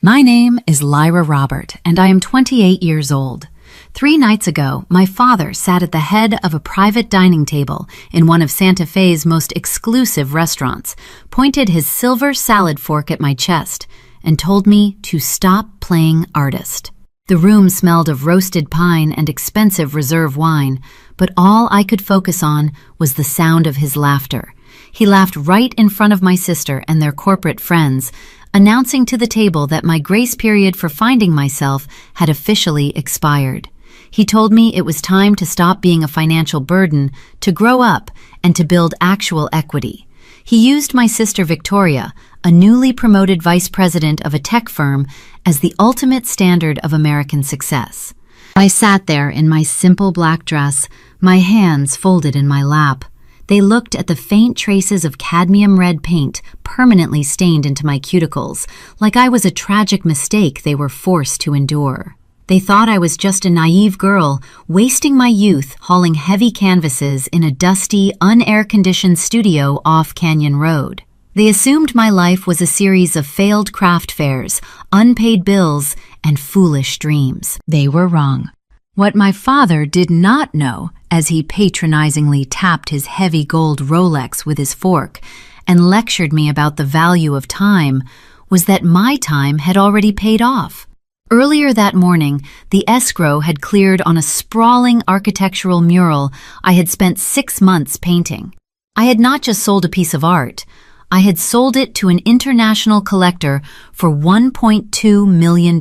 My name is Lyra Robert, and I am 28 years old. 3 nights ago, my father sat at the head of a private dining table in one of Santa Fe's most exclusive restaurants, pointed his silver salad fork at my chest, and told me to stop playing artist. The room smelled of roasted pine and expensive reserve wine, but all I could focus on was the sound of his laughter. He laughed right in front of my sister and their corporate friends, announcing to the table that my grace period for finding myself had officially expired. He told me it was time to stop being a financial burden, to grow up, and to build actual equity. He used my sister Victoria, a newly promoted vice president of a tech firm, as the ultimate standard of American success. I sat there in my simple black dress, my hands folded in my lap. They looked at the faint traces of cadmium red paint permanently stained into my cuticles, like I was a tragic mistake they were forced to endure. They thought I was just a naive girl, wasting my youth hauling heavy canvases in a dusty, unair-conditioned studio off Canyon Road. They assumed my life was a series of failed craft fairs, unpaid bills, and foolish dreams. They were wrong. What my father did not know, as he patronizingly tapped his heavy gold Rolex with his fork and lectured me about the value of time, was that my time had already paid off. Earlier that morning, the escrow had cleared on a sprawling architectural mural I had spent 6 months painting. I had not just sold a piece of art, I had sold it to an international collector for $1.2 million.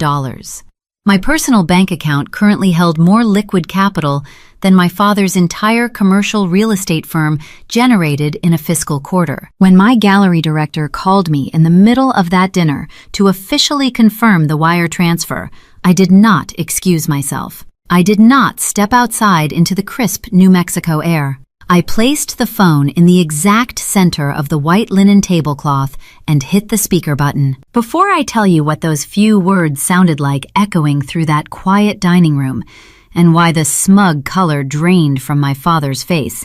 My personal bank account currently held more liquid capital than my father's entire commercial real estate firm generated in a fiscal quarter. When my gallery director called me in the middle of that dinner to officially confirm the wire transfer, I did not excuse myself. I did not step outside into the crisp New Mexico air. I placed the phone in the exact center of the white linen tablecloth and hit the speaker button. Before I tell you what those few words sounded like echoing through that quiet dining room, and why the smug color drained from my father's face,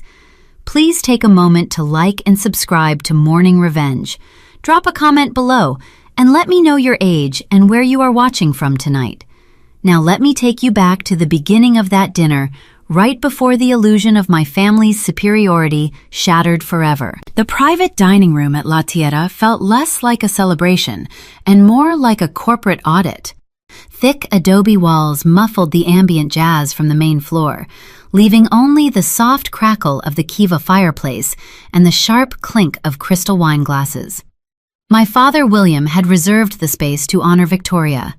please take a moment to like and subscribe to Morning Revenge. Drop a comment below and let me know your age and where you are watching from tonight. Now let me take you back to the beginning of that dinner, right before the illusion of my family's superiority shattered forever. The private dining room at La Tierra felt less like a celebration and more like a corporate audit. Thick adobe walls muffled the ambient jazz from the main floor, leaving only the soft crackle of the Kiva fireplace and the sharp clink of crystal wine glasses. My father, William, had reserved the space to honor Victoria.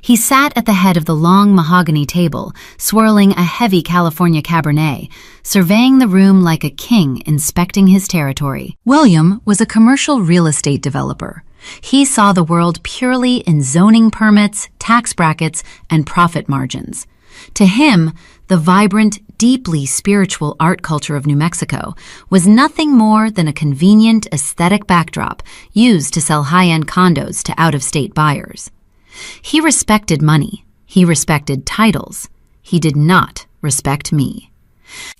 He sat at the head of the long mahogany table, swirling a heavy California Cabernet, surveying the room like a king inspecting his territory. William was a commercial real estate developer. He saw the world purely in zoning permits, tax brackets, and profit margins. To him, the vibrant, deeply spiritual art culture of New Mexico was nothing more than a convenient aesthetic backdrop used to sell high-end condos to out-of-state buyers. He respected money. He respected titles. He did not respect me.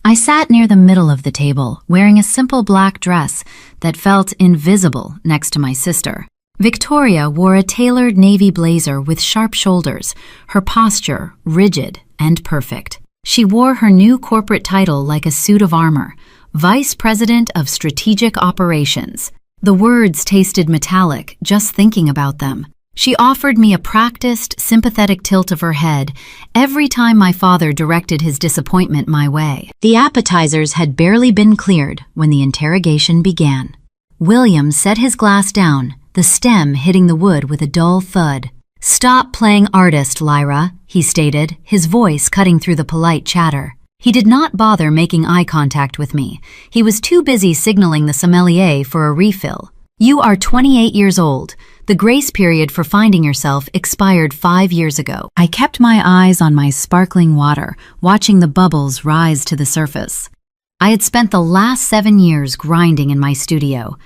I sat near the middle of the table, wearing a simple black dress that felt invisible next to my sister. Victoria wore a tailored navy blazer with sharp shoulders, her posture rigid and perfect. She wore her new corporate title like a suit of armor, Vice President of Strategic Operations. The words tasted metallic just thinking about them. She offered me a practiced, sympathetic tilt of her head every time my father directed his disappointment my way. The appetizers had barely been cleared when the interrogation began. William set his glass down, the stem hitting the wood with a dull thud. "Stop playing artist, Lyra," he stated, his voice cutting through the polite chatter. He did not bother making eye contact with me. He was too busy signaling the sommelier for a refill. "You are 28 years old. The grace period for finding yourself expired 5 years ago." I kept my eyes on my sparkling water, watching the bubbles rise to the surface. I had spent the last 7 years grinding in my studio.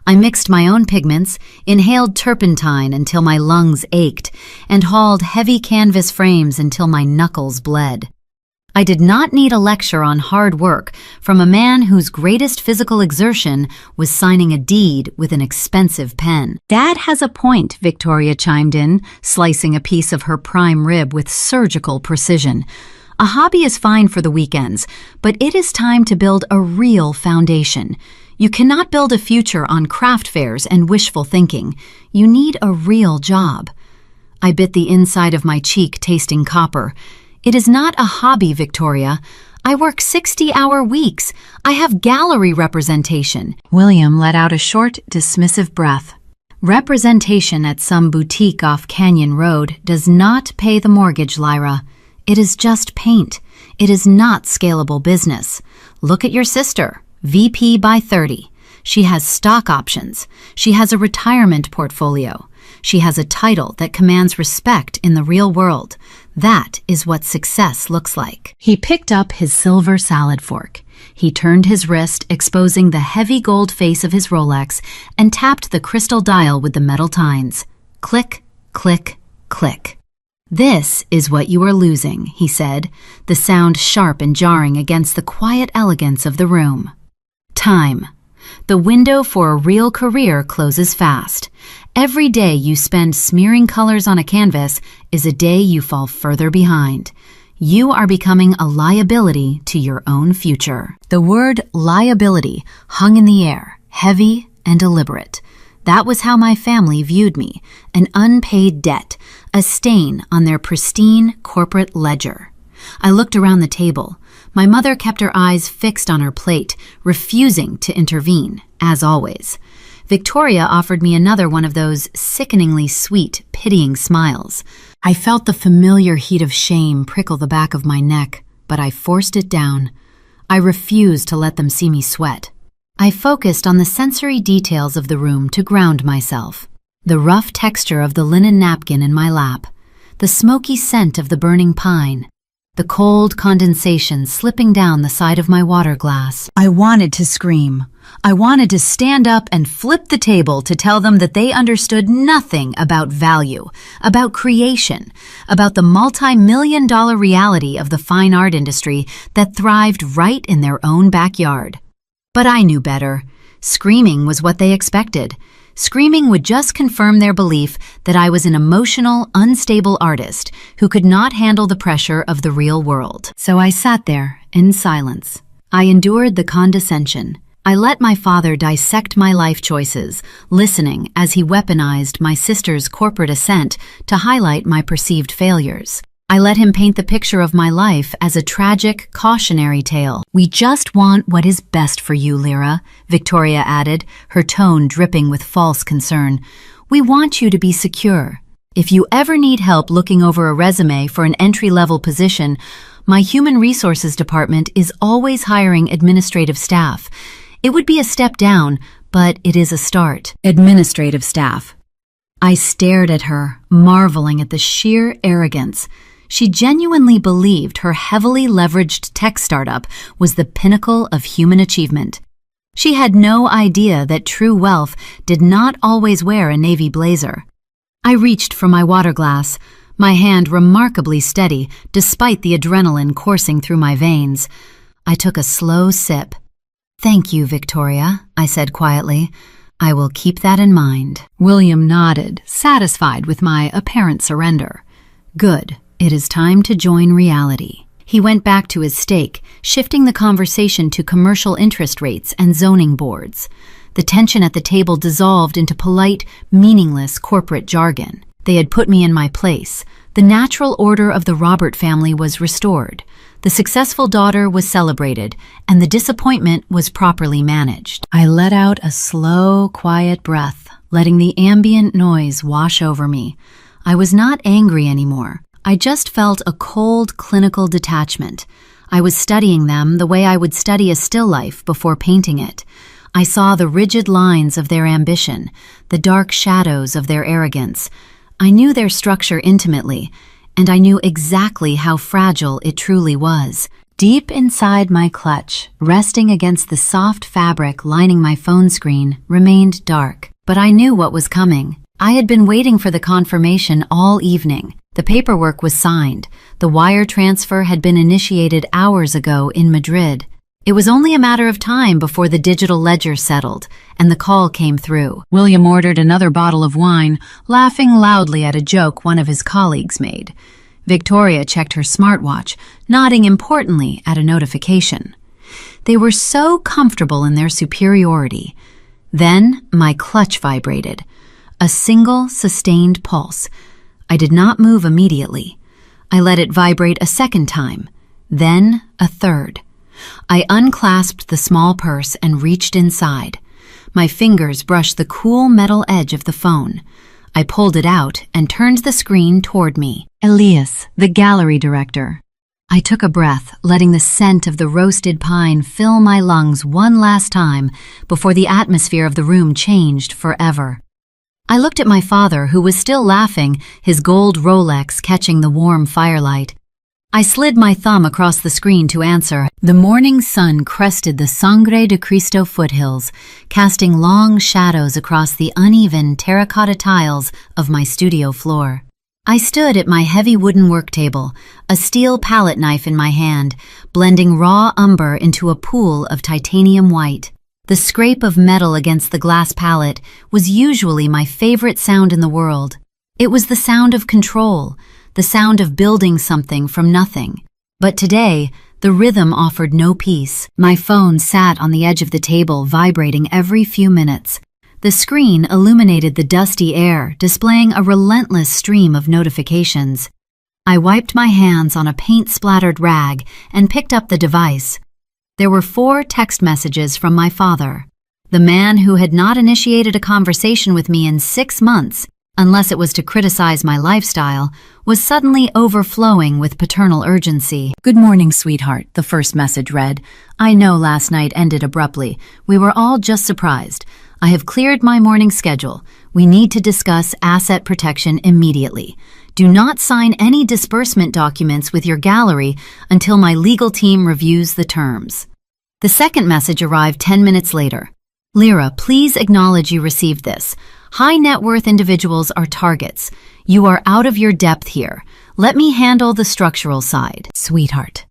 I mixed my own pigments, inhaled turpentine until my lungs ached, and hauled heavy canvas frames until my knuckles bled. I did not need a lecture on hard work from a man whose greatest physical exertion was signing a deed with an expensive pen. "Dad has a point," Victoria chimed in, slicing a piece of her prime rib with surgical precision. "A hobby is fine for the weekends, but it is time to build a real foundation. You cannot build a future on craft fairs and wishful thinking. You need a real job." I bit the inside of my cheek, tasting copper. "It is not a hobby, Victoria. I work 60-hour weeks. I have gallery representation." William let out a short, dismissive breath. "Representation at some boutique off Canyon Road does not pay the mortgage, Lyra. It is just paint. It is not scalable business. Look at your sister, VP by 30. She has stock options. She has a retirement portfolio. She has a title that commands respect in the real world. That is what success looks like." He picked up his silver salad fork. He turned his wrist, exposing the heavy gold face of his Rolex, and tapped the crystal dial with the metal tines. Click, click, click. "This is what you are losing," he said, the sound sharp and jarring against the quiet elegance of the room. "Time. The window for a real career closes fast. Every day you spend smearing colors on a canvas is a day you fall further behind. You are becoming a liability to your own future." The word liability hung in the air, heavy and deliberate. That was how my family viewed me, an unpaid debt, a stain on their pristine corporate ledger. I looked around the table. My mother kept her eyes fixed on her plate, refusing to intervene, as always. Victoria offered me another one of those sickeningly sweet, pitying smiles. I felt the familiar heat of shame prickle the back of my neck, but I forced it down. I refused to let them see me sweat. I focused on the sensory details of the room to ground myself. The rough texture of the linen napkin in my lap, the smoky scent of the burning pine, the cold condensation slipping down the side of my water glass. I wanted to scream. I wanted to stand up and flip the table to tell them that they understood nothing about value, about creation, about the multi-million-dollar reality of the fine art industry that thrived right in their own backyard. But I knew better. Screaming was what they expected. Screaming would just confirm their belief that I was an emotional, unstable artist who could not handle the pressure of the real world. So I sat there in silence. I endured the condescension. I let my father dissect my life choices, listening as he weaponized my sister's corporate ascent to highlight my perceived failures. I let him paint the picture of my life as a tragic, cautionary tale. "We just want what is best for you, Lyra," Victoria added, her tone dripping with false concern. "We want you to be secure. If you ever need help looking over a resume for an entry-level position, my human resources department is always hiring administrative staff. It would be a step down, but it is a start." Administrative staff. I stared at her, marveling at the sheer arrogance. She genuinely believed her heavily leveraged tech startup was the pinnacle of human achievement. She had no idea that true wealth did not always wear a navy blazer. I reached for my water glass, my hand remarkably steady despite the adrenaline coursing through my veins. I took a slow sip. "Thank you, Victoria," I said quietly. "I will keep that in mind." William nodded, satisfied with my apparent surrender. "Good. It is time to join reality." He went back to his steak, shifting the conversation to commercial interest rates and zoning boards. The tension at the table dissolved into polite, meaningless corporate jargon. They had put me in my place. The natural order of the Robert family was restored. The successful daughter was celebrated, and the disappointment was properly managed. I let out a slow, quiet breath, letting the ambient noise wash over me. I was not angry anymore. I just felt a cold, clinical detachment. I was studying them the way I would study a still life before painting it. I saw the rigid lines of their ambition, the dark shadows of their arrogance. I knew their structure intimately, and I knew exactly how fragile it truly was. Deep inside my clutch, resting against the soft fabric lining my phone screen, remained dark. But I knew what was coming. I had been waiting for the confirmation all evening. The paperwork was signed. The wire transfer had been initiated hours ago in Madrid. It was only a matter of time before the digital ledger settled, and the call came through. William ordered another bottle of wine, laughing loudly at a joke one of his colleagues made. Victoria checked her smartwatch, nodding importantly at a notification. They were so comfortable in their superiority. Then my clutch vibrated. A single, sustained pulse. I did not move immediately. I let it vibrate a second time, then a third. I unclasped the small purse and reached inside. My fingers brushed the cool metal edge of the phone. I pulled it out and turned the screen toward me. Elias, the gallery director. I took a breath, letting the scent of the roasted pine fill my lungs one last time before the atmosphere of the room changed forever. I looked at my father, who was still laughing, his gold Rolex catching the warm firelight. I slid my thumb across the screen to answer. The morning sun crested the Sangre de Cristo foothills, casting long shadows across the uneven terracotta tiles of my studio floor. I stood at my heavy wooden work table, a steel palette knife in my hand, blending raw umber into a pool of titanium white. The scrape of metal against the glass palette was usually my favorite sound in the world. It was the sound of control, the sound of building something from nothing. But today, the rhythm offered no peace. My phone sat on the edge of the table, vibrating every few minutes. The screen illuminated the dusty air, displaying a relentless stream of notifications. I wiped my hands on a paint-splattered rag and picked up the device. There were 4 text messages from my father. The man who had not initiated a conversation with me in 6 months, unless it was to criticize my lifestyle, was suddenly overflowing with paternal urgency. "Good morning, sweetheart," the first message read. "I know last night ended abruptly. We were all just surprised. I have cleared my morning schedule. We need to discuss asset protection immediately. Do not sign any disbursement documents with your gallery until my legal team reviews the terms." The second message arrived 10 minutes later. "Lyra, please acknowledge you received this. High net worth individuals are targets. You are out of your depth here. Let me handle the structural side." Sweetheart.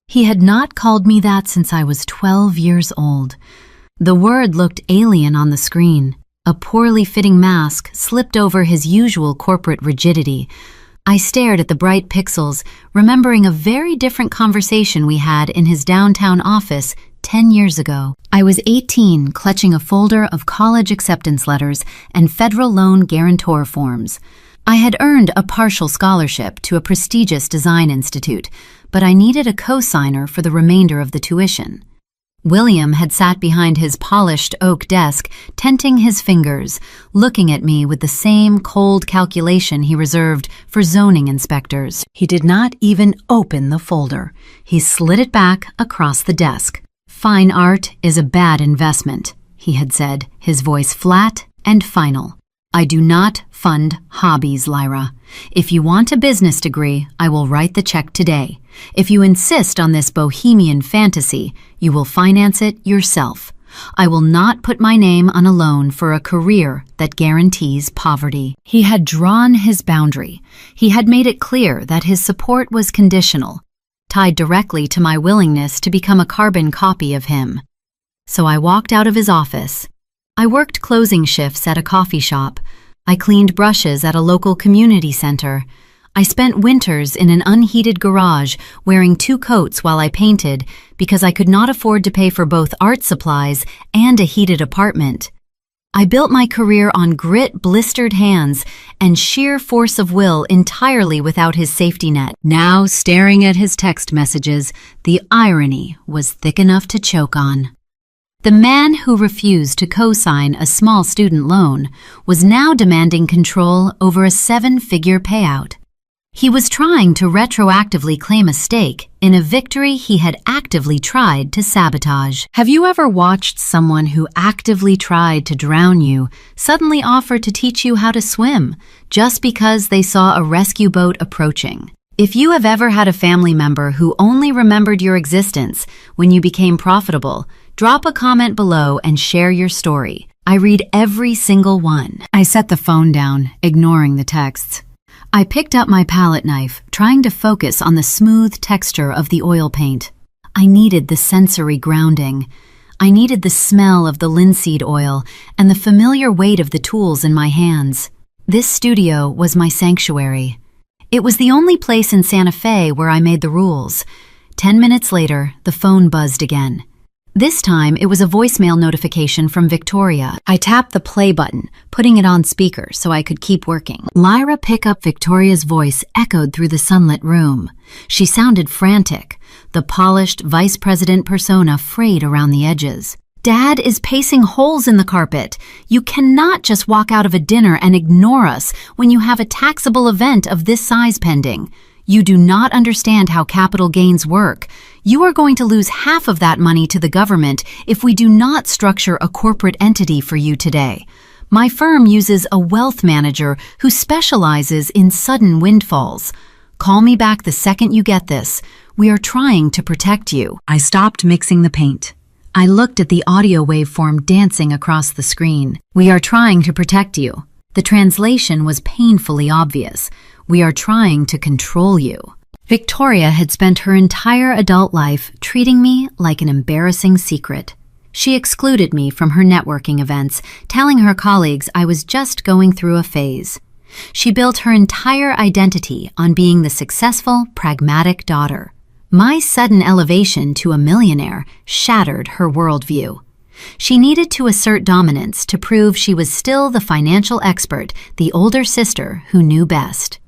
He had not called me that since I was 12 years old. The word looked alien on the screen. A poorly fitting mask slipped over his usual corporate rigidity. I stared at the bright pixels, remembering a very different conversation we had in his downtown office 10 years ago. I was 18, clutching a folder of college acceptance letters and federal loan guarantor forms. I had earned a partial scholarship to a prestigious design institute, but I needed a co-signer for the remainder of the tuition. William had sat behind his polished oak desk, tenting his fingers, looking at me with the same cold calculation he reserved for zoning inspectors. He did not even open the folder. He slid it back across the desk. "Fine art is a bad investment," he had said, his voice flat and final. "I do not fund hobbies, Lyra. If you want a business degree, I will write the check today. If you insist on this bohemian fantasy, you will finance it yourself. I will not put my name on a loan for a career that guarantees poverty." He had drawn his boundary. He had made it clear that his support was conditional, tied directly to my willingness to become a carbon copy of him. So I walked out of his office. I worked closing shifts at a coffee shop. I cleaned brushes at a local community center. I spent winters in an unheated garage wearing 2 coats while I painted because I could not afford to pay for both art supplies and a heated apartment. I built my career on grit, blistered hands, and sheer force of will entirely without his safety net. Now, staring at his text messages, the irony was thick enough to choke on. The man who refused to co-sign a small student loan was now demanding control over a 7-figure payout. He was trying to retroactively claim a stake in a victory he had actively tried to sabotage. Have you ever watched someone who actively tried to drown you suddenly offer to teach you how to swim just because they saw a rescue boat approaching? If you have ever had a family member who only remembered your existence when you became profitable, drop a comment below and share your story. I read every single one. I set the phone down, ignoring the texts. I picked up my palette knife, trying to focus on the smooth texture of the oil paint. I needed the sensory grounding. I needed the smell of the linseed oil and the familiar weight of the tools in my hands. This studio was my sanctuary. It was the only place in Santa Fe where I made the rules. 10 minutes later, the phone buzzed again. This time, it was a voicemail notification from Victoria. I tapped the play button, putting it on speaker so I could keep working. Lyra picked up Victoria's voice echoed through the sunlit room. She sounded frantic, the polished vice president persona frayed around the edges. Dad is pacing holes in the carpet. You cannot just walk out of a dinner and ignore us when you have a taxable event of this size pending. You do not understand how capital gains work. You are going to lose half of that money to the government if we do not structure a corporate entity for you today. My firm uses a wealth manager who specializes in sudden windfalls. Call me back the second you get this. We are trying to protect you. I stopped mixing the paint. I looked at the audio waveform dancing across the screen. We are trying to protect you. The translation was painfully obvious. We are trying to control you. Victoria had spent her entire adult life treating me like an embarrassing secret. She excluded me from her networking events, telling her colleagues I was just going through a phase. She built her entire identity on being the successful, pragmatic daughter. My sudden elevation to a millionaire shattered her worldview. She needed to assert dominance to prove she was still the financial expert, the older sister who knew best.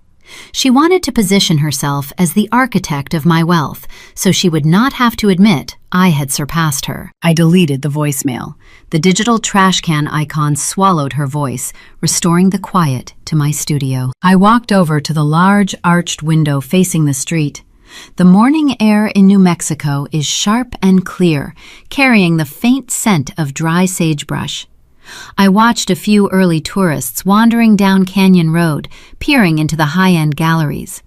She wanted to position herself as the architect of my wealth, so she would not have to admit I had surpassed her. I deleted the voicemail. The digital trash can icon swallowed her voice, restoring the quiet to my studio. I walked over to the large arched window facing the street. The morning air in New Mexico is sharp and clear, carrying the faint scent of dry sagebrush. I watched a few early tourists wandering down Canyon Road, peering into the high-end galleries.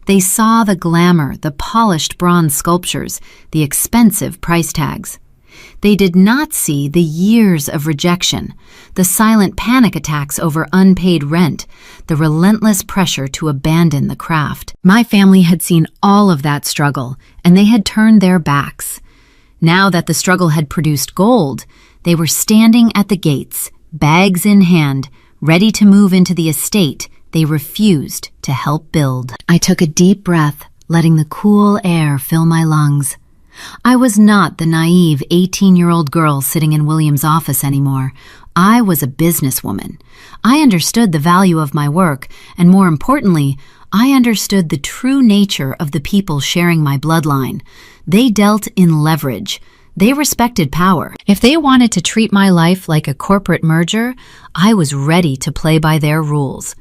They saw the glamour, the polished bronze sculptures, the expensive price tags. They did not see the years of rejection, the silent panic attacks over unpaid rent, the relentless pressure to abandon the craft. My family had seen all of that struggle, and they had turned their backs. Now that the struggle had produced gold, they were standing at the gates, bags in hand, ready to move into the estate they refused to help build. I took a deep breath, letting the cool air fill my lungs. I was not the naive 18-year-old girl sitting in William's office anymore. I was a businesswoman. I understood the value of my work, and more importantly, I understood the true nature of the people sharing my bloodline. They dealt in leverage. They respected power. If they wanted to treat my life like a corporate merger, I was ready to play by their rules.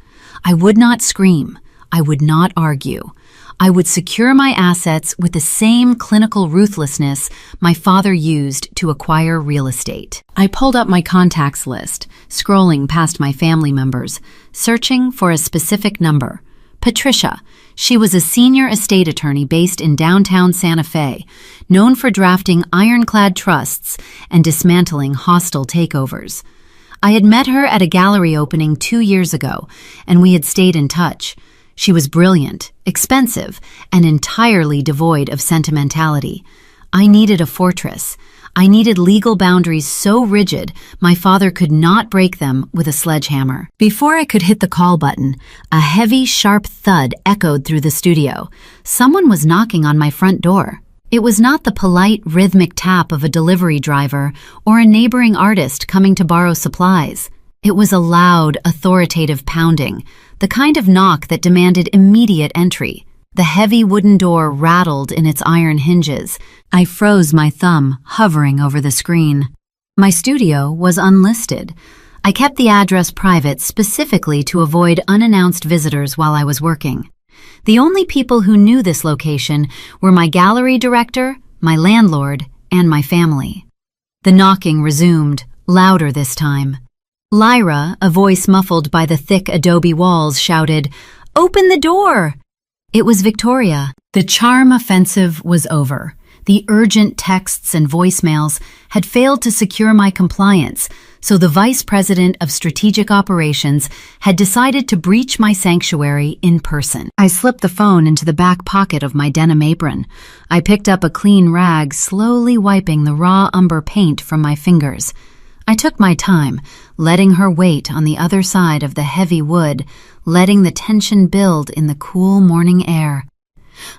I would not scream. I would not argue. I would secure my assets with the same clinical ruthlessness my father used to acquire real estate. I pulled up my contacts list, scrolling past my family members, searching for a specific number. Patricia. She was a senior estate attorney based in downtown Santa Fe, known for drafting ironclad trusts and dismantling hostile takeovers. I had met her at a gallery opening 2 years ago, and we had stayed in touch. She was brilliant, expensive, and entirely devoid of sentimentality. I needed a fortress. I needed legal boundaries so rigid my father could not break them with a sledgehammer. Before I could hit the call button, a heavy, sharp thud echoed through the studio. Someone was knocking on my front door. It was not the polite, rhythmic tap of a delivery driver or a neighboring artist coming to borrow supplies. It was a loud, authoritative pounding, the kind of knock that demanded immediate entry. The heavy wooden door rattled in its iron hinges. I froze my thumb, hovering over the screen. My studio was unlisted. I kept the address private specifically to avoid unannounced visitors while I was working. The only people who knew this location were my gallery director, my landlord, and my family. The knocking resumed, louder this time. Lyra, a voice muffled by the thick adobe walls, shouted, "Open the door!" It was Victoria. The charm offensive was over. The urgent texts and voicemails had failed to secure my compliance. So the vice president of strategic operations had decided to breach my sanctuary in person. I slipped the phone into the back pocket of my denim apron. I picked up a clean rag, slowly wiping the raw umber paint from my fingers. I took my time, letting her wait on the other side of the heavy wood, letting the tension build in the cool morning air.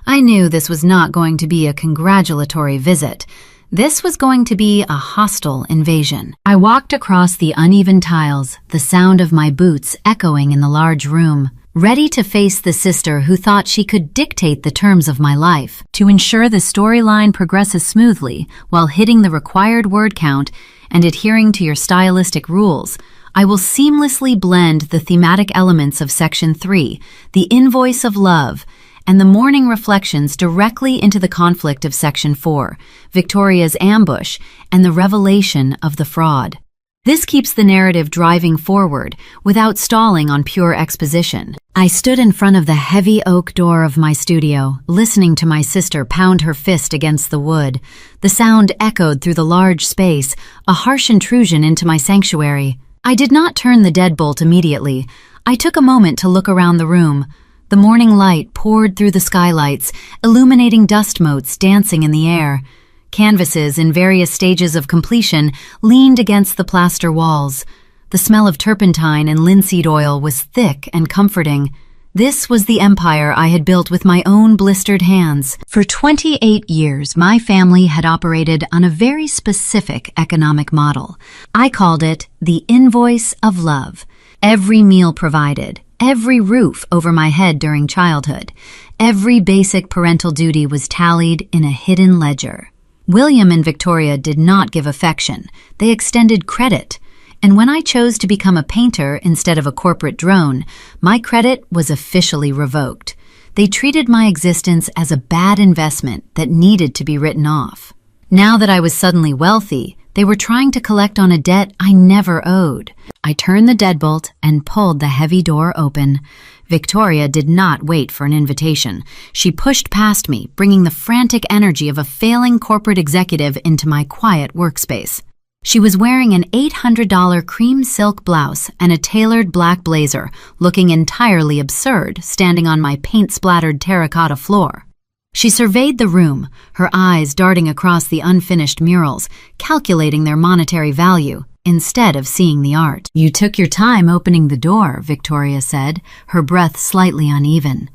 I knew this was not going to be a congratulatory visit. This was going to be a hostile invasion. I walked across the uneven tiles, the sound of my boots echoing in the large room, ready to face the sister who thought she could dictate the terms of my life. To ensure the storyline progresses smoothly while hitting the required word count and adhering to your stylistic rules, I will seamlessly blend the thematic elements of Section 3, the invoice of love, and the morning reflections directly into the conflict of Section 4, Victoria's ambush, and the revelation of the fraud. This keeps the narrative driving forward without stalling on pure exposition. I stood in front of the heavy oak door of my studio, listening to my sister pound her fist against the wood. The sound echoed through the large space, a harsh intrusion into my sanctuary. I did not turn the deadbolt immediately. I took a moment to look around the room. The morning light poured through the skylights, illuminating dust motes dancing in the air. Canvases in various stages of completion leaned against the plaster walls. The smell of turpentine and linseed oil was thick and comforting. This was the empire I had built with my own blistered hands. For 28 years, my family had operated on a very specific economic model. I called it the invoice of love. Every meal provided, every roof over my head during childhood, every basic parental duty was tallied in a hidden ledger. William and Victoria did not give affection. They extended credit. And when I chose to become a painter instead of a corporate drone, my credit was officially revoked. They treated my existence as a bad investment that needed to be written off. Now that I was suddenly wealthy, they were trying to collect on a debt I never owed. I turned the deadbolt and pulled the heavy door open. Victoria did not wait for an invitation. She pushed past me, bringing the frantic energy of a failing corporate executive into my quiet workspace. She was wearing an $800 cream silk blouse and a tailored black blazer, looking entirely absurd, standing on my paint-splattered terracotta floor. She surveyed the room, her eyes darting across the unfinished murals, calculating their monetary value, instead of seeing the art. "You took your time opening the door," Victoria said, her breath slightly uneven.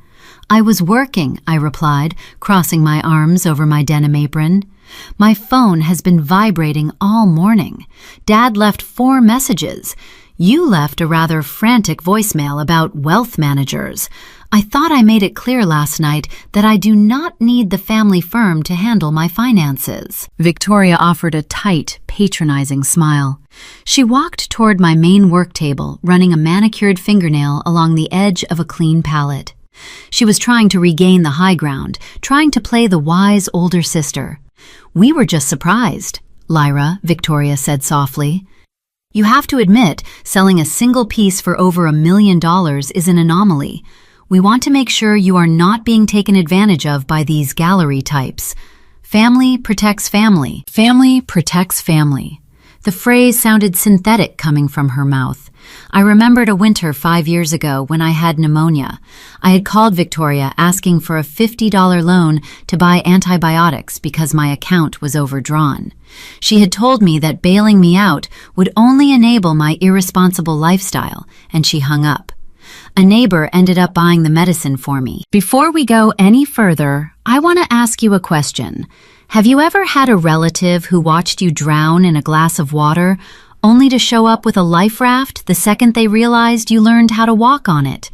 "I was working," I replied, crossing my arms over my denim apron. "My phone has been vibrating all morning. Dad left 4 messages. You left a rather frantic voicemail about wealth managers. I thought I made it clear last night that I do not need the family firm to handle my finances." Victoria offered a tight, patronizing smile. She walked toward my main work table, running a manicured fingernail along the edge of a clean palette. She was trying to regain the high ground, trying to play the wise older sister. "We were just surprised, Lyra," Victoria said softly. "You have to admit, selling a single piece for over $1 million is an anomaly. We want to make sure you are not being taken advantage of by these gallery types. Family protects family. Family protects family." The phrase sounded synthetic coming from her mouth. I remembered a winter 5 years ago when I had pneumonia. I had called Victoria asking for a $50 loan to buy antibiotics because my account was overdrawn. She had told me that bailing me out would only enable my irresponsible lifestyle, and she hung up. A neighbor ended up buying the medicine for me. Before we go any further, I want to ask you a question. Have you ever had a relative who watched you drown in a glass of water, only to show up with a life raft the second they realized you learned how to walk on it?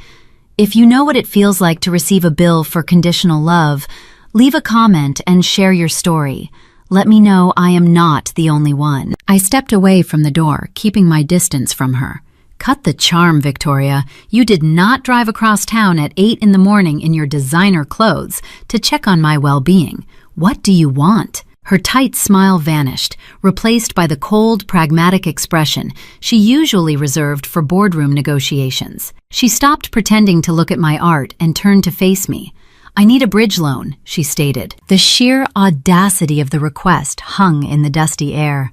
If you know what it feels like to receive a bill for conditional love, leave a comment and share your story. Let me know I am not the only one. I stepped away from the door, keeping my distance from her. Cut the charm, Victoria. You did not drive across town at 8 in the morning in your designer clothes to check on my well-being. What do you want? Her tight smile vanished, replaced by the cold, pragmatic expression she usually reserved for boardroom negotiations. She stopped pretending to look at my art and turned to face me. "I need a bridge loan," she stated. The sheer audacity of the request hung in the dusty air.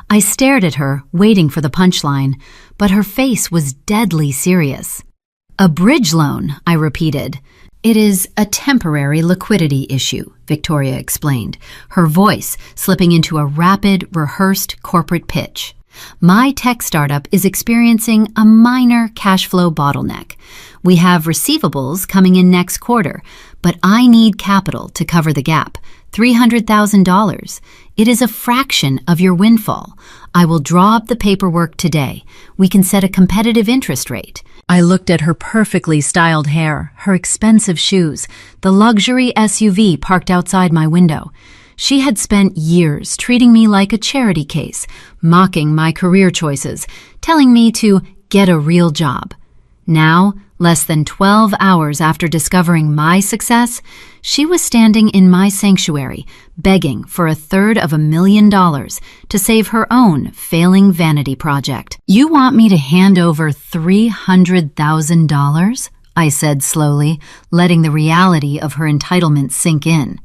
I stared at her, waiting for the punchline, but her face was deadly serious. "A bridge loan," I repeated. "It is a temporary liquidity issue," Victoria explained, her voice slipping into a rapid, rehearsed corporate pitch. "My tech startup is experiencing a minor cash flow bottleneck. We have receivables coming in next quarter, but I need capital to cover the gap, $300,000. It is a fraction of your windfall. I will draw up the paperwork today. We can set a competitive interest rate." I looked at her perfectly styled hair, her expensive shoes, the luxury SUV parked outside my window. She had spent years treating me like a charity case, mocking my career choices, telling me to get a real job. Now, less than 12 hours after discovering my success, she was standing in my sanctuary, begging for $250,000 to save her own failing vanity project. "You want me to hand over $300,000? I said slowly, letting the reality of her entitlement sink in.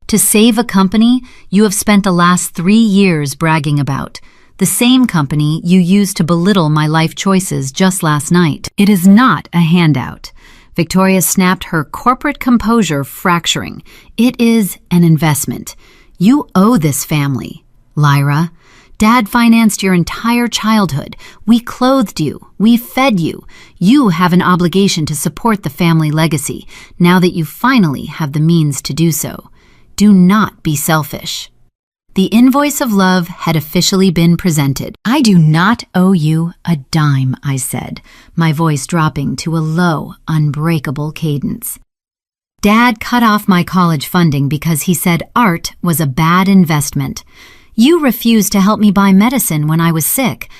"To save a company you have spent the last 3 years bragging about. The same company you used to belittle my life choices just last night. It is not a handout." Victoria snapped, her corporate composure fracturing. "It is an investment. You owe this family, Lyra. Dad financed your entire childhood. We clothed you. We fed you. You have an obligation to support the family legacy now that you finally have the means to do so. Do not be selfish." The invoice of love had officially been presented. "I do not owe you a dime," I said, my voice dropping to a low, unbreakable cadence. "Dad cut off my college funding because he said art was a bad investment. You refused to help me buy medicine when I was sick.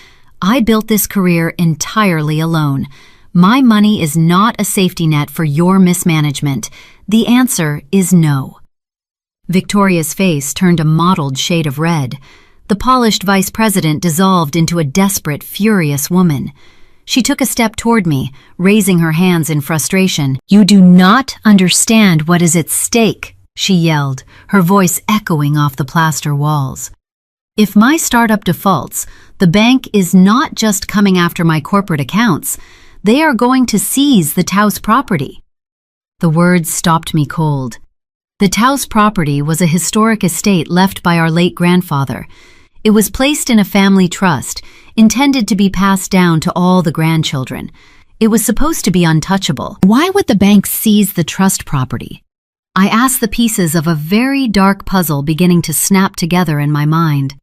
I built this career entirely alone. My money is not a safety net for your mismanagement. The answer is no." Victoria's face turned a mottled shade of red. The polished vice president dissolved into a desperate, furious woman. She took a step toward me, raising her hands in frustration. "You do not understand what is at stake," she yelled, her voice echoing off the plaster walls. "If my startup defaults, the bank is not just coming after my corporate accounts. They are going to seize the Taus property." The words stopped me cold. The Taus property was a historic estate left by our late grandfather. It was placed in a family trust, intended to be passed down to all the grandchildren. It was supposed to be untouchable. Why would the bank seize the trust property? I asked, the pieces of a very dark puzzle beginning to snap together in my mind.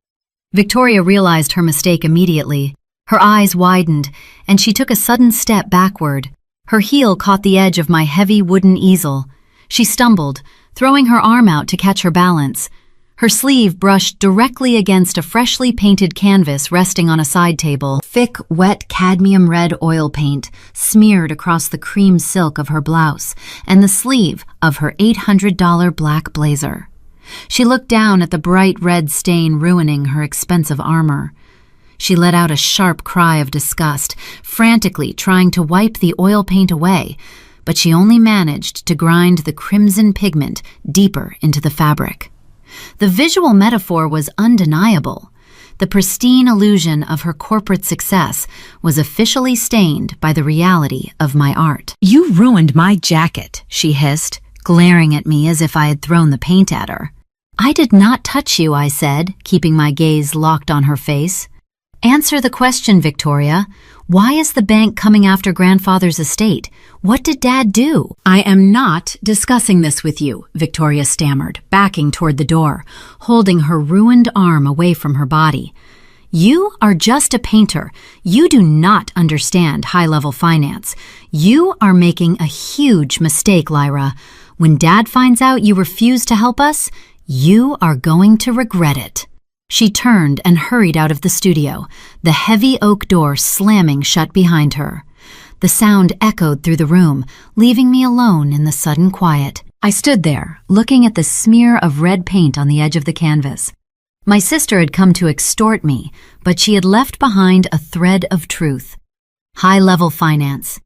Victoria realized her mistake immediately. Her eyes widened, and she took a sudden step backward. Her heel caught the edge of my heavy wooden easel. She stumbled, throwing her arm out to catch her balance. Her sleeve brushed directly against a freshly painted canvas resting on a side table. Thick, wet cadmium red oil paint smeared across the cream silk of her blouse and the sleeve of her $800 black blazer. She looked down at the bright red stain ruining her expensive armor. She let out a sharp cry of disgust, frantically trying to wipe the oil paint away, but she only managed to grind the crimson pigment deeper into the fabric. The visual metaphor was undeniable. The pristine illusion of her corporate success was officially stained by the reality of my art. "You ruined my jacket," she hissed, glaring at me as if I had thrown the paint at her. "I did not touch you," I said, keeping my gaze locked on her face. "Answer the question, Victoria. Why is the bank coming after grandfather's estate? What did Dad do?" "I am not discussing this with you," Victoria stammered, backing toward the door, holding her ruined arm away from her body. "You are just a painter. You do not understand high-level finance. You are making a huge mistake, Lyra. When Dad finds out you refuse to help us, you are going to regret it." She turned and hurried out of the studio, the heavy oak door slamming shut behind her. The sound echoed through the room, leaving me alone in the sudden quiet. I stood there, looking at the smear of red paint on the edge of the canvas. My sister had come to extort me, but she had left behind a thread of truth. High-level finance.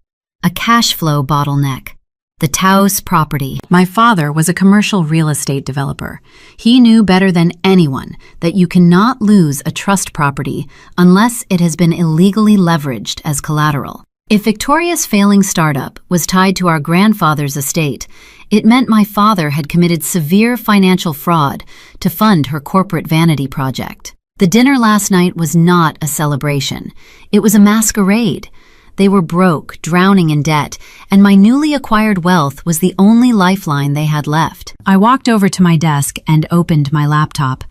A cash flow bottleneck. The Taos property. My father was a commercial real estate developer. He knew better than anyone that you cannot lose a trust property unless it has been illegally leveraged as collateral. If Victoria's failing startup was tied to our grandfather's estate, it meant my father had committed severe financial fraud to fund her corporate vanity project. The dinner last night was not a celebration. It was a masquerade. They were broke, drowning in debt, and my newly acquired wealth was the only lifeline they had left. I walked over to my desk and opened my laptop.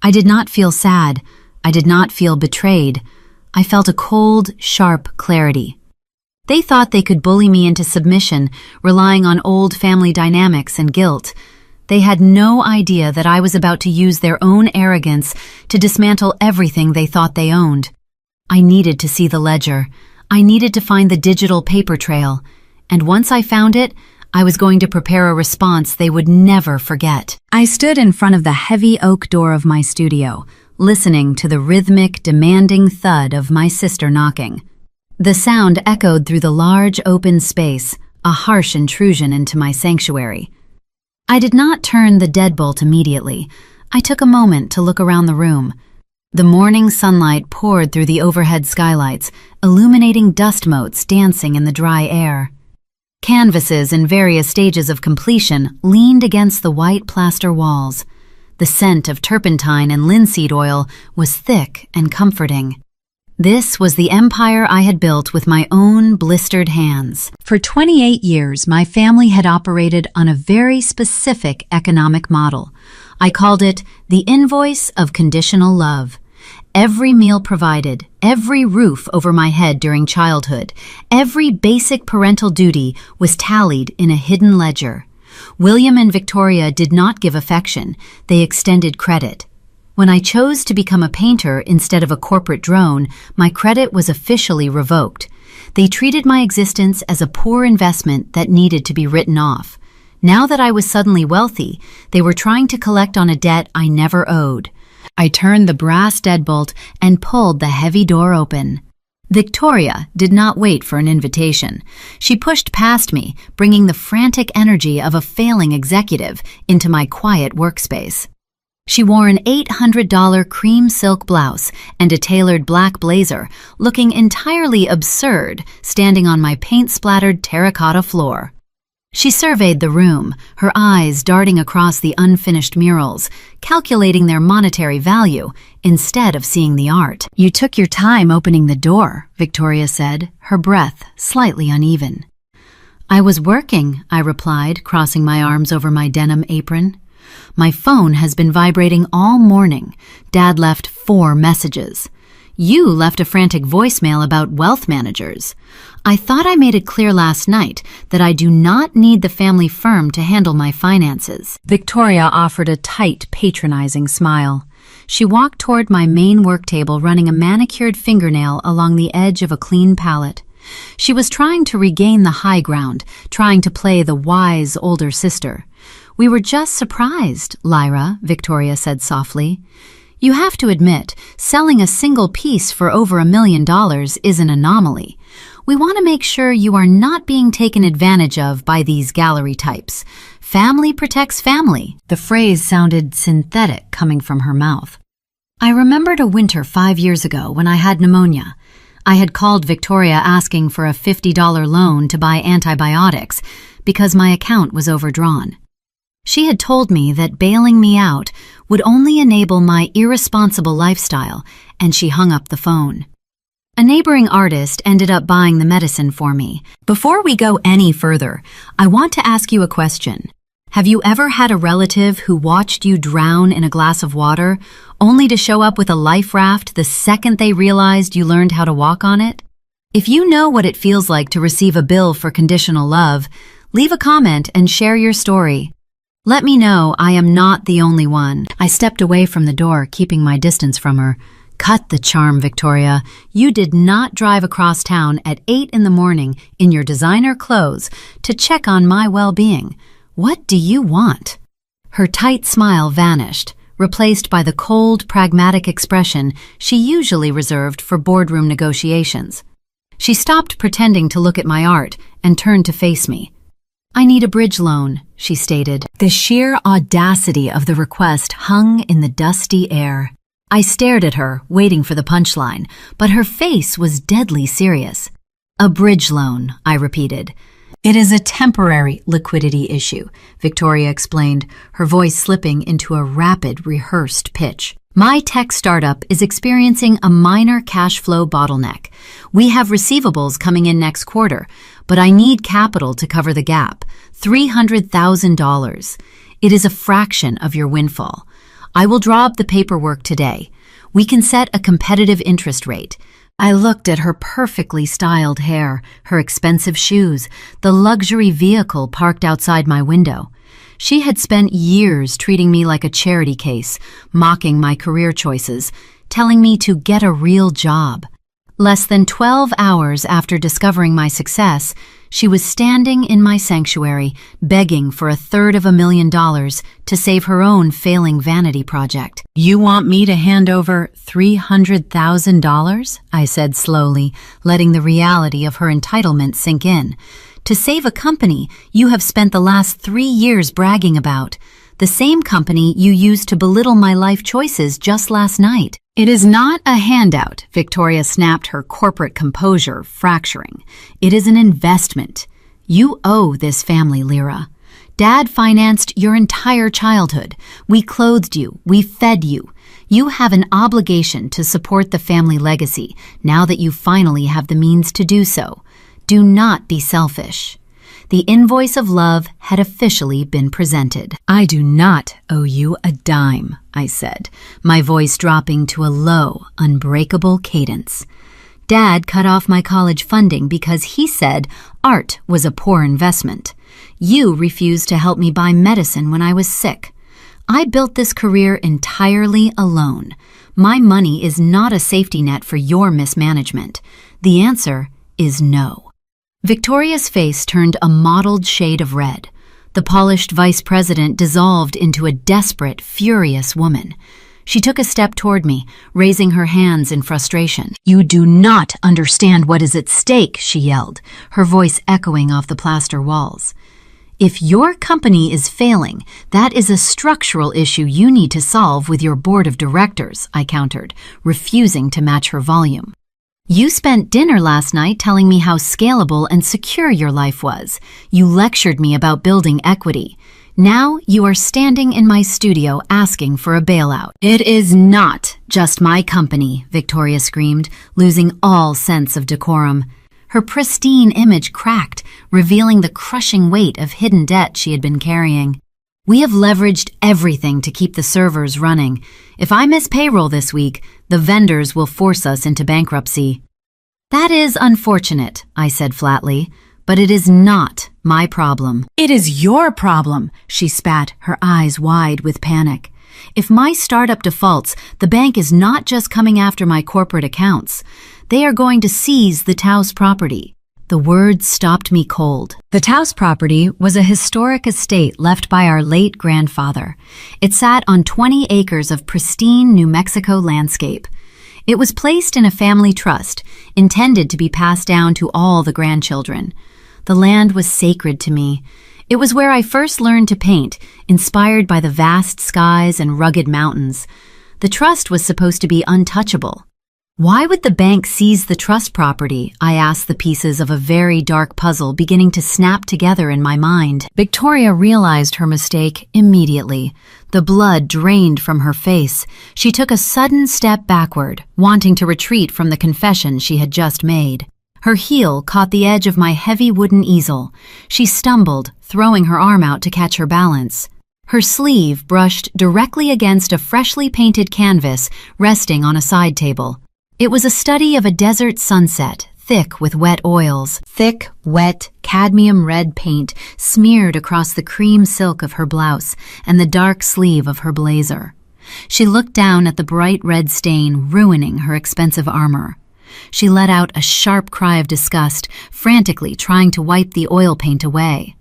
I did not feel sad. I did not feel betrayed. I felt a cold, sharp clarity. They thought they could bully me into submission, relying on old family dynamics and guilt. They had no idea that I was about to use their own arrogance to dismantle everything they thought they owned. I needed to see the ledger. I needed to find the digital paper trail, and once I found it, I was going to prepare a response they would never forget. I stood in front of the heavy oak door of my studio, listening to the rhythmic, demanding thud of my sister knocking. The sound echoed through the large open space, a harsh intrusion into my sanctuary. I did not turn the deadbolt immediately. I took a moment to look around the room. The morning sunlight poured through the overhead skylights, illuminating dust motes dancing in the dry air. Canvases in various stages of completion leaned against the white plaster walls. The scent of turpentine and linseed oil was thick and comforting. This was the empire I had built with my own blistered hands. For 28 years, my family had operated on a very specific economic model. I called it the invoice of conditional love. Every meal provided, every roof over my head during childhood, every basic parental duty was tallied in a hidden ledger. William and Victoria did not give affection, they extended credit. When I chose to become a painter instead of a corporate drone, my credit was officially revoked. They treated my existence as a poor investment that needed to be written off. Now that I was suddenly wealthy, they were trying to collect on a debt I never owed. I turned the brass deadbolt and pulled the heavy door open. Victoria did not wait for an invitation. She pushed past me, bringing the frantic energy of a failing executive into my quiet workspace. She wore an $800 cream silk blouse and a tailored black blazer, looking entirely absurd standing on my paint-splattered terracotta floor. She surveyed the room, her eyes darting across the unfinished murals, calculating their monetary value instead of seeing the art. "You took your time opening the door," Victoria said, her breath slightly uneven. "I was working," I replied, crossing my arms over my denim apron. "My phone has been vibrating all morning. Dad left 4 messages. You left a frantic voicemail about wealth managers. I thought I made it clear last night that I do not need the family firm to handle my finances." Victoria offered a tight, patronizing smile. She walked toward my main work table, running a manicured fingernail along the edge of a clean palette. She was trying to regain the high ground, trying to play the wise older sister. "We were just surprised, Lyra," Victoria said softly. "You have to admit, selling a single piece for over $1 million is an anomaly. We want to make sure you are not being taken advantage of by these gallery types. Family protects family." The phrase sounded synthetic coming from her mouth. I remembered a winter 5 years ago when I had pneumonia. I had called Victoria asking for a $50 loan to buy antibiotics because my account was overdrawn. She had told me that bailing me out would only enable my irresponsible lifestyle, and she hung up the phone. A neighboring artist ended up buying the medicine for me. Before we go any further, I want to ask you a question. Have you ever had a relative who watched you drown in a glass of water, only to show up with a life raft the second they realized you learned how to walk on it? If you know what it feels like to receive a bill for conditional love, leave a comment and share your story. Let me know I am not the only one. I stepped away from the door, keeping my distance from her. Cut the charm, Victoria. You did not drive across town at 8 in the morning in your designer clothes to check on my well-being. What do you want? Her tight smile vanished, replaced by the cold, pragmatic expression she usually reserved for boardroom negotiations. She stopped pretending to look at my art and turned to face me. I need a bridge loan, she stated. The sheer audacity of the request hung in the dusty air. I stared at her, waiting for the punchline, but her face was deadly serious. A bridge loan, I repeated. It is a temporary liquidity issue, Victoria explained, her voice slipping into a rapid, rehearsed pitch. My tech startup is experiencing a minor cash flow bottleneck. We have receivables coming in next quarter, but I need capital to cover the gap, $300,000. It is a fraction of your windfall. I will draw up the paperwork today. We can set a competitive interest rate. I looked at her perfectly styled hair, her expensive shoes, the luxury vehicle parked outside my window. She had spent years treating me like a charity case, mocking my career choices, telling me to get a real job. Less than 12 hours after discovering my success, she was standing in my sanctuary, begging for $350,000 to save her own failing vanity project. You want me to hand over $300,000? I said slowly, letting the reality of her entitlement sink in. To save a company you have spent the last 3 years bragging about. The same company you used to belittle my life choices just last night. It is not a handout, Victoria snapped, her corporate composure fracturing. It is an investment. You owe this family, Lyra. Dad financed your entire childhood. We clothed you. We fed you. You have an obligation to support the family legacy now that you finally have the means to do so. Do not be selfish. The invoice of love had officially been presented. I do not owe you a dime, I said, my voice dropping to a low, unbreakable cadence. Dad cut off my college funding because he said art was a poor investment. You refused to help me buy medicine when I was sick. I built this career entirely alone. My money is not a safety net for your mismanagement. The answer is no. Victoria's face turned a mottled shade of red. The polished vice president dissolved into a desperate, furious woman. She took a step toward me, raising her hands in frustration. You do not understand what is at stake, she yelled, her voice echoing off the plaster walls. If your company is failing, that is a structural issue you need to solve with your board of directors, I countered, refusing to match her volume. You spent dinner last night telling me how scalable and secure your life was. You lectured me about building equity. Now you are standing in my studio asking for a bailout. It is not just my company, Victoria screamed, losing all sense of decorum. Her pristine image cracked, revealing the crushing weight of hidden debt she had been carrying. We have leveraged everything to keep the servers running. If I miss payroll this week, the vendors will force us into bankruptcy. That is unfortunate, I said flatly, but it is not my problem. It is your problem, she spat, her eyes wide with panic. If my startup defaults, the bank is not just coming after my corporate accounts. They are going to seize the Taus property. The words stopped me cold. The Taus property was a historic estate left by our late grandfather. It sat on 20 acres of pristine New Mexico landscape. It was placed in a family trust, intended to be passed down to all the grandchildren. The land was sacred to me. It was where I first learned to paint, inspired by the vast skies and rugged mountains. The trust was supposed to be untouchable. Why would the bank seize the trust property? I asked, the pieces of a very dark puzzle beginning to snap together in my mind. Victoria realized her mistake immediately. The blood drained from her face. She took a sudden step backward, wanting to retreat from the confession she had just made. Her heel caught the edge of my heavy wooden easel. She stumbled, throwing her arm out to catch her balance. Her sleeve brushed directly against a freshly painted canvas resting on a side table. It was a study of a desert sunset, thick with wet oils. Thick, wet, cadmium red paint smeared across the cream silk of her blouse and the dark sleeve of her blazer. She looked down at the bright red stain ruining her expensive armor. She let out a sharp cry of disgust, frantically trying to wipe the oil paint away.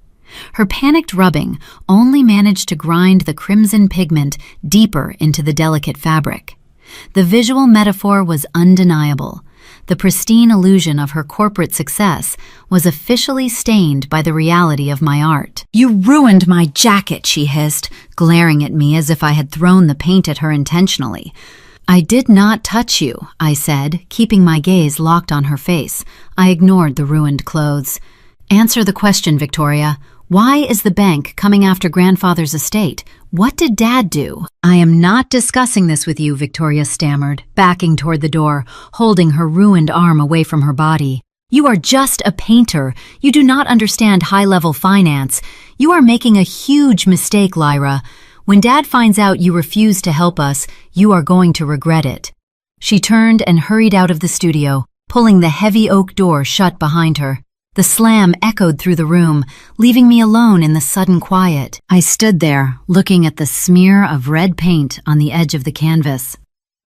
Her panicked rubbing only managed to grind the crimson pigment deeper into the delicate fabric. The visual metaphor was undeniable. the pristine illusion of her corporate success was officially stained by the reality of my art. "You ruined my jacket," she hissed, glaring at me as if I had thrown the paint at her intentionally. "I did not touch you," I said, keeping my gaze locked on her face. I ignored the ruined clothes. "Answer the question, Victoria. Why is the bank coming after grandfather's estate? What did Dad do?" "I am not discussing this with you," Victoria stammered, backing toward the door, holding her ruined arm away from her body. "You are just a painter. You do not understand high-level finance. You are making a huge mistake, Lyra. When Dad finds out you refuse to help us, you are going to regret it." She turned and hurried out of the studio, pulling the heavy oak door shut behind her. The slam echoed through the room, leaving me alone in the sudden quiet. I stood there, looking at the smear of red paint on the edge of the canvas.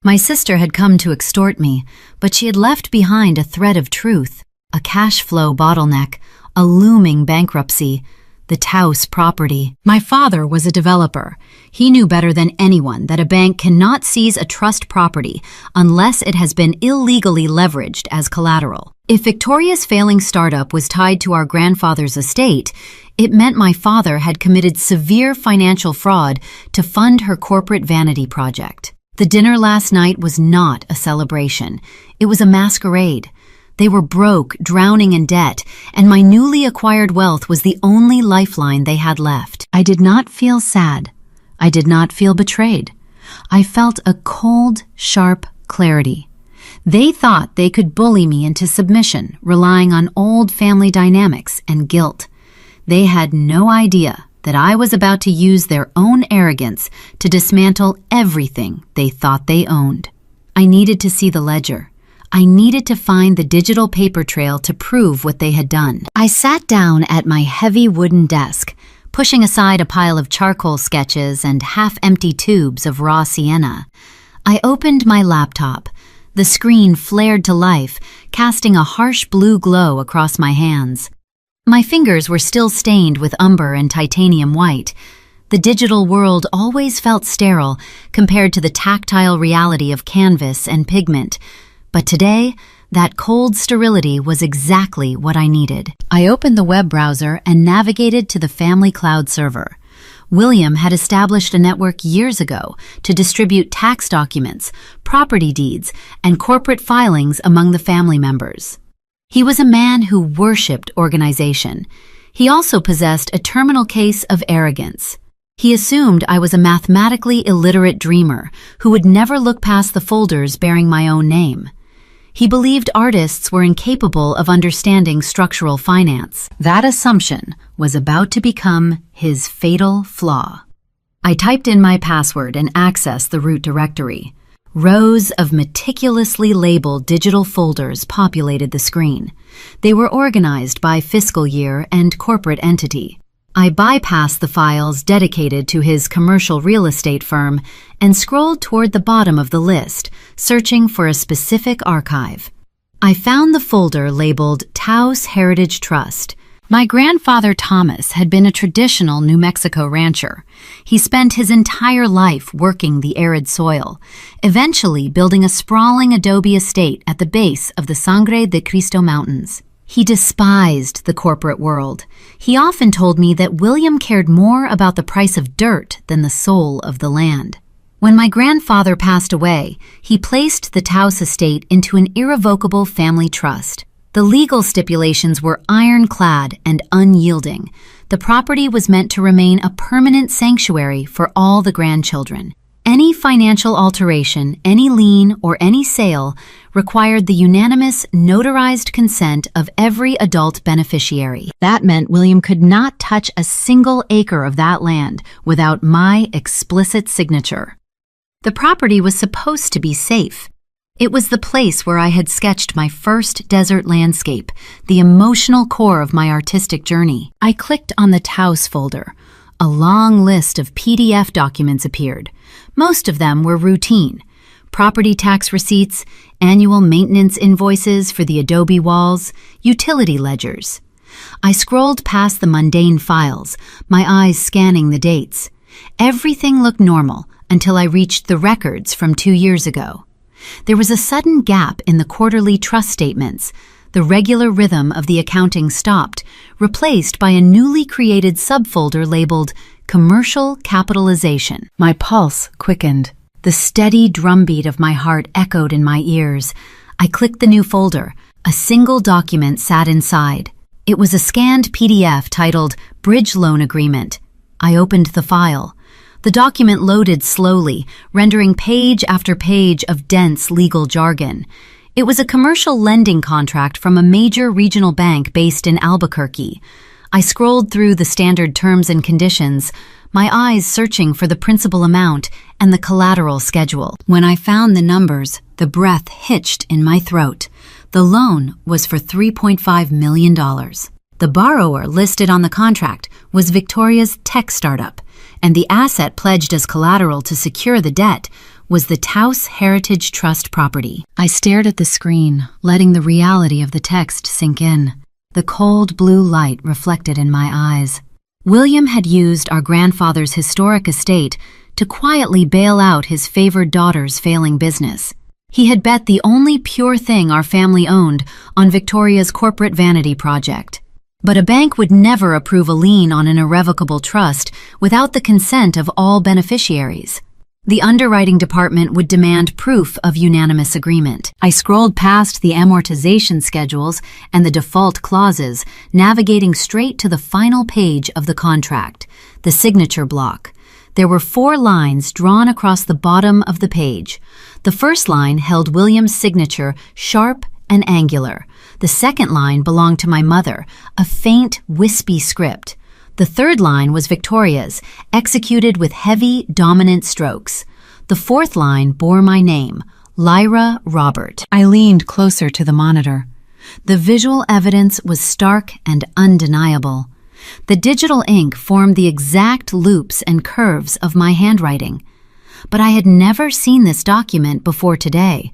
My sister had come to extort me, but she had left behind a thread of truth, a cash flow bottleneck, a looming bankruptcy, the Taos property. My father was a developer. He knew better than anyone that a bank cannot seize a trust property unless it has been illegally leveraged as collateral. If Victoria's failing startup was tied to our grandfather's estate, it meant my father had committed severe financial fraud to fund her corporate vanity project. The dinner last night was not a celebration. It was a masquerade. They were broke, drowning in debt, and my newly acquired wealth was the only lifeline they had left. I did not feel sad. I did not feel betrayed. I felt a cold, sharp clarity. They thought they could bully me into submission, relying on old family dynamics and guilt. They had no idea that I was about to use their own arrogance to dismantle everything they thought they owned. I needed to see the ledger. I needed to find the digital paper trail to prove what they had done. I sat down at my heavy wooden desk, pushing aside a pile of charcoal sketches and half-empty tubes of raw sienna. I opened my laptop. The screen flared to life, casting a harsh blue glow across my hands. My fingers were still stained with umber and titanium white. The digital world always felt sterile compared to the tactile reality of canvas and pigment. But today, that cold sterility was exactly what I needed. I opened the web browser and navigated to the family cloud server. William had established a network years ago to distribute tax documents, property deeds, and corporate filings among the family members. He was a man who worshipped organization. He also possessed a terminal case of arrogance. He assumed I was a mathematically illiterate dreamer who would never look past the folders bearing my own name. He believed artists were incapable of understanding structural finance. That assumption was about to become his fatal flaw. I typed in my password and accessed the root directory. Rows of meticulously labeled digital folders populated the screen. They were organized by fiscal year and corporate entity. I bypassed the files dedicated to his commercial real estate firm and scrolled toward the bottom of the list, searching for a specific archive. I found the folder labeled Taos Heritage Trust. My grandfather Thomas had been a traditional New Mexico rancher. He spent his entire life working the arid soil, eventually building a sprawling adobe estate at the base of the Sangre de Cristo Mountains. He despised the corporate world. He often told me that William cared more about the price of dirt than the soul of the land. When my grandfather passed away, he placed the Taos estate into an irrevocable family trust. The legal stipulations were ironclad and unyielding. The property was meant to remain a permanent sanctuary for all the grandchildren. Any financial alteration, any lien, or any sale required the unanimous, notarized consent of every adult beneficiary. That meant William could not touch a single acre of that land without my explicit signature. The property was supposed to be safe. It was the place where I had sketched my first desert landscape, the emotional core of my artistic journey. I clicked on the Taos folder. A long list of PDF documents appeared. Most of them were routine. Property tax receipts, annual maintenance invoices for the adobe walls, utility ledgers. I scrolled past the mundane files, my eyes scanning the dates. Everything looked normal until I reached the records from 2 years ago. There was a sudden gap in the quarterly trust statements. The regular rhythm of the accounting stopped, replaced by a newly created subfolder labeled Commercial Capitalization. My pulse quickened. The steady drumbeat of my heart echoed in my ears. I clicked the new folder. A single document sat inside. It was a scanned PDF titled Bridge Loan Agreement. I opened the file. The document loaded slowly, rendering page after page of dense legal jargon. It was a commercial lending contract from a major regional bank based in Albuquerque. I scrolled through the standard terms and conditions, my eyes searching for the principal amount and the collateral schedule. When I found the numbers, the breath hitched in my throat. The loan was for $3.5 million. The borrower listed on the contract was Victoria's tech startup, and the asset pledged as collateral to secure the debt was the Taos Heritage Trust property. I stared at the screen, letting the reality of the text sink in. The cold blue light reflected in my eyes. William had used our grandfather's historic estate to quietly bail out his favored daughter's failing business. He had bet the only pure thing our family owned on Victoria's corporate vanity project. But a bank would never approve a lien on an irrevocable trust without the consent of all beneficiaries. The underwriting department would demand proof of unanimous agreement. I scrolled past the amortization schedules and the default clauses, navigating straight to the final page of the contract, the signature block. There were 4 lines drawn across the bottom of the page. The first line held William's signature, sharp and angular. The second line belonged to my mother, a faint, wispy script. The third line was Victoria's, executed with heavy, dominant strokes. The fourth line bore my name, Lyra Robert. I leaned closer to the monitor. The visual evidence was stark and undeniable. The digital ink formed the exact loops and curves of my handwriting. But I had never seen this document before today.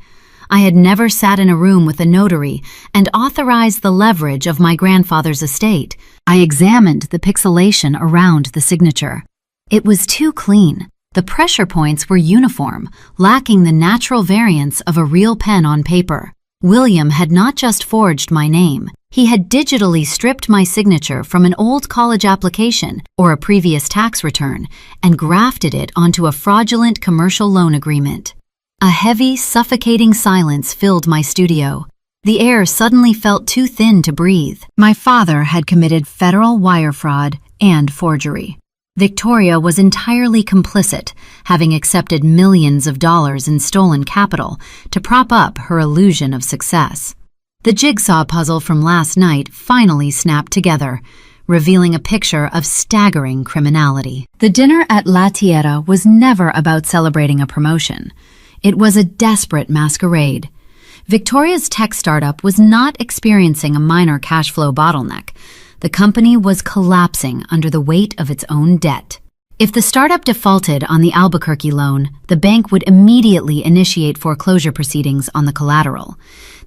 I had never sat in a room with a notary and authorized the leverage of my grandfather's estate. I examined the pixelation around the signature. It was too clean. The pressure points were uniform, lacking the natural variance of a real pen on paper. William had not just forged my name. He had digitally stripped my signature from an old college application or a previous tax return and grafted it onto a fraudulent commercial loan agreement. A heavy, suffocating silence filled my studio. The air suddenly felt too thin to breathe. My father had committed federal wire fraud and forgery. Victoria was entirely complicit, having accepted millions of dollars in stolen capital to prop up her illusion of success. The jigsaw puzzle from last night finally snapped together, revealing a picture of staggering criminality. The dinner at La Tierra was never about celebrating a promotion. It was a desperate masquerade. Victoria's tech startup was not experiencing a minor cash flow bottleneck. The company was collapsing under the weight of its own debt. If the startup defaulted on the Albuquerque loan, the bank would immediately initiate foreclosure proceedings on the collateral.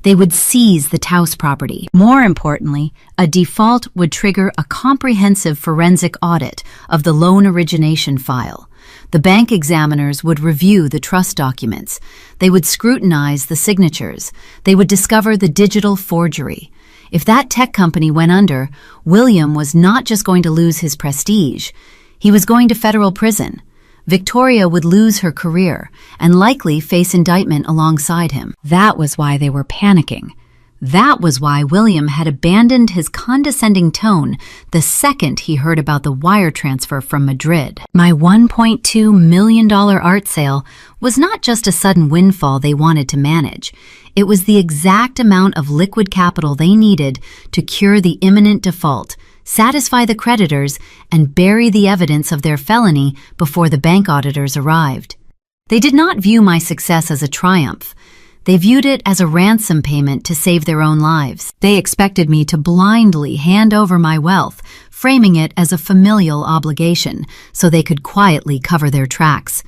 They would seize the Taos property. More importantly, a default would trigger a comprehensive forensic audit of the loan origination file. The bank examiners would review the trust documents. They would scrutinize the signatures. They would discover the digital forgery. If that tech company went under, William was not just going to lose his prestige. He was going to federal prison. Victoria would lose her career and likely face indictment alongside him. That was why they were panicking. That was why William had abandoned his condescending tone the second he heard about the wire transfer from Madrid. My $1.2 million art sale was not just a sudden windfall they wanted to manage. It was the exact amount of liquid capital they needed to cure the imminent default, satisfy the creditors, and bury the evidence of their felony before the bank auditors arrived. They did not view my success as a triumph. They viewed it as a ransom payment to save their own lives. They expected me to blindly hand over my wealth, framing it as a familial obligation so they could quietly cover their tracks.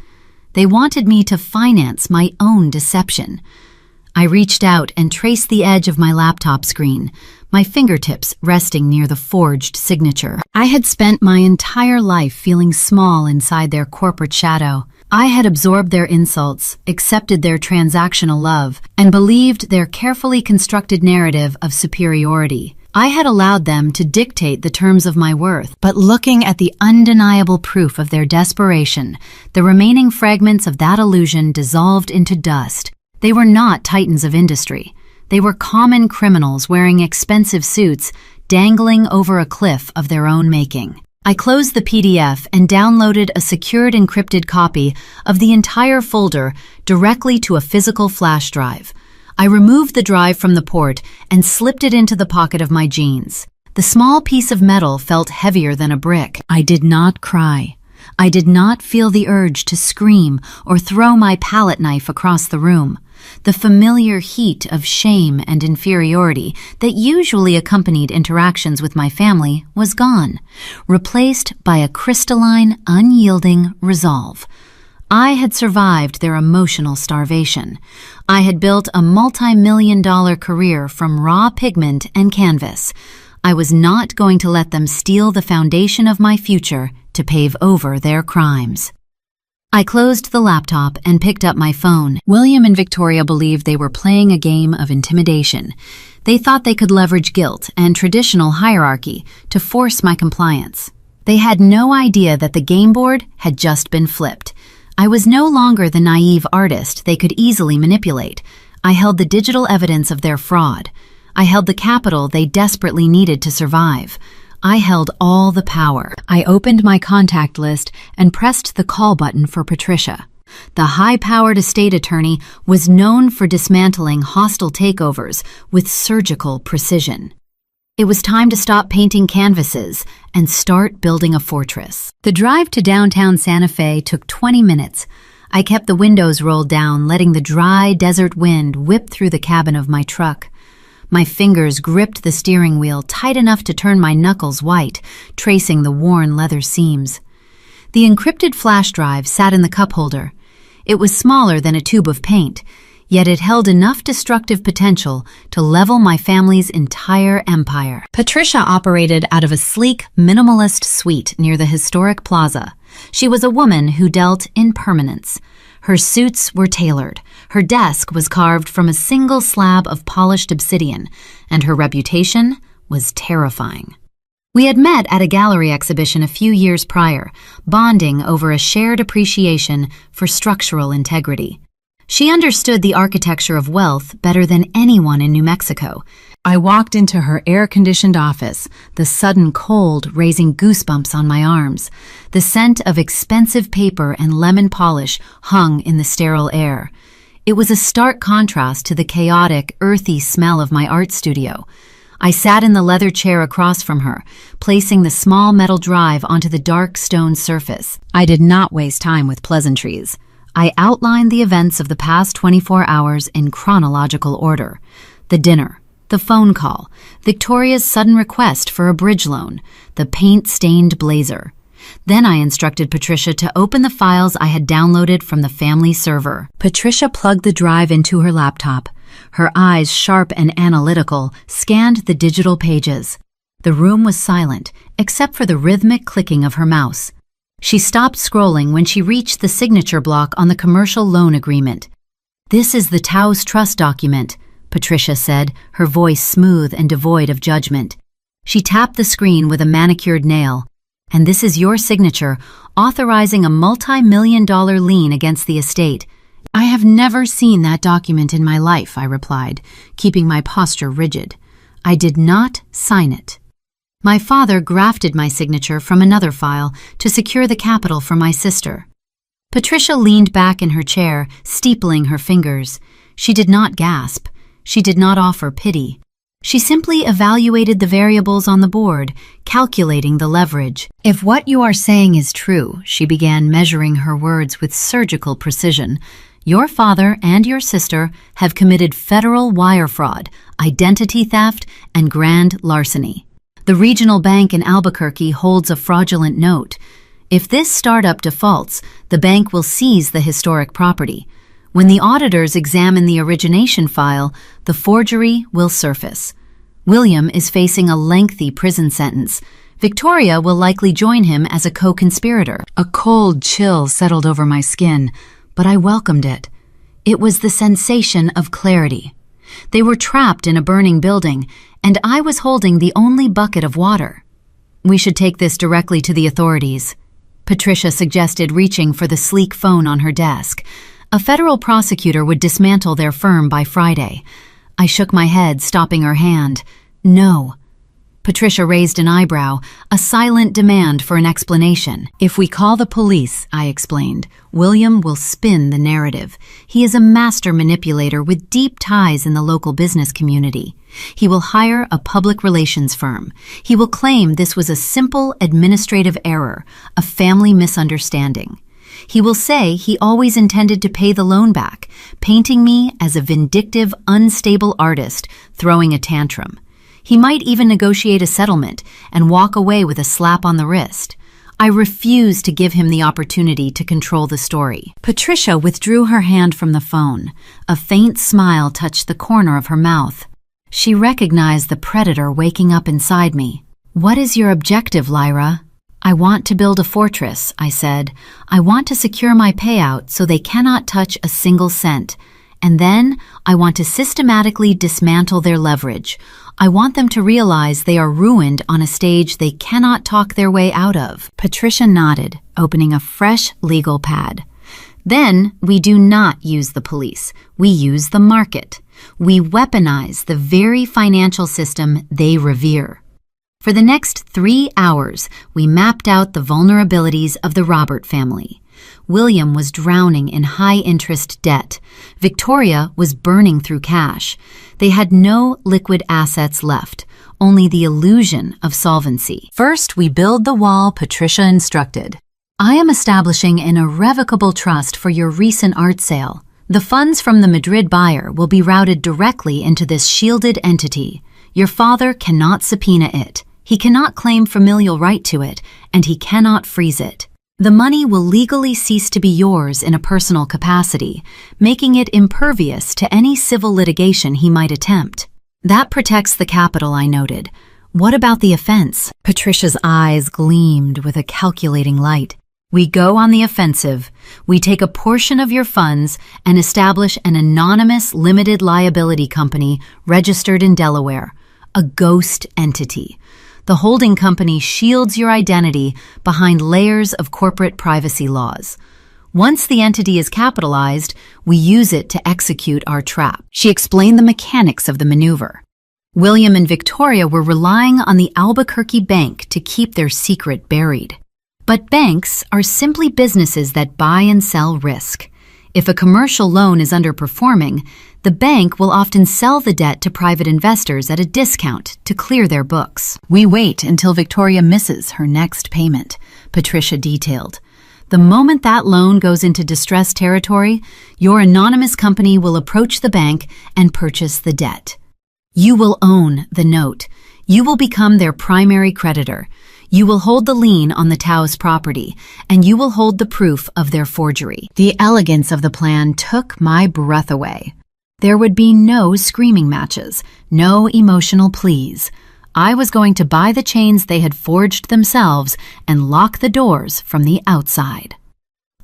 They wanted me to finance my own deception. I reached out and traced the edge of my laptop screen, my fingertips resting near the forged signature. I had spent my entire life feeling small inside their corporate shadow. I had absorbed their insults, accepted their transactional love, and believed their carefully constructed narrative of superiority. I had allowed them to dictate the terms of my worth, but looking at the undeniable proof of their desperation, the remaining fragments of that illusion dissolved into dust. They were not titans of industry. They were common criminals wearing expensive suits, dangling over a cliff of their own making. I closed the PDF and downloaded a secured encrypted copy of the entire folder directly to a physical flash drive. I removed the drive from the port and slipped it into the pocket of my jeans. The small piece of metal felt heavier than a brick. I did not cry. I did not feel the urge to scream or throw my palette knife across the room. The familiar heat of shame and inferiority that usually accompanied interactions with my family was gone, replaced by a crystalline, unyielding resolve. I had survived their emotional starvation. I had built a multi-million-dollar career from raw pigment and canvas. I was not going to let them steal the foundation of my future to pave over their crimes. I closed the laptop and picked up my phone. William and Victoria believed they were playing a game of intimidation. They thought they could leverage guilt and traditional hierarchy to force my compliance. They had no idea that the game board had just been flipped. I was no longer the naive artist they could easily manipulate. I held the digital evidence of their fraud. I held the capital they desperately needed to survive. I held all the power. I opened my contact list and pressed the call button for Patricia. The high-powered estate attorney was known for dismantling hostile takeovers with surgical precision. It was time to stop painting canvases and start building a fortress. The drive to downtown Santa Fe took 20 minutes. I kept the windows rolled down, letting the dry desert wind whip through the cabin of my truck. My fingers gripped the steering wheel tight enough to turn my knuckles white, tracing the worn leather seams. The encrypted flash drive sat in the cup holder. It was smaller than a tube of paint, yet it held enough destructive potential to level my family's entire empire. Patricia operated out of a sleek, minimalist suite near the historic plaza. She was a woman who dealt in permanence. Her suits were tailored, her desk was carved from a single slab of polished obsidian, and her reputation was terrifying. We had met at a gallery exhibition a few years prior, bonding over a shared appreciation for structural integrity. She understood the architecture of wealth better than anyone in New Mexico. I walked into her air-conditioned office, the sudden cold raising goosebumps on my arms. The scent of expensive paper and lemon polish hung in the sterile air. It was a stark contrast to the chaotic, earthy smell of my art studio. I sat in the leather chair across from her, placing the small metal drive onto the dark stone surface. I did not waste time with pleasantries. I outlined the events of the past 24 hours in chronological order. The dinner, the phone call, Victoria's sudden request for a bridge loan, the paint-stained blazer. Then I instructed Patricia to open the files I had downloaded from the family server. Patricia plugged the drive into her laptop. Her eyes, sharp and analytical, scanned the digital pages. The room was silent, except for the rhythmic clicking of her mouse. She stopped scrolling when she reached the signature block on the commercial loan agreement. "This is the Taos Trust document," Patricia said, her voice smooth and devoid of judgment. She tapped the screen with a manicured nail. "And this is your signature, authorizing a multi-million-dollar lien against the estate." "I have never seen that document in my life," I replied, keeping my posture rigid. I did not sign it. My father grafted my signature from another file to secure the capital for my sister. Patricia leaned back in her chair, steepling her fingers. She did not gasp. She did not offer pity. She simply evaluated the variables on the board, calculating the leverage. "If what you are saying is true," she began, measuring her words with surgical precision, "your father and your sister have committed federal wire fraud, identity theft, and grand larceny. The regional bank in Albuquerque holds a fraudulent note. If this startup defaults, the bank will seize the historic property. When the auditors examine the origination file, the forgery will surface. William is facing a lengthy prison sentence. Victoria will likely join him as a co-conspirator. A cold chill settled over my skin, but I welcomed it. It was the sensation of clarity. They were trapped in a burning building, and I was holding the only bucket of water. We should take this directly to the authorities. Patricia suggested, reaching for the sleek phone on her desk. A federal prosecutor would dismantle their firm by Friday. I shook my head, stopping her hand. No. Patricia raised an eyebrow, a silent demand for an explanation. If we call the police, I explained, William will spin the narrative. He is a master manipulator with deep ties in the local business community. He will hire a public relations firm. He will claim this was a simple administrative error, a family misunderstanding. He will say he always intended to pay the loan back, painting me as a vindictive, unstable artist throwing a tantrum. He might even negotiate a settlement and walk away with a slap on the wrist. I refused to give him the opportunity to control the story. Patricia withdrew her hand from the phone. A faint smile touched the corner of her mouth. She recognized the predator waking up inside me. What is your objective, Lyra? I want to build a fortress, I said. I want to secure my payout so they cannot touch a single cent. And then I want to systematically dismantle their leverage. I want them to realize they are ruined on a stage they cannot talk their way out of. Patricia nodded, opening a fresh legal pad. Then we do not use the police. We use the market. We weaponize the very financial system they revere. For the next 3 hours, we mapped out the vulnerabilities of the Robert family. William was drowning in high-interest debt. Victoria was burning through cash. They had no liquid assets left, only the illusion of solvency. First, we build the wall Patricia instructed. I am establishing an irrevocable trust for your recent art sale. The funds from the Madrid buyer will be routed directly into this shielded entity. Your father cannot subpoena it. He cannot claim familial right to it, and he cannot freeze it. The money will legally cease to be yours in a personal capacity, making it impervious to any civil litigation he might attempt. That protects the capital, I noted. What about the offense? Patricia's eyes gleamed with a calculating light. We go on the offensive. We take a portion of your funds and establish an anonymous limited liability company registered in Delaware, a ghost entity. The holding company shields your identity behind layers of corporate privacy laws. Once the entity is capitalized, we use it to execute our trap. She explained the mechanics of the maneuver. William and Victoria were relying on the Albuquerque Bank to keep their secret buried. But banks are simply businesses that buy and sell risk. If a commercial loan is underperforming, the bank will often sell the debt to private investors at a discount to clear their books. We wait until Victoria misses her next payment, Patricia detailed. The moment that loan goes into distress territory, your anonymous company will approach the bank and purchase the debt. You will own the note. You will become their primary creditor. You will hold the lien on the Taos property, and you will hold the proof of their forgery. The elegance of the plan took my breath away. There would be no screaming matches, no emotional pleas. I was going to buy the chains they had forged themselves and lock the doors from the outside.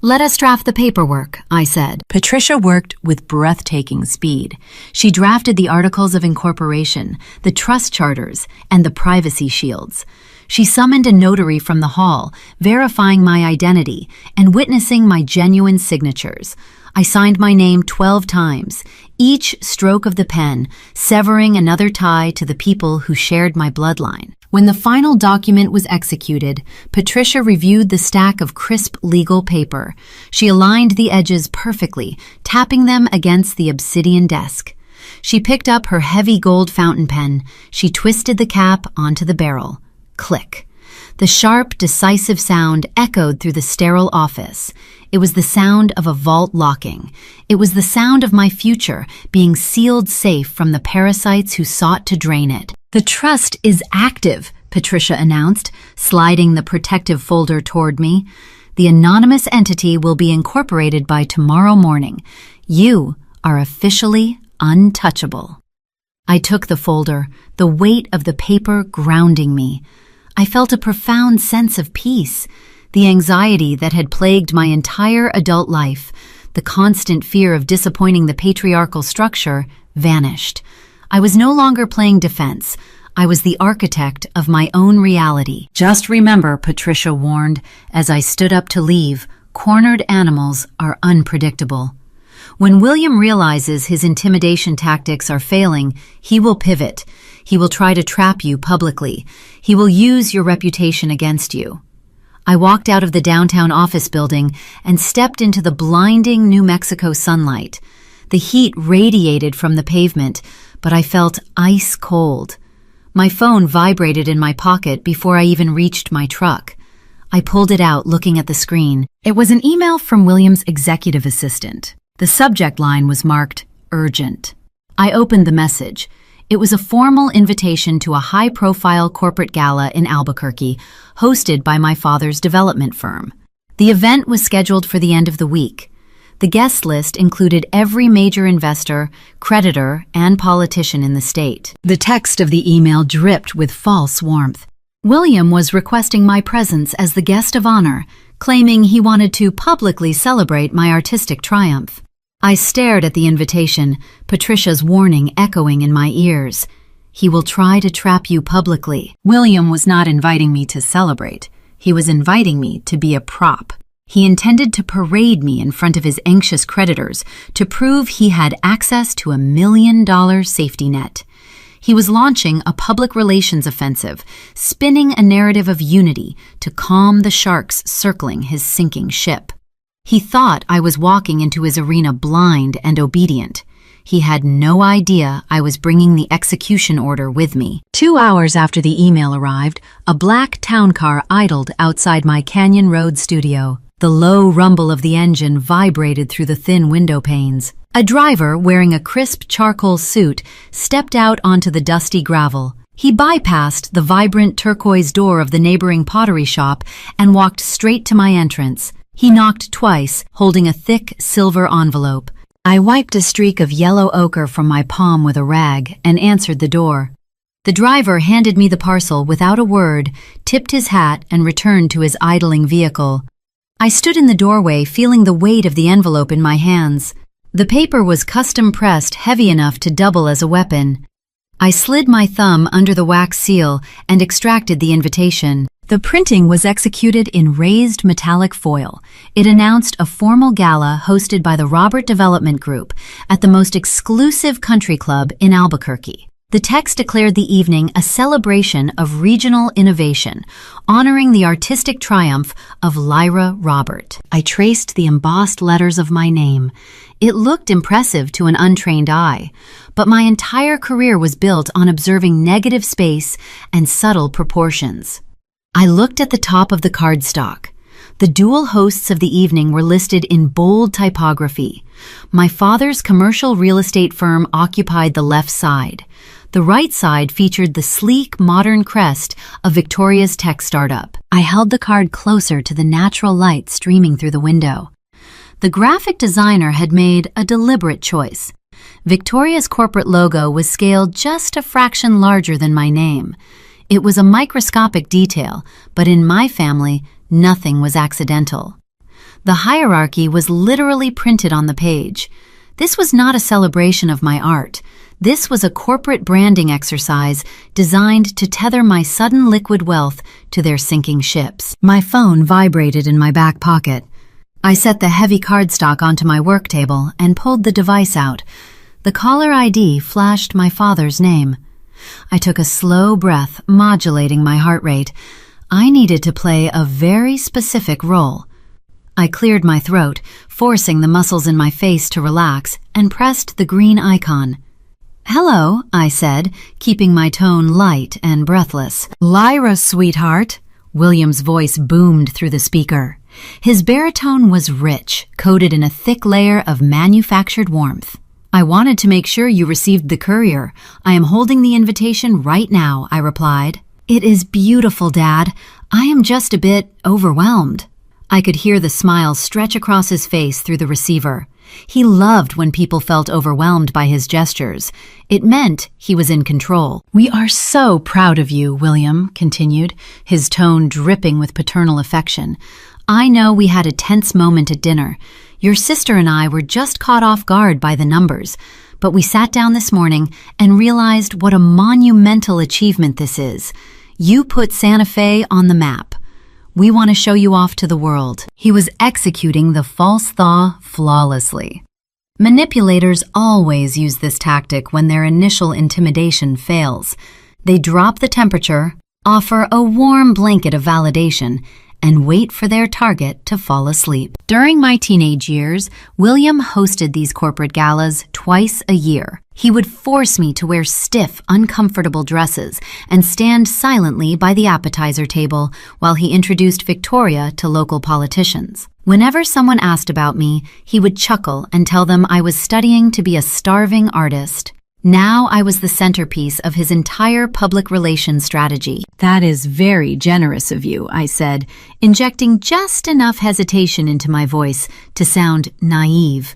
Let us draft the paperwork, I said. Patricia worked with breathtaking speed. She drafted the articles of incorporation, the trust charters, and the privacy shields. She summoned a notary from the hall, verifying my identity and witnessing my genuine signatures. I signed my name 12 times, each stroke of the pen severing another tie to the people who shared my bloodline. When the final document was executed, Patricia reviewed the stack of crisp legal paper. She aligned the edges perfectly, tapping them against the obsidian desk. She picked up her heavy gold fountain pen. She twisted the cap onto the barrel. Click. The sharp, decisive sound echoed through the sterile office. It was the sound of a vault locking. It was the sound of my future being sealed safe from the parasites who sought to drain it. The trust is active, Patricia announced, sliding the protective folder toward me. The anonymous entity will be incorporated by tomorrow morning. You are officially untouchable. I took the folder, the weight of the paper grounding me. I felt a profound sense of peace. The anxiety that had plagued my entire adult life, the constant fear of disappointing the patriarchal structure, vanished. I was no longer playing defense. I was the architect of my own reality. "Just remember," Patricia warned as I stood up to leave, "cornered animals are unpredictable." When William realizes his intimidation tactics are failing, he will pivot. He will try to trap you publicly. He will use your reputation against you. I walked out of the downtown office building and stepped into the blinding New Mexico sunlight. The heat radiated from the pavement, but I felt ice cold. My phone vibrated in my pocket before I even reached my truck. I pulled it out, looking at the screen. It was an email from William's executive assistant. The subject line was marked urgent. I opened the message. It was a formal invitation to a high-profile corporate gala in Albuquerque, hosted by my father's development firm. The event was scheduled for the end of the week. The guest list included every major investor, creditor, and politician in the state. The text of the email dripped with false warmth. William was requesting my presence as the guest of honor, claiming he wanted to publicly celebrate my artistic triumph. I stared at the invitation, Patricia's warning echoing in my ears. He will try to trap you publicly. William was not inviting me to celebrate. He was inviting me to be a prop. He intended to parade me in front of his anxious creditors to prove he had access to $1 million safety net. He was launching a public relations offensive, spinning a narrative of unity to calm the sharks circling his sinking ship. He thought I was walking into his arena blind and obedient. He had no idea I was bringing the execution order with me. 2 hours after the email arrived, a black town car idled outside my Canyon Road studio. The low rumble of the engine vibrated through the thin window panes. A driver wearing a crisp charcoal suit stepped out onto the dusty gravel. He bypassed the vibrant turquoise door of the neighboring pottery shop and walked straight to my entrance. He knocked twice, holding a thick silver envelope. I wiped a streak of yellow ochre from my palm with a rag and answered the door. The driver handed me the parcel without a word, tipped his hat, and returned to his idling vehicle. I stood in the doorway, feeling the weight of the envelope in my hands. The paper was custom-pressed, heavy enough to double as a weapon. I slid my thumb under the wax seal and extracted the invitation. The printing was executed in raised metallic foil. It announced a formal gala hosted by the Robert Development Group at the most exclusive country club in Albuquerque. The text declared the evening a celebration of regional innovation, honoring the artistic triumph of Lyra Robert. I traced the embossed letters of my name. It looked impressive to an untrained eye, but my entire career was built on observing negative space and subtle proportions. I looked at the top of the cardstock. The dual hosts of the evening were listed in bold typography. My father's commercial real estate firm occupied the left side. The right side featured the sleek, modern crest of Victoria's tech startup. I held the card closer to the natural light streaming through the window. The graphic designer had made a deliberate choice. Victoria's corporate logo was scaled just a fraction larger than my name. It was a microscopic detail, but in my family, nothing was accidental. The hierarchy was literally printed on the page. This was not a celebration of my art. This was a corporate branding exercise designed to tether my sudden liquid wealth to their sinking ships. My phone vibrated in my back pocket. I set the heavy cardstock onto my work table and pulled the device out. The caller ID flashed my father's name. I took a slow breath, modulating my heart rate. I needed to play a very specific role. I cleared my throat, forcing the muscles in my face to relax, and pressed the green icon. "Hello," I said, keeping my tone light and breathless. "Lyra, sweetheart." William's voice boomed through the speaker. His baritone was rich, coated in a thick layer of manufactured warmth. "I wanted to make sure you received the courier. I am holding the invitation right now," I replied. "It is beautiful, Dad. I am just a bit overwhelmed." I could hear the smile stretch across his face through the receiver. He loved when people felt overwhelmed by his gestures. It meant he was in control. "We are so proud of you," William continued, his tone dripping with paternal affection. "I know we had a tense moment at dinner. Your sister and I were just caught off guard by the numbers, but we sat down this morning and realized what a monumental achievement this is. You put Santa Fe on the map. We want to show you off to the world." He was executing the false thaw flawlessly. Manipulators always use this tactic when their initial intimidation fails. They drop the temperature, offer a warm blanket of validation, and wait for their target to fall asleep. During my teenage years, William hosted these corporate galas twice a year. He would force me to wear stiff, uncomfortable dresses and stand silently by the appetizer table while he introduced Victoria to local politicians. Whenever someone asked about me, he would chuckle and tell them I was studying to be a starving artist. Now I was the centerpiece of his entire public relations strategy. "That is very generous of you," I said, injecting just enough hesitation into my voice to sound naive.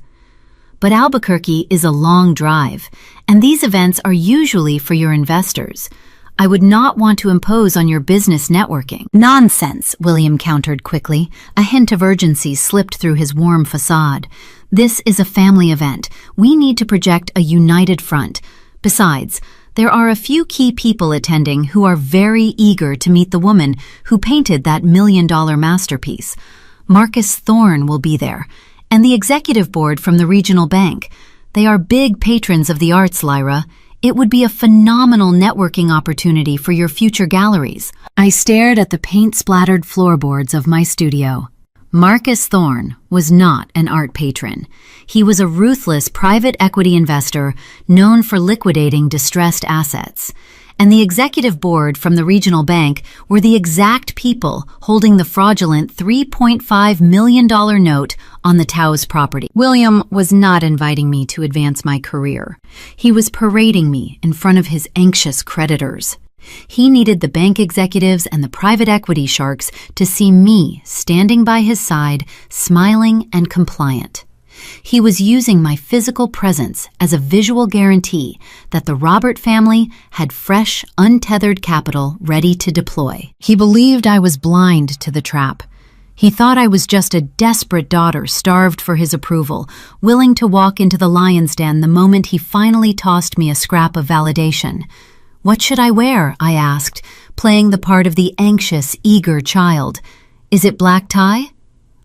"But Albuquerque is a long drive, and these events are usually for your investors. I would not want to impose on your business networking." "Nonsense," William countered quickly. A hint of urgency slipped through his warm facade. "This is a family event. We need to project a united front. Besides, there are a few key people attending who are very eager to meet the woman who painted that $1 million masterpiece. Marcus Thorne will be there, and the executive board from the regional bank. They are big patrons of the arts, Lyra. It would be a phenomenal networking opportunity for your future galleries." I stared at the paint-splattered floorboards of my studio. Marcus Thorne was not an art patron. He was a ruthless private equity investor known for liquidating distressed assets. And the executive board from the regional bank were the exact people holding the fraudulent $3.5 million note on the Taos property. William was not inviting me to advance my career. He was parading me in front of his anxious creditors. He needed the bank executives and the private equity sharks to see me standing by his side, smiling and compliant. He was using my physical presence as a visual guarantee that the Robert family had fresh, untethered capital ready to deploy. He believed I was blind to the trap. He thought I was just a desperate daughter starved for his approval, willing to walk into the lion's den the moment he finally tossed me a scrap of validation. "What should I wear?" I asked, playing the part of the anxious, eager child. "Is it black tie?"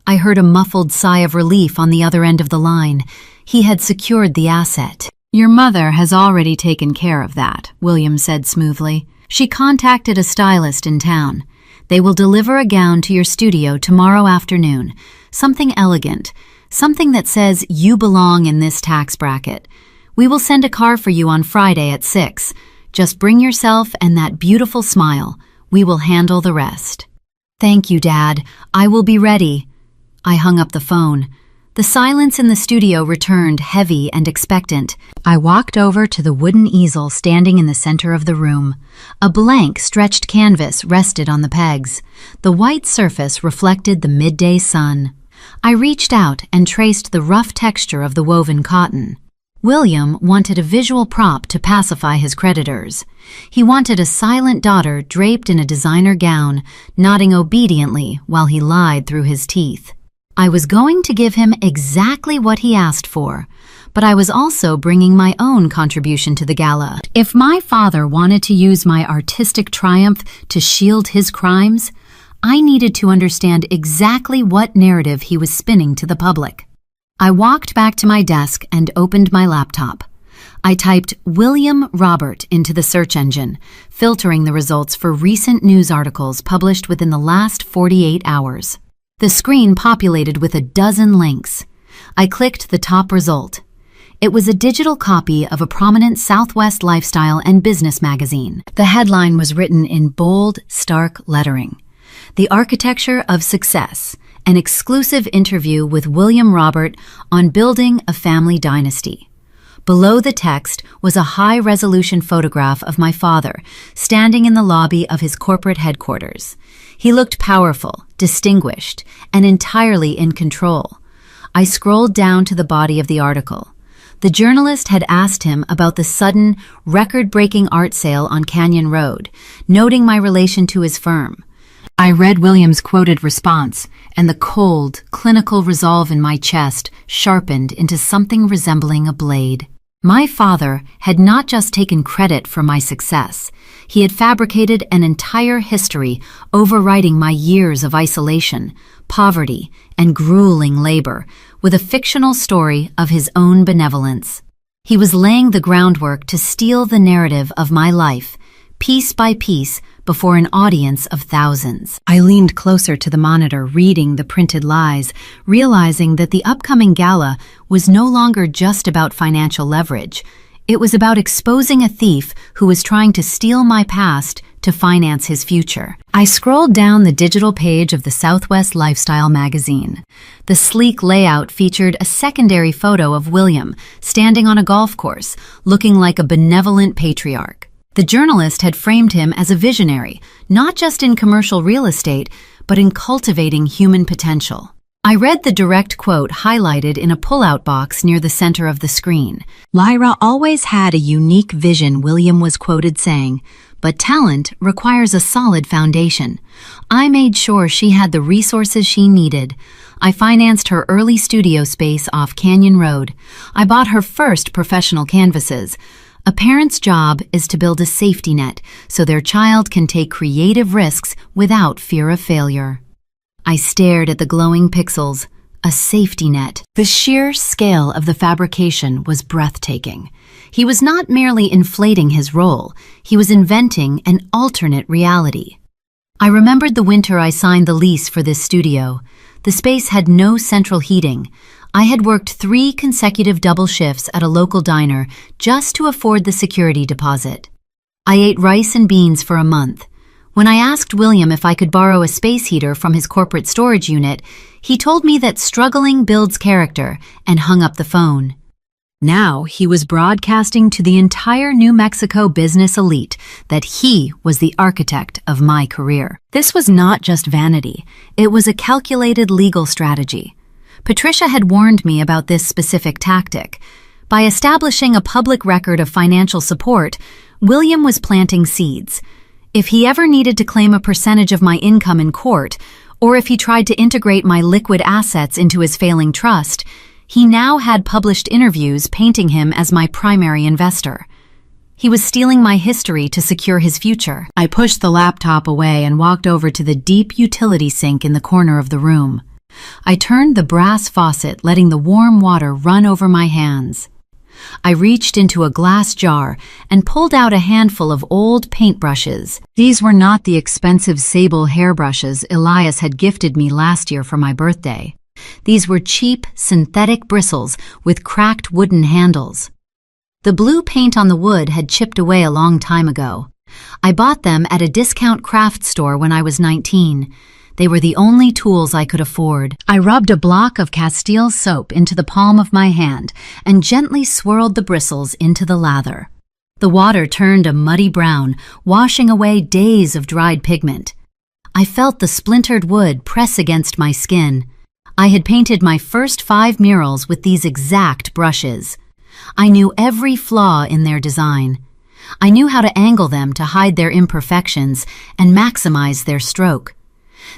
I heard a muffled sigh of relief on the other end of the line. He had secured the asset. "Your mother has already taken care of that," William said smoothly. "She contacted a stylist in town. They will deliver a gown to your studio tomorrow afternoon. Something elegant. Something that says you belong in this tax bracket. We will send a car for you on Friday at 6. Just bring yourself and that beautiful smile. We will handle the rest." "Thank you, Dad. I will be ready." I hung up the phone. The silence in the studio returned heavy and expectant. I walked over to the wooden easel standing in the center of the room. A blank, stretched canvas rested on the pegs. The white surface reflected the midday sun. I reached out and traced the rough texture of the woven cotton. William wanted a visual prop to pacify his creditors. He wanted a silent daughter draped in a designer gown, nodding obediently while he lied through his teeth. I was going to give him exactly what he asked for, but I was also bringing my own contribution to the gala. If my father wanted to use my artistic triumph to shield his crimes, I needed to understand exactly what narrative he was spinning to the public. I walked back to my desk and opened my laptop. I typed William Robert into the search engine, filtering the results for recent news articles published within the last 48 hours. The screen populated with a dozen links. I clicked the top result. It was a digital copy of a prominent Southwest lifestyle and business magazine. The headline was written in bold, stark lettering. "The Architecture of Success, an exclusive interview with William Robert on building a family dynasty." Below the text was a high-resolution photograph of my father, standing in the lobby of his corporate headquarters. He looked powerful, distinguished, and entirely in control. I scrolled down to the body of the article. The journalist had asked him about the sudden, record-breaking art sale on Canyon Road, noting my relation to his firm. I read William's quoted response, and the cold, clinical resolve in my chest sharpened into something resembling a blade. My father had not just taken credit for my success. He had fabricated an entire history overwriting my years of isolation, poverty, and grueling labor, with a fictional story of his own benevolence. He was laying the groundwork to steal the narrative of my life, piece by piece, before an audience of thousands. I leaned closer to the monitor, reading the printed lies, realizing that the upcoming gala was no longer just about financial leverage. It was about exposing a thief who was trying to steal my past to finance his future. I scrolled down the digital page of the Southwest Lifestyle magazine. The sleek layout featured a secondary photo of William standing on a golf course, looking like a benevolent patriarch. The journalist had framed him as a visionary, not just in commercial real estate, but in cultivating human potential. I read the direct quote highlighted in a pull-out box near the center of the screen. "Lyra always had a unique vision," William was quoted saying, "but talent requires a solid foundation. I made sure she had the resources she needed. I financed her early studio space off Canyon Road. I bought her first professional canvases. A parent's job is to build a safety net so their child can take creative risks without fear of failure." I stared at the glowing pixels, a safety net. The sheer scale of the fabrication was breathtaking. He was not merely inflating his role, he was inventing an alternate reality. I remembered the winter I signed the lease for this studio. The space had no central heating. I had worked 3 consecutive double shifts at a local diner just to afford the security deposit. I ate rice and beans for a month. When I asked William if I could borrow a space heater from his corporate storage unit, he told me that struggling builds character and hung up the phone. Now he was broadcasting to the entire New Mexico business elite that he was the architect of my career. This was not just vanity, it was a calculated legal strategy. Patricia had warned me about this specific tactic. By establishing a public record of financial support, William was planting seeds. If he ever needed to claim a percentage of my income in court, or if he tried to integrate my liquid assets into his failing trust, he now had published interviews painting him as my primary investor. He was stealing my history to secure his future. I pushed the laptop away and walked over to the deep utility sink in the corner of the room. I turned the brass faucet, letting the warm water run over my hands. I reached into a glass jar and pulled out a handful of old paintbrushes. These were not the expensive sable hairbrushes Elias had gifted me last year for my birthday. These were cheap, synthetic bristles with cracked wooden handles. The blue paint on the wood had chipped away a long time ago. I bought them at a discount craft store when I was 19. They were the only tools I could afford. I rubbed a block of Castile soap into the palm of my hand and gently swirled the bristles into the lather. The water turned a muddy brown, washing away days of dried pigment. I felt the splintered wood press against my skin. I had painted my first 5 murals with these exact brushes. I knew every flaw in their design. I knew how to angle them to hide their imperfections and maximize their stroke.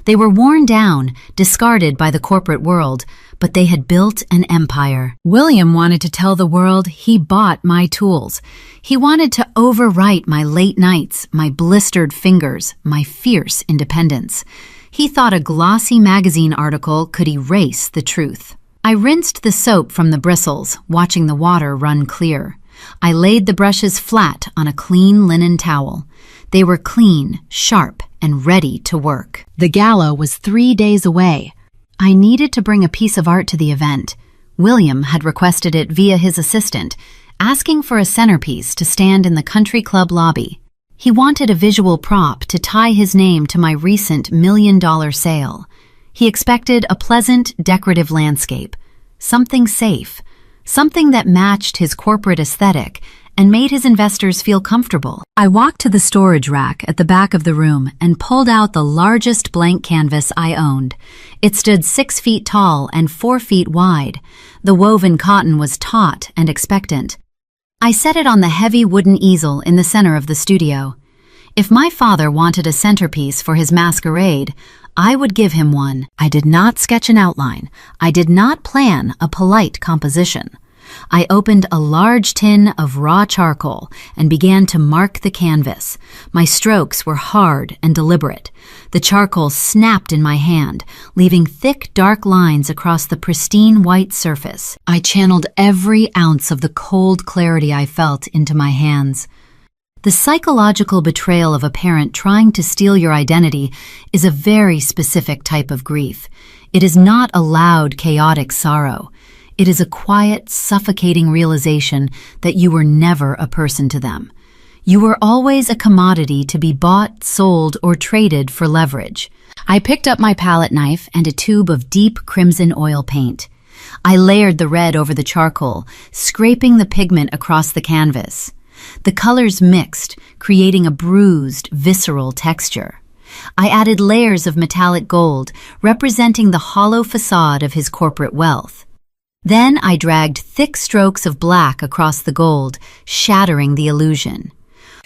They were worn down, discarded by the corporate world, but they had built an empire. William wanted to tell the world he bought my tools. He wanted to overwrite my late nights, my blistered fingers, my fierce independence. He thought a glossy magazine article could erase the truth. I rinsed the soap from the bristles, watching the water run clear. I laid the brushes flat on a clean linen towel. They were clean, sharp, and ready to work. The gala was 3 days away. I needed to bring a piece of art to the event. William had requested it via his assistant, asking for a centerpiece to stand in the country club lobby. He wanted a visual prop to tie his name to my recent $1 million sale. He expected a pleasant, decorative landscape, something safe, something that matched his corporate aesthetic and made his investors feel comfortable. I walked to the storage rack at the back of the room and pulled out the largest blank canvas I owned. It stood 6 feet tall and 4 feet wide. The woven cotton was taut and expectant. I set it on the heavy wooden easel in the center of the studio. If my father wanted a centerpiece for his masquerade, I would give him one. I did not sketch an outline. I did not plan a polite composition. I opened a large tin of raw charcoal and began to mark the canvas. My strokes were hard and deliberate. The charcoal snapped in my hand, leaving thick, dark lines across the pristine white surface. I channeled every ounce of the cold clarity I felt into my hands. The psychological betrayal of a parent trying to steal your identity is a very specific type of grief. It is not a loud, chaotic sorrow. It is a quiet, suffocating realization that you were never a person to them. You were always a commodity to be bought, sold, or traded for leverage. I picked up my palette knife and a tube of deep crimson oil paint. I layered the red over the charcoal, scraping the pigment across the canvas. The colors mixed, creating a bruised, visceral texture. I added layers of metallic gold, representing the hollow facade of his corporate wealth. Then I dragged thick strokes of black across the gold, shattering the illusion.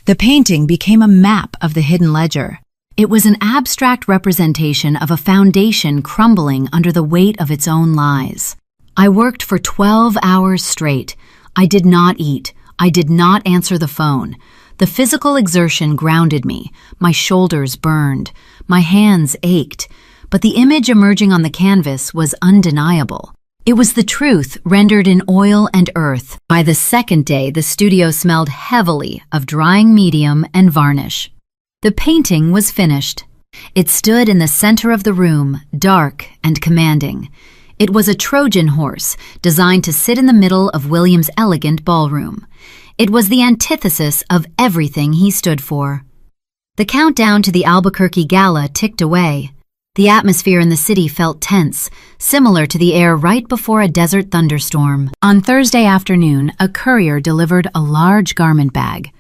The painting became a map of the hidden ledger. It was an abstract representation of a foundation crumbling under the weight of its own lies. I worked for 12 hours straight. I did not eat. I did not answer the phone. The physical exertion grounded me. My shoulders burned. My hands ached. But the image emerging on the canvas was undeniable. It was the truth rendered in oil and earth. By the second day, the studio smelled heavily of drying medium and varnish. The painting was finished. It stood in the center of the room, dark and commanding. It was a Trojan horse designed to sit in the middle of William's elegant ballroom. It was the antithesis of everything he stood for. The countdown to the Albuquerque Gala ticked away. The atmosphere in the city felt tense, similar to the air right before a desert thunderstorm. On Thursday afternoon, a courier delivered a large garment bag.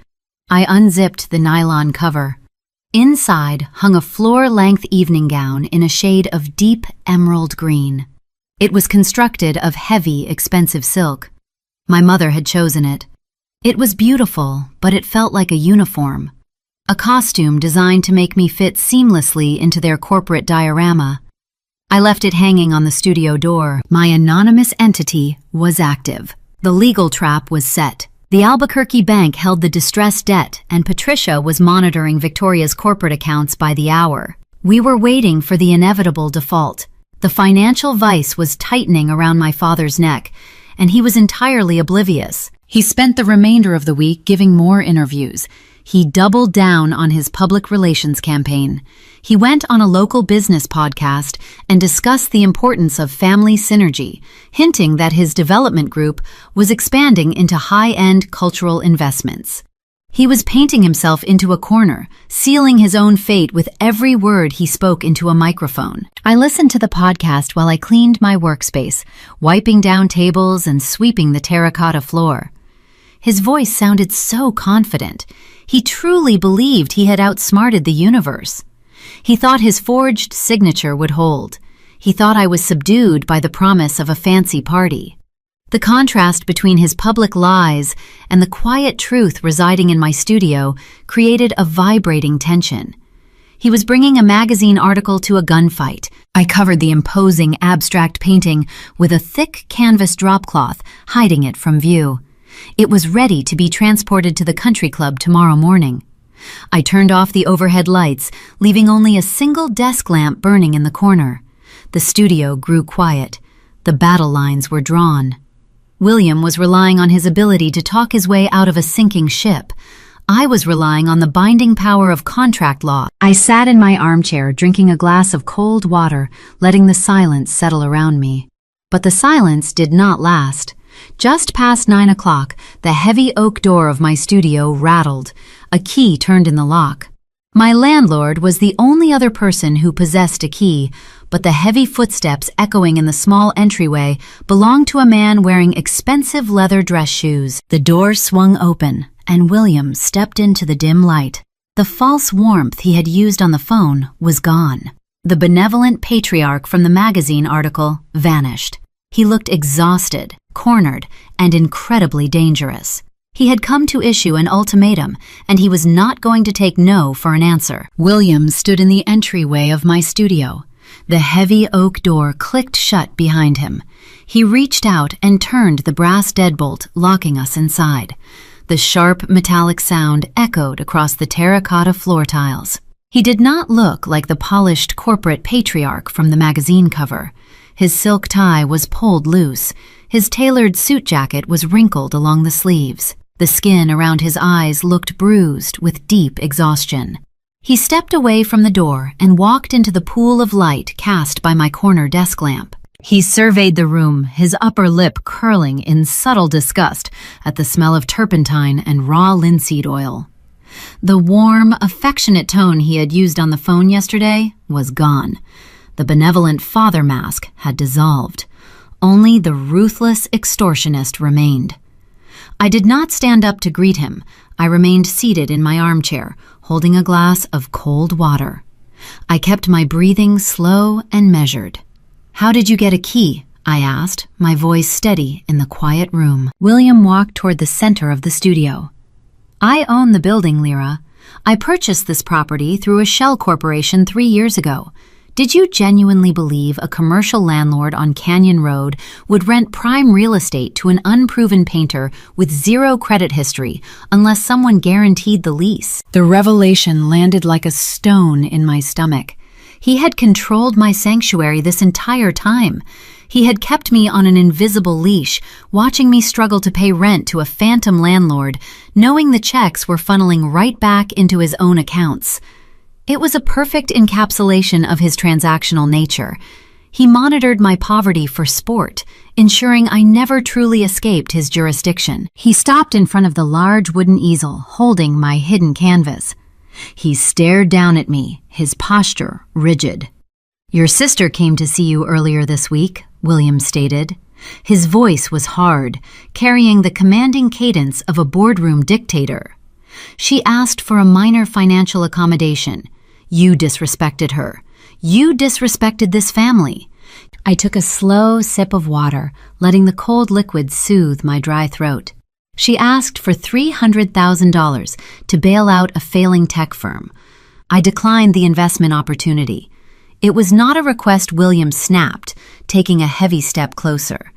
I unzipped the nylon cover. Inside hung a floor-length evening gown in a shade of deep emerald green. It was constructed of heavy, expensive silk. My mother had chosen it. It was beautiful, but it felt like a uniform. A costume designed to make me fit seamlessly into their corporate diorama. I left it hanging on the studio door. My anonymous entity was active. The legal trap was set. The Albuquerque bank held the distressed debt, and Patricia was monitoring Victoria's corporate accounts by the hour. We were waiting for the inevitable default. The financial vice was tightening around my father's neck, and he was entirely oblivious. He spent the remainder of the week giving more interviews. He doubled down on his public relations campaign. He went on a local business podcast and discussed the importance of family synergy, hinting that his development group was expanding into high-end cultural investments. He was painting himself into a corner, sealing his own fate with every word he spoke into a microphone. I listened to the podcast while I cleaned my workspace, wiping down tables and sweeping the terracotta floor. His voice sounded so confident. He truly believed he had outsmarted the universe. He thought his forged signature would hold. He thought I was subdued by the promise of a fancy party. The contrast between his public lies and the quiet truth residing in my studio created a vibrating tension. He was bringing a magazine article to a gunfight. I covered the imposing abstract painting with a thick canvas dropcloth, hiding it from view. It was ready to be transported to the country club tomorrow morning. I turned off the overhead lights, leaving only a single desk lamp burning in the corner. The studio grew quiet. The battle lines were drawn. William was relying on his ability to talk his way out of a sinking ship. I was relying on the binding power of contract law. I sat in my armchair, drinking a glass of cold water, letting the silence settle around me. But the silence did not last. Just past 9 o'clock, the heavy oak door of my studio rattled. A key turned in the lock. My landlord was the only other person who possessed a key, but the heavy footsteps echoing in the small entryway belonged to a man wearing expensive leather dress shoes. The door swung open, and William stepped into the dim light. The false warmth he had used on the phone was gone. The benevolent patriarch from the magazine article vanished. He looked exhausted, cornered, and incredibly dangerous. He had come to issue an ultimatum, and he was not going to take no for an answer. William stood in the entryway of my studio. The heavy oak door clicked shut behind him. He reached out and turned the brass deadbolt, locking us inside. The sharp metallic sound echoed across the terracotta floor tiles. He did not look like the polished corporate patriarch from the magazine cover. His silk tie was pulled loose. His tailored suit jacket was wrinkled along the sleeves. The skin around his eyes looked bruised with deep exhaustion. He stepped away from the door and walked into the pool of light cast by my corner desk lamp. He surveyed the room, his upper lip curling in subtle disgust at the smell of turpentine and raw linseed oil. The warm, affectionate tone he had used on the phone yesterday was gone. The benevolent father mask had dissolved. Only the ruthless extortionist remained. I did not stand up to greet him. I remained seated in my armchair, holding a glass of cold water. I kept my breathing slow and measured. "How did you get a key?" I asked, my voice steady in the quiet room. William walked toward the center of the studio. "I own the building, Lyra. I purchased this property through a shell corporation 3 years ago. Did you genuinely believe a commercial landlord on Canyon Road would rent prime real estate to an unproven painter with zero credit history unless someone guaranteed the lease?" The revelation landed like a stone in my stomach. He had controlled my sanctuary this entire time. He had kept me on an invisible leash, watching me struggle to pay rent to a phantom landlord, knowing the checks were funneling right back into his own accounts. It was a perfect encapsulation of his transactional nature. He monitored my poverty for sport, ensuring I never truly escaped his jurisdiction. He stopped in front of the large wooden easel, holding my hidden canvas. He stared down at me, his posture rigid. "Your sister came to see you earlier this week," William stated. His voice was hard, carrying the commanding cadence of a boardroom dictator. "She asked for a minor financial accommodation. You disrespected her. You disrespected this family." I took a slow sip of water, letting the cold liquid soothe my dry throat. "She asked for $300,000 to bail out a failing tech firm. I declined the investment opportunity. It was not a request." William snapped, taking a heavy step closer.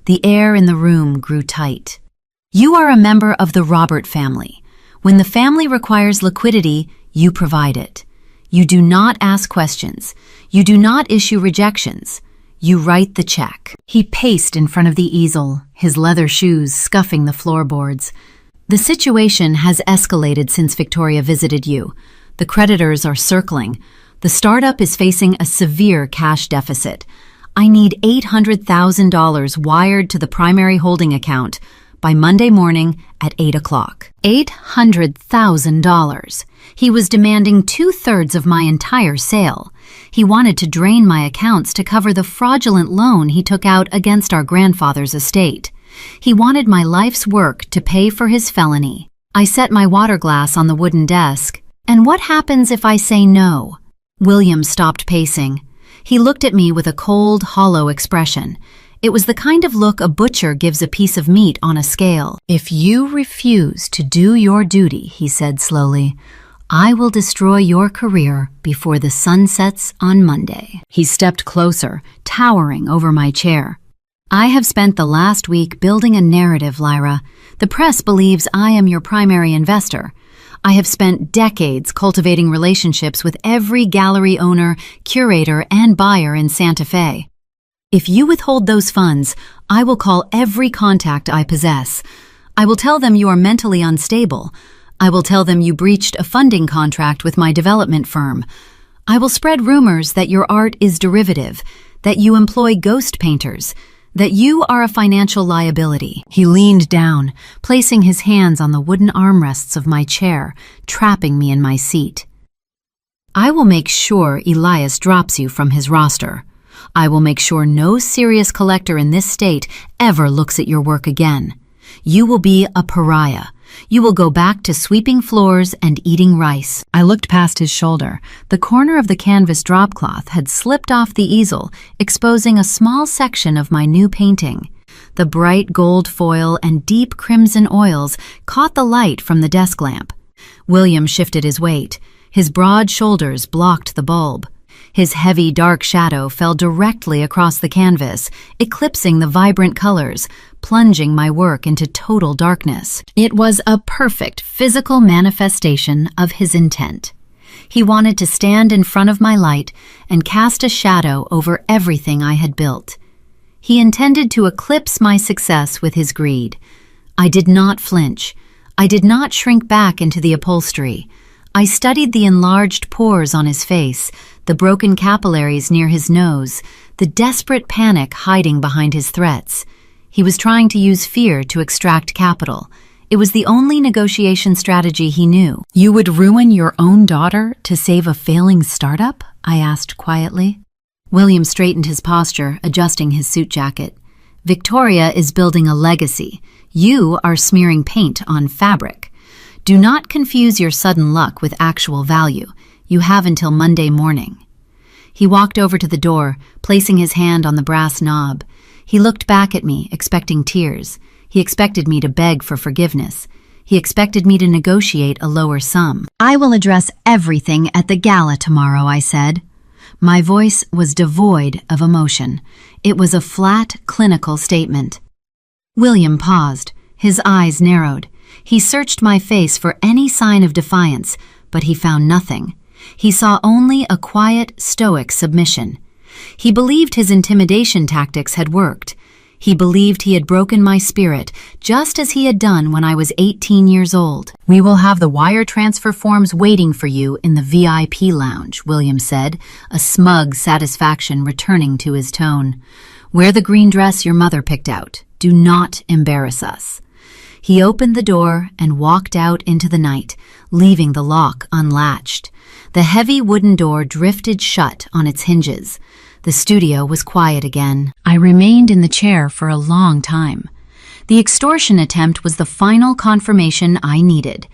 The air in the room grew tight. "You are a member of the Robert family. When the family requires liquidity, you provide it. You do not ask questions. You do not issue rejections. You write the check." He paced in front of the easel, his leather shoes scuffing the floorboards. "The situation has escalated since Victoria visited you. The creditors are circling. The startup is facing a severe cash deficit. I need $800,000 wired to the primary holding account by Monday morning at 8 o'clock. $800,000. He was demanding 2/3 of my entire sale. He wanted to drain my accounts to cover the fraudulent loan he took out against our grandfather's estate. He wanted my life's work to pay for his felony. I set my water glass on the wooden desk. "And what happens if I say no?" William stopped pacing. He looked at me with a cold, hollow expression. It was the kind of look a butcher gives a piece of meat on a scale. "If you refuse to do your duty," he said slowly, "I will destroy your career before the sun sets on Monday." He stepped closer, towering over my chair. "I have spent the last week building a narrative, Lyra. The press believes I am your primary investor. I have spent decades cultivating relationships with every gallery owner, curator, and buyer in Santa Fe. If you withhold those funds, I will call every contact I possess. I will tell them you are mentally unstable. I will tell them you breached a funding contract with my development firm. I will spread rumors that your art is derivative, that you employ ghost painters, that you are a financial liability." He leaned down, placing his hands on the wooden armrests of my chair, trapping me in my seat. I will make sure Elias drops you from his roster. I will make sure no serious collector in this state ever looks at your work again. You will be a pariah. You will go back to sweeping floors and eating rice." I looked past his shoulder. The corner of the canvas dropcloth had slipped off the easel, exposing a small section of my new painting. The bright gold foil and deep crimson oils caught the light from the desk lamp. William shifted his weight. His broad shoulders blocked the bulb. His heavy dark shadow fell directly across the canvas, eclipsing the vibrant colors, plunging my work into total darkness. It was a perfect physical manifestation of his intent. He wanted to stand in front of my light and cast a shadow over everything I had built. He intended to eclipse my success with his greed. I did not flinch. I did not shrink back into the upholstery. I studied the enlarged pores on his face, the broken capillaries near his nose, the desperate panic hiding behind his threats. He was trying to use fear to extract capital. It was the only negotiation strategy he knew. "You would ruin your own daughter to save a failing startup?" I asked quietly. William straightened his posture, adjusting his suit jacket. "Victoria is building a legacy. You are smearing paint on fabric. Do not confuse your sudden luck with actual value. You have until Monday morning." He walked over to the door, placing his hand on the brass knob. He looked back at me, expecting tears. He expected me to beg for forgiveness. He expected me to negotiate a lower sum. "I will address everything at the gala tomorrow," I said. My voice was devoid of emotion. It was a flat, clinical statement. William paused. His eyes narrowed. He searched my face for any sign of defiance, but he found nothing. He saw only a quiet, stoic submission. He believed his intimidation tactics had worked. He believed he had broken my spirit, just as he had done when I was 18 years old. "We will have the wire transfer forms waiting for you in the VIP lounge," William said, a smug satisfaction returning to his tone. "Wear the green dress your mother picked out. Do not embarrass us." He opened the door and walked out into the night, leaving the lock unlatched. The heavy wooden door drifted shut on its hinges. The studio was quiet again. I remained in the chair for a long time. The extortion attempt was the final confirmation I needed.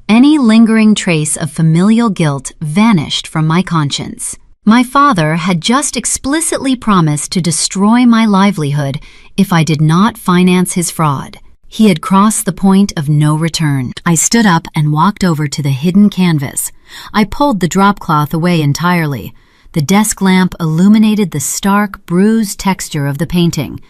Any lingering trace of familial guilt vanished from my conscience. My father had just explicitly promised to destroy my livelihood if I did not finance his fraud. He had crossed the point of no return. I stood up and walked over to the hidden canvas. I pulled the dropcloth away entirely. The desk lamp illuminated the stark, bruised texture of the painting.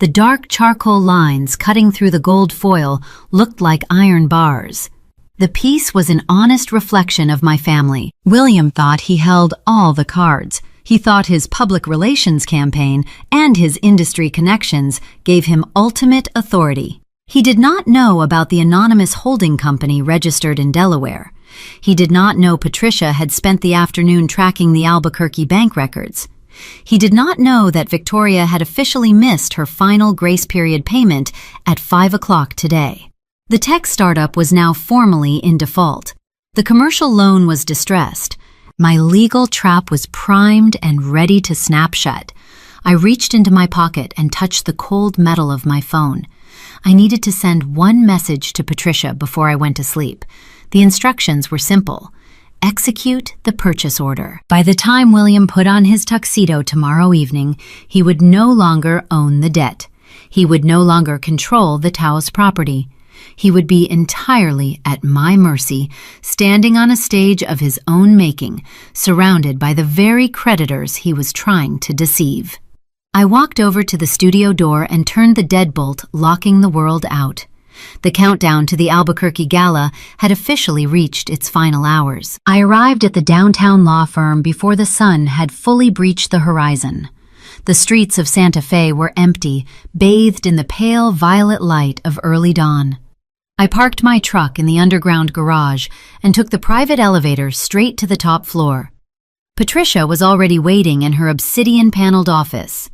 The dark charcoal lines cutting through the gold foil looked like iron bars. The piece was an honest reflection of my family. William thought he held all the cards. He thought his public relations campaign and his industry connections gave him ultimate authority. He did not know about the anonymous holding company registered in Delaware. He did not know Patricia had spent the afternoon tracking the Albuquerque bank records. He did not know that Victoria had officially missed her final grace period payment at 5 o'clock today. The tech startup was now formally in default. The commercial loan was distressed. My legal trap was primed and ready to snap shut. I reached into my pocket and touched the cold metal of my phone. I needed to send one message to Patricia before I went to sleep. The instructions were simple. Execute the purchase order. By the time William put on his tuxedo tomorrow evening, he would no longer own the debt. He would no longer control the Taos property. He would be entirely at my mercy, standing on a stage of his own making, surrounded by the very creditors he was trying to deceive. I walked over to the studio door and turned the deadbolt, locking the world out. The countdown to the Albuquerque Gala had officially reached its final hours. I arrived at the downtown law firm before the sun had fully breached the horizon. The streets of Santa Fe were empty, bathed in the pale violet light of early dawn. I parked my truck in the underground garage and took the private elevator straight to the top floor. Patricia was already waiting in her obsidian-paneled office.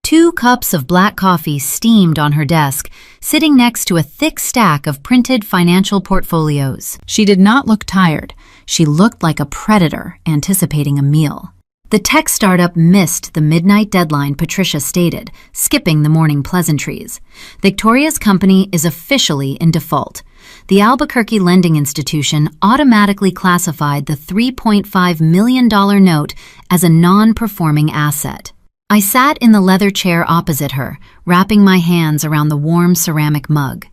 2 cups of black coffee steamed on her desk, sitting next to a thick stack of printed financial portfolios. She did not look tired. She looked like a predator anticipating a meal. The tech startup missed the midnight deadline Patricia stated, skipping the morning pleasantries. Victoria's company is officially in default. The Albuquerque lending institution automatically classified the $3.5 million note as a non-performing asset. I sat in the leather chair opposite her, wrapping my hands around the warm ceramic mug.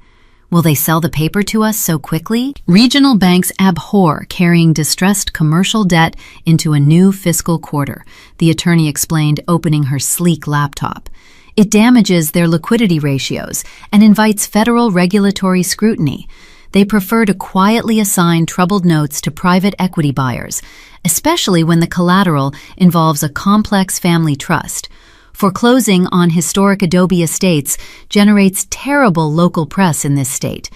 Will they sell the paper to us so quickly? Regional banks abhor carrying distressed commercial debt into a new fiscal quarter, the attorney explained, opening her sleek laptop. It damages their liquidity ratios and invites federal regulatory scrutiny. They prefer to quietly assign troubled notes to private equity buyers, especially when the collateral involves a complex family trust. Foreclosing on historic Adobe estates generates terrible local press in this state.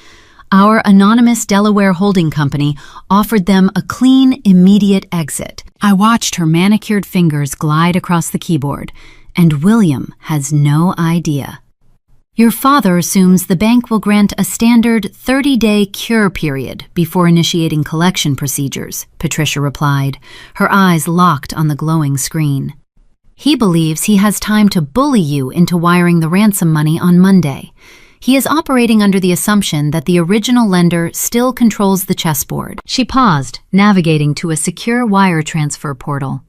Our anonymous Delaware holding company offered them a clean, immediate exit. I watched her manicured fingers glide across the keyboard, and William has no idea. Your father assumes the bank will grant a standard 30-day cure period before initiating collection procedures, Patricia replied, her eyes locked on the glowing screen. He believes he has time to bully you into wiring the ransom money on Monday. He is operating under the assumption that the original lender still controls the chessboard. She paused, navigating to a secure wire transfer portal.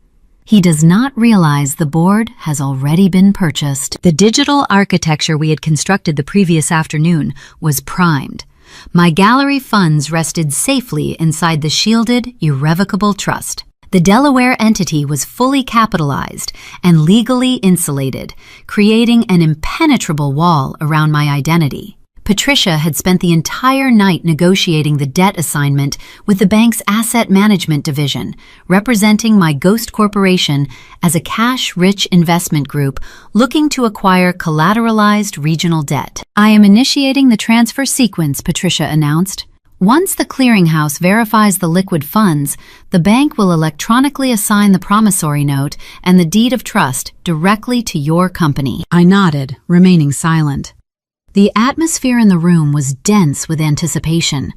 He does not realize the board has already been purchased. The digital architecture we had constructed the previous afternoon was primed. My gallery funds rested safely inside the shielded, irrevocable trust. The Delaware entity was fully capitalized and legally insulated, creating an impenetrable wall around my identity. Patricia had spent the entire night negotiating the debt assignment with the bank's asset management division, representing my ghost corporation as a cash-rich investment group looking to acquire collateralized regional debt. I am initiating the transfer sequence, Patricia announced. Once the clearinghouse verifies the liquid funds, the bank will electronically assign the promissory note and the deed of trust directly to your company. I nodded, remaining silent. The atmosphere in the room was dense with anticipation.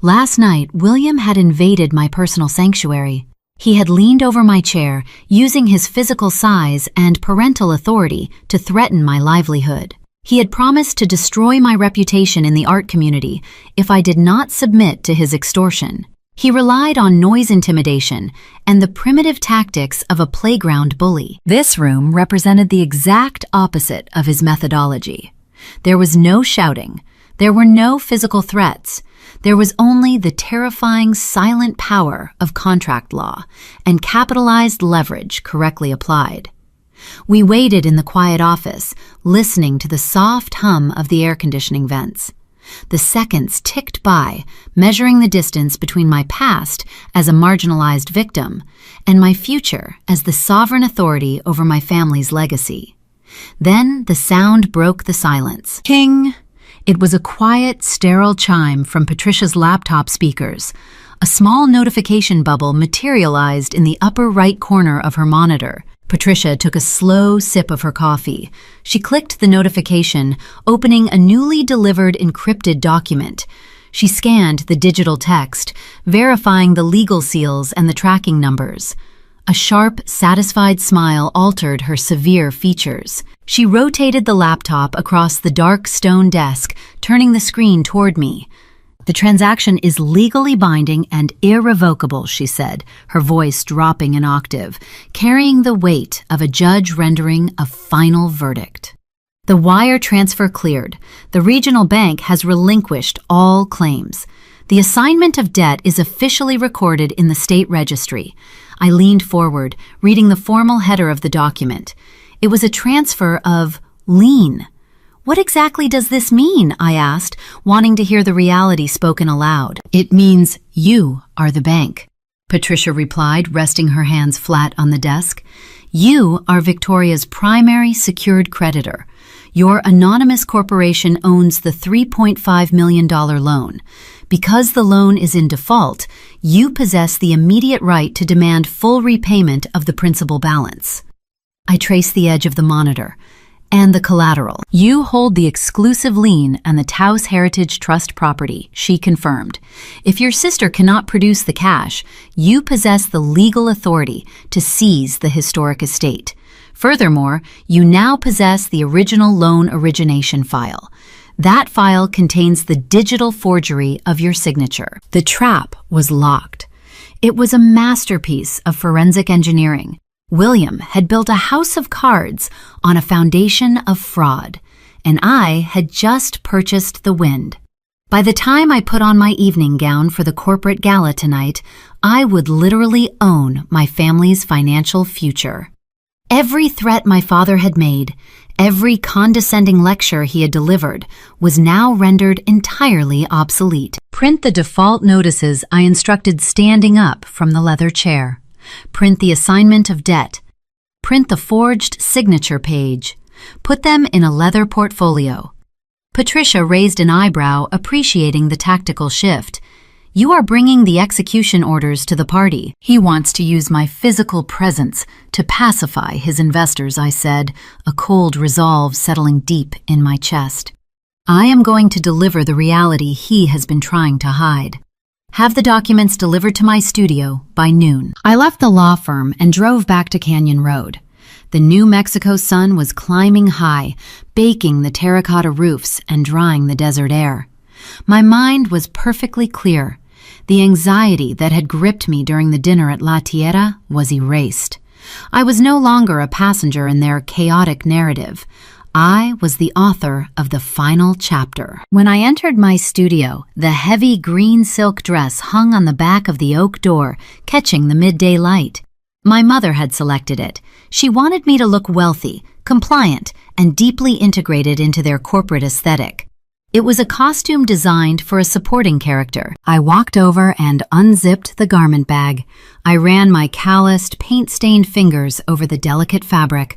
Last night, William had invaded my personal sanctuary. He had leaned over my chair, using his physical size and parental authority to threaten my livelihood. He had promised to destroy my reputation in the art community if I did not submit to his extortion. He relied on noise intimidation and the primitive tactics of a playground bully. This room represented the exact opposite of his methodology. There was no shouting. There were no physical threats. There was only the terrifying silent power of contract law and capitalized leverage correctly applied. We waited in the quiet office, listening to the soft hum of the air conditioning vents. The seconds ticked by, measuring the distance between my past as a marginalized victim and my future as the sovereign authority over my family's legacy. Then the sound broke the silence. Ping! It was a quiet, sterile chime from Patricia's laptop speakers. A small notification bubble materialized in the upper right corner of her monitor. Patricia took a slow sip of her coffee. She clicked the notification, opening a newly delivered encrypted document. She scanned the digital text, verifying the legal seals and the tracking numbers. A sharp, satisfied smile altered her severe features. She rotated the laptop across the dark stone desk, turning the screen toward me. The transaction is legally binding and irrevocable, she said, her voice dropping an octave, carrying the weight of a judge rendering a final verdict. The wire transfer cleared. The regional bank has relinquished all claims. The assignment of debt is officially recorded in the state registry. I leaned forward, reading the formal header of the document. It was a transfer of lien. What exactly does this mean? I asked, wanting to hear the reality spoken aloud. It means you are the bank, Patricia replied, resting her hands flat on the desk. You are Victoria's primary secured creditor. Your anonymous corporation owns the $3.5 million loan. Because the loan is in default, you possess the immediate right to demand full repayment of the principal balance. I traced the edge of the monitor. and the collateral. You hold the exclusive lien on the Taos Heritage Trust property, she confirmed. If your sister cannot produce the cash, you possess the legal authority to seize the historic estate. Furthermore, you now possess the original loan origination file. That file contains the digital forgery of your signature. The trap was locked. It was a masterpiece of forensic engineering. William had built a house of cards on a foundation of fraud, and I had just purchased the wind. By the time I put on my evening gown for the corporate gala tonight, I would literally own my family's financial future. Every threat my father had made, every condescending lecture he had delivered, was now rendered entirely obsolete. Print the default notices I instructed standing up from the leather chair. Print the assignment of debt. Print the forged signature page. Put them in a leather portfolio. Patricia raised an eyebrow, appreciating the tactical shift. You are bringing the execution orders to the party. He wants to use my physical presence to pacify his investors, I said, a cold resolve settling deep in my chest. I am going to deliver the reality he has been trying to hide. Have the documents delivered to my studio by noon. I left the law firm and drove back to Canyon Road. The New Mexico sun was climbing high, baking the terracotta roofs and drying the desert air. My mind was perfectly clear. The anxiety that had gripped me during the dinner at La Tierra was erased. I was no longer a passenger in their chaotic narrative. I was the author of the final chapter. When I entered my studio, the heavy green silk dress hung on the back of the oak door, catching the midday light. My mother had selected it. She wanted me to look wealthy, compliant, and deeply integrated into their corporate aesthetic. It was a costume designed for a supporting character. I walked over and unzipped the garment bag. I ran my calloused, paint-stained fingers over the delicate fabric.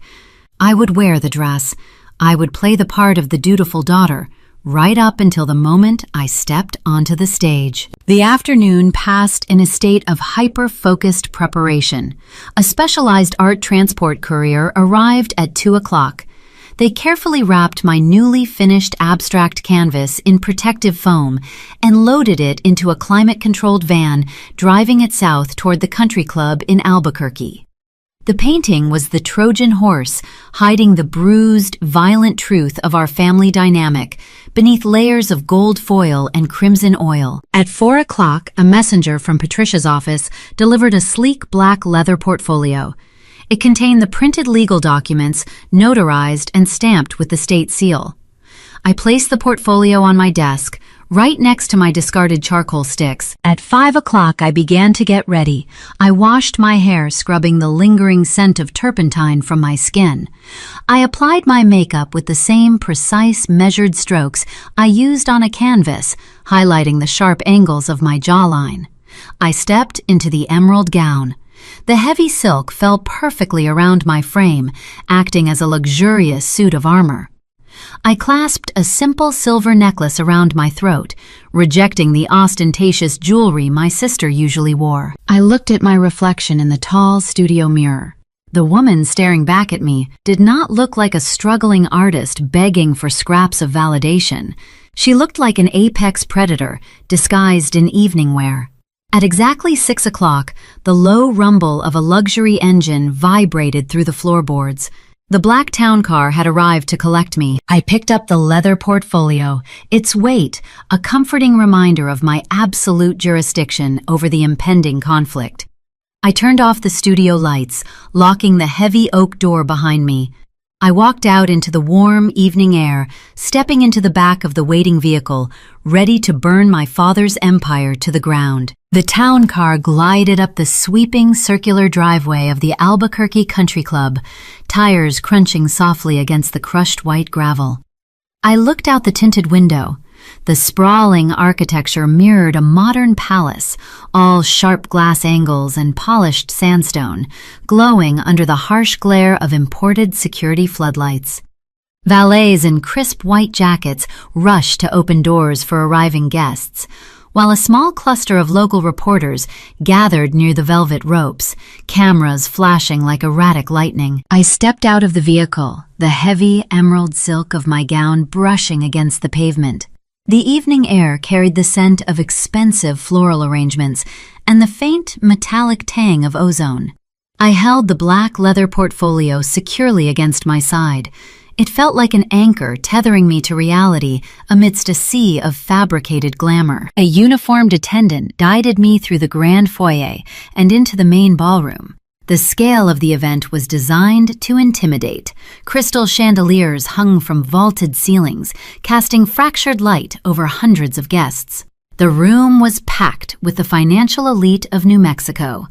I would wear the dress. I would play the part of the dutiful daughter, right up until the moment I stepped onto the stage. The afternoon passed in a state of hyper-focused preparation. A specialized art transport courier arrived at 2 o'clock. They carefully wrapped my newly finished abstract canvas in protective foam and loaded it into a climate-controlled van, driving it south toward the country club in Albuquerque. The painting was the Trojan horse, hiding the bruised, violent truth of our family dynamic beneath layers of gold foil and crimson oil. At 4 o'clock, a messenger from Patricia's office delivered a sleek black leather portfolio. It contained the printed legal documents, notarized and stamped with the state seal. I placed the portfolio on my desk, right next to my discarded charcoal sticks. At 5 o'clock, I began to get ready. I washed my hair, scrubbing the lingering scent of turpentine from my skin. I applied my makeup with the same precise, measured strokes I used on a canvas, highlighting the sharp angles of my jawline. I stepped into the emerald gown. The heavy silk fell perfectly around my frame, acting as a luxurious suit of armor. I clasped a simple silver necklace around my throat, rejecting the ostentatious jewelry my sister usually wore. I looked at my reflection in the tall studio mirror. The woman staring back at me did not look like a struggling artist begging for scraps of validation. She looked like an apex predator disguised in evening wear. At exactly 6 o'clock, the low rumble of a luxury engine vibrated through the floorboards. The black town car had arrived to collect me. I picked up the leather portfolio, its weight a comforting reminder of my absolute jurisdiction over the impending conflict. I turned off the studio lights, locking the heavy oak door behind me. I walked out into the warm evening air, stepping into the back of the waiting vehicle, ready to burn my father's empire to the ground. The town car glided up the sweeping circular driveway of the Albuquerque Country Club, tires crunching softly against the crushed white gravel. I looked out the tinted window. The sprawling architecture mirrored a modern palace, all sharp glass angles and polished sandstone, glowing under the harsh glare of imported security floodlights. Valets in crisp white jackets rushed to open doors for arriving guests. while a small cluster of local reporters gathered near the velvet ropes, cameras flashing like erratic lightning. I stepped out of the vehicle, the heavy emerald silk of my gown brushing against the pavement. The evening air carried the scent of expensive floral arrangements and the faint metallic tang of ozone. I held the black leather portfolio securely against my side. It felt like an anchor tethering me to reality amidst a sea of fabricated glamour. A uniformed attendant guided me through the grand foyer and into the main ballroom. The scale of the event was designed to intimidate. Crystal chandeliers hung from vaulted ceilings, casting fractured light over hundreds of guests. The room was packed with the financial elite of New Mexico.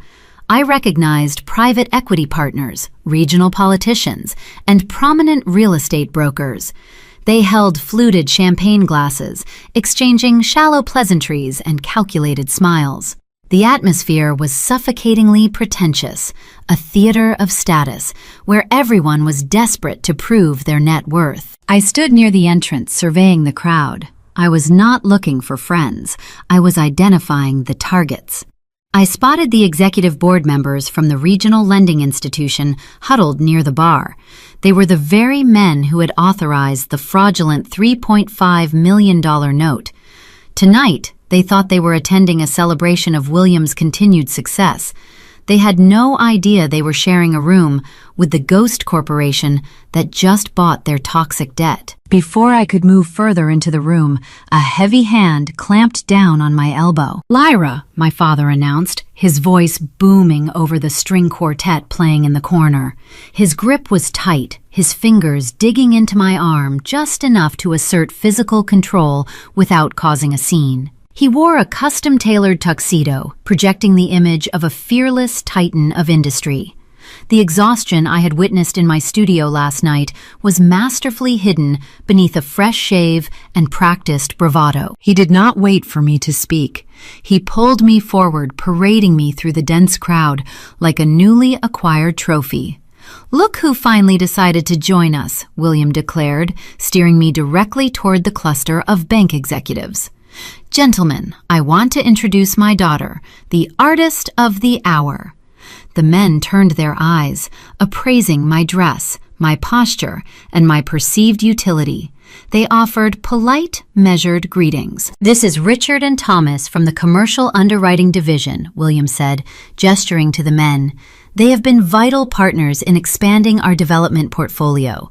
I recognized private equity partners, regional politicians, and prominent real estate brokers. They held fluted champagne glasses, exchanging shallow pleasantries and calculated smiles. The atmosphere was suffocatingly pretentious, a theater of status, where everyone was desperate to prove their net worth. I stood near the entrance, surveying the crowd. I was not looking for friends. I was identifying the targets. I spotted the executive board members from the regional lending institution huddled near the bar. They were the very men who had authorized the fraudulent $3.5 million note. Tonight, they thought they were attending a celebration of William's continued success. They had no idea they were sharing a room with the ghost corporation that just bought their toxic debt. Before I could move further into the room, a heavy hand clamped down on my elbow. "Lyra," my father announced, his voice booming over the string quartet playing in the corner. His grip was tight, his fingers digging into my arm just enough to assert physical control without causing a scene. He wore a custom-tailored tuxedo, projecting the image of a fearless titan of industry. The exhaustion I had witnessed in my studio last night was masterfully hidden beneath a fresh shave and practiced bravado. He did not wait for me to speak. He pulled me forward, parading me through the dense crowd like a newly acquired trophy. "Look who finally decided to join us," William declared, steering me directly toward the cluster of bank executives. "Gentlemen, I want to introduce my daughter, the artist of the hour." The men turned their eyes, appraising my dress, my posture, and my perceived utility. They offered polite, measured greetings. "This is Richard and Thomas from the Commercial Underwriting Division," William said, gesturing to the men. "They have been vital partners in expanding our development portfolio.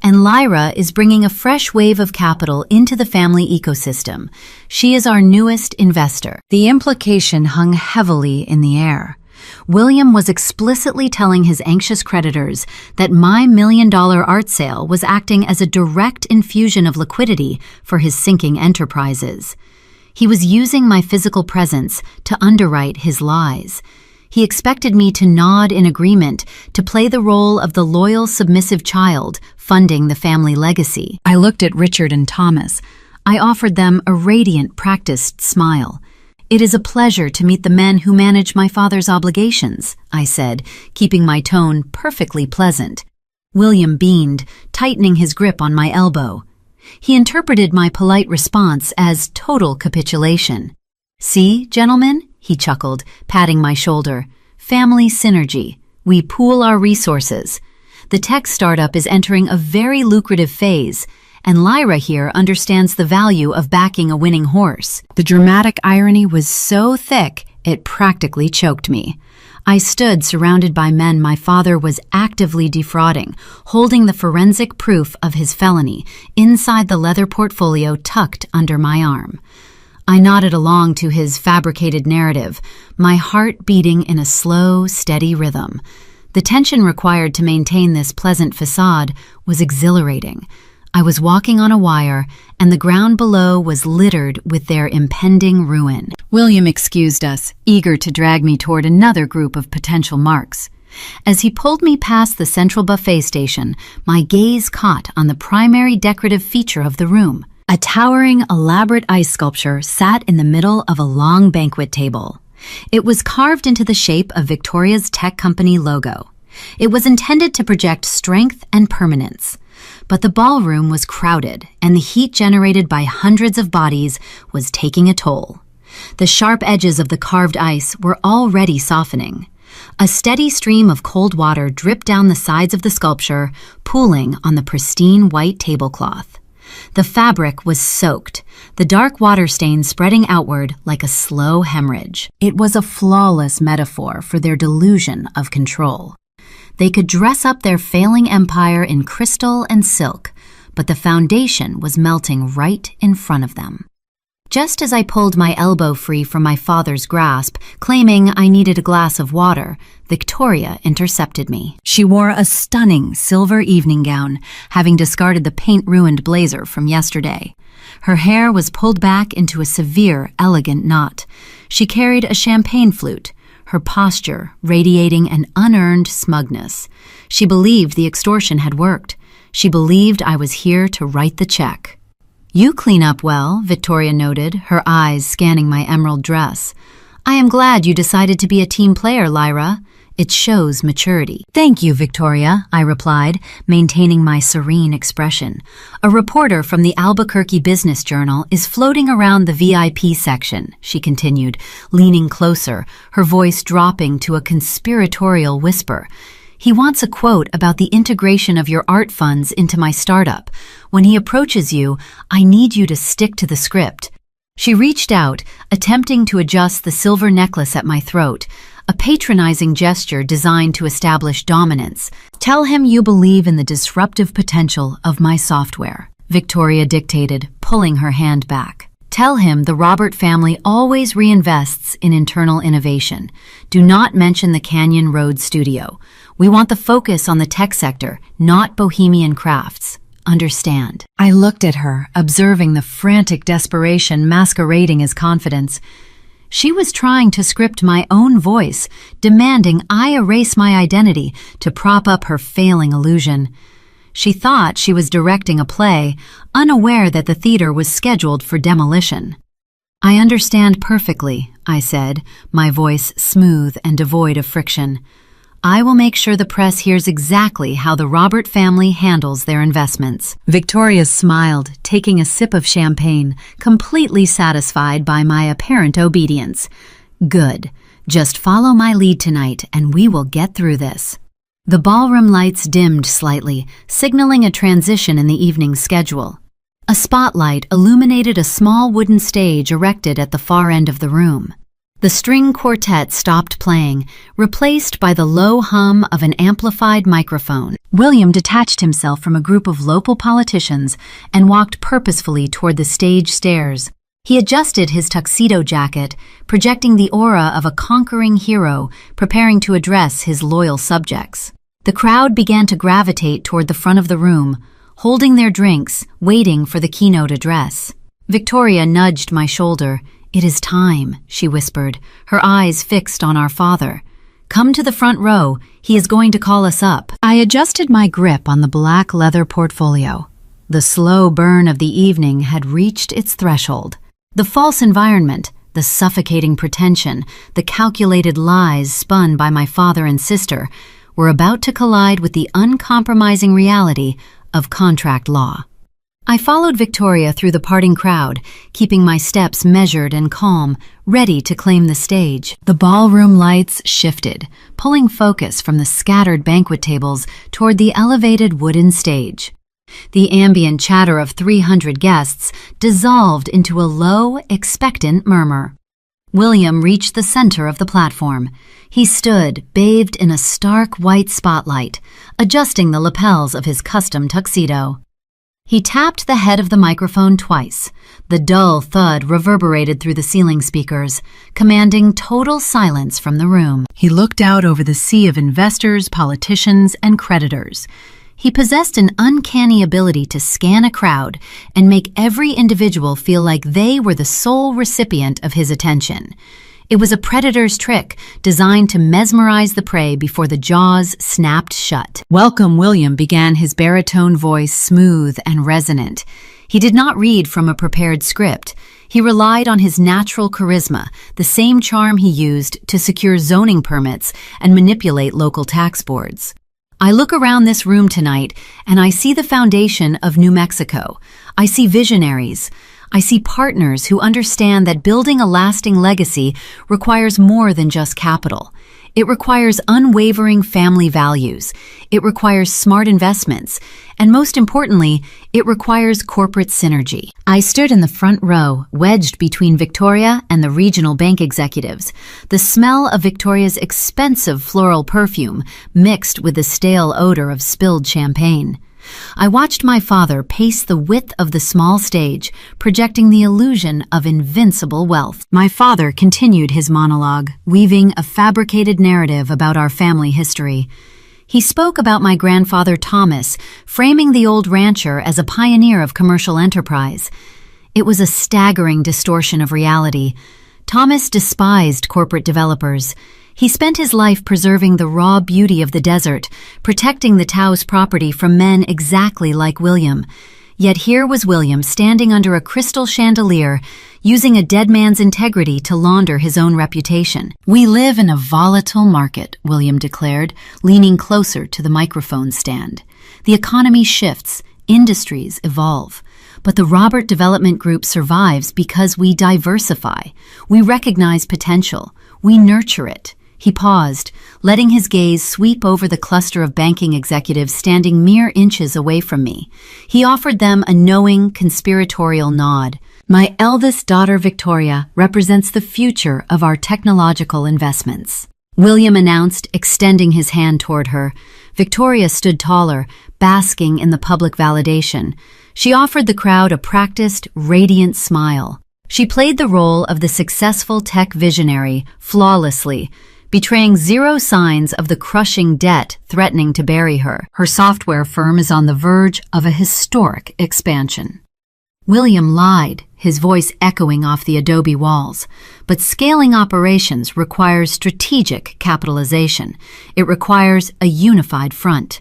And Lyra is bringing a fresh wave of capital into the family ecosystem. She is our newest investor." The implication hung heavily in the air. William was explicitly telling his anxious creditors that my $1 million art sale was acting as a direct infusion of liquidity for his sinking enterprises. He was using my physical presence to underwrite his lies. He expected me to nod in agreement, to play the role of the loyal, submissive child, funding the family legacy. I looked at Richard and Thomas. I offered them a radiant, practiced smile. "It is a pleasure to meet the men who manage my father's obligations," I said, keeping my tone perfectly pleasant. William beamed, tightening his grip on my elbow. He interpreted my polite response as total capitulation. "See, gentlemen?" he chuckled, patting my shoulder. "Family synergy. We pool our resources. The tech startup is entering a very lucrative phase, and Lyra here understands the value of backing a winning horse." The dramatic irony was so thick, it practically choked me. I stood surrounded by men my father was actively defrauding, holding the forensic proof of his felony inside the leather portfolio tucked under my arm. I nodded along to his fabricated narrative, my heart beating in a slow, steady rhythm. The tension required to maintain this pleasant facade was exhilarating. I was walking on a wire, and the ground below was littered with their impending ruin. William excused us, eager to drag me toward another group of potential marks. As he pulled me past the central buffet station, my gaze caught on the primary decorative feature of the room. A towering, elaborate ice sculpture sat in the middle of a long banquet table. It was carved into the shape of Victoria's tech company logo. It was intended to project strength and permanence. But the ballroom was crowded, and the heat generated by hundreds of bodies was taking a toll. The sharp edges of the carved ice were already softening. A steady stream of cold water dripped down the sides of the sculpture, pooling on the pristine white tablecloth. The fabric was soaked, the dark water stain spreading outward like a slow hemorrhage. It was a flawless metaphor for their delusion of control. They could dress up their failing empire in crystal and silk, but the foundation was melting right in front of them. Just as I pulled my elbow free from my father's grasp, claiming I needed a glass of water, Victoria intercepted me. She wore a stunning silver evening gown, having discarded the paint-ruined blazer from yesterday. Her hair was pulled back into a severe, elegant knot. She carried a champagne flute, her posture radiating an unearned smugness. She believed the extortion had worked. She believed I was here to write the check. "You clean up well," Victoria noted, her eyes scanning my emerald dress. "I am glad you decided to be a team player, Lyra. It shows maturity." "Thank you, Victoria," I replied, maintaining my serene expression. "A reporter from the Albuquerque Business Journal is floating around the VIP section," she continued, leaning closer, her voice dropping to a conspiratorial whisper. "He wants a quote about the integration of your art funds into my startup. When he approaches you, I need you to stick to the script." She reached out, attempting to adjust the silver necklace at my throat, a patronizing gesture designed to establish dominance. "Tell him you believe in the disruptive potential of my software," Victoria dictated, pulling her hand back. "Tell him the Robert family always reinvests in internal innovation. Do not mention the Canyon Road studio. We want the focus on the tech sector, not bohemian crafts. Understand?" I looked at her, observing the frantic desperation masquerading as confidence. She was trying to script my own voice, demanding I erase my identity to prop up her failing illusion. She thought she was directing a play, unaware that the theater was scheduled for demolition. "I understand perfectly," I said, my voice smooth and devoid of friction. "I will make sure the press hears exactly how the Robert family handles their investments." Victoria smiled, taking a sip of champagne, completely satisfied by my apparent obedience. "Good. Just follow my lead tonight and we will get through this." The ballroom lights dimmed slightly, signaling a transition in the evening's schedule. A spotlight illuminated a small wooden stage erected at the far end of the room. The string quartet stopped playing, replaced by the low hum of an amplified microphone. William detached himself from a group of local politicians and walked purposefully toward the stage stairs. He adjusted his tuxedo jacket, projecting the aura of a conquering hero preparing to address his loyal subjects. The crowd began to gravitate toward the front of the room, holding their drinks, waiting for the keynote address. Victoria nudged my shoulder. "It is time," she whispered, her eyes fixed on our father. "Come to the front row. He is going to call us up." I adjusted my grip on the black leather portfolio. The slow burn of the evening had reached its threshold. The false environment, the suffocating pretension, the calculated lies spun by my father and sister were about to collide with the uncompromising reality of contract law. I followed Victoria through the parting crowd, keeping my steps measured and calm, ready to claim the stage. The ballroom lights shifted, pulling focus from the scattered banquet tables toward the elevated wooden stage. The ambient chatter of 300 guests dissolved into a low, expectant murmur. William reached the center of the platform. He stood, bathed in a stark white spotlight, adjusting the lapels of his custom tuxedo. He tapped the head of the microphone twice. The dull thud reverberated through the ceiling speakers, commanding total silence from the room. He looked out over the sea of investors, politicians, and creditors. He possessed an uncanny ability to scan a crowd and make every individual feel like they were the sole recipient of his attention. It was a predator's trick designed to mesmerize the prey before the jaws snapped shut. "Welcome, William," began his baritone voice, smooth and resonant. He did not read from a prepared script. He relied on his natural charisma, the same charm he used to secure zoning permits and manipulate local tax boards. "I look around this room tonight and I see the foundation of New Mexico. I see visionaries. I see partners who understand that building a lasting legacy requires more than just capital. It requires unwavering family values. It requires smart investments. And most importantly, it requires corporate synergy. I stood in the front row, wedged between Victoria and the regional bank executives. The smell of Victoria's expensive floral perfume mixed with the stale odor of spilled champagne. I watched my father pace the width of the small stage, projecting the illusion of invincible wealth. My father continued his monologue, weaving a fabricated narrative about our family history. He spoke about my grandfather Thomas, framing the old rancher as a pioneer of commercial enterprise. It was a staggering distortion of reality. Thomas despised corporate developers. He spent his life preserving the raw beauty of the desert, protecting the Taos property from men exactly like William. Yet here was William standing under a crystal chandelier, using a dead man's integrity to launder his own reputation. "We live in a volatile market," William declared, leaning closer to the microphone stand. "The economy shifts, industries evolve. But the Robert Development Group survives because we diversify. We recognize potential. We nurture it." He paused, letting his gaze sweep over the cluster of banking executives standing mere inches away from me. He offered them a knowing, conspiratorial nod. "My eldest daughter, Victoria, represents the future of our technological investments," William announced, extending his hand toward her. Victoria stood taller, basking in the public validation. She offered the crowd a practiced, radiant smile. She played the role of the successful tech visionary flawlessly, betraying zero signs of the crushing debt threatening to bury her. Her software firm is on the verge of a historic expansion. William lied, his voice echoing off the adobe walls. But scaling operations requires strategic capitalization. It requires a unified front.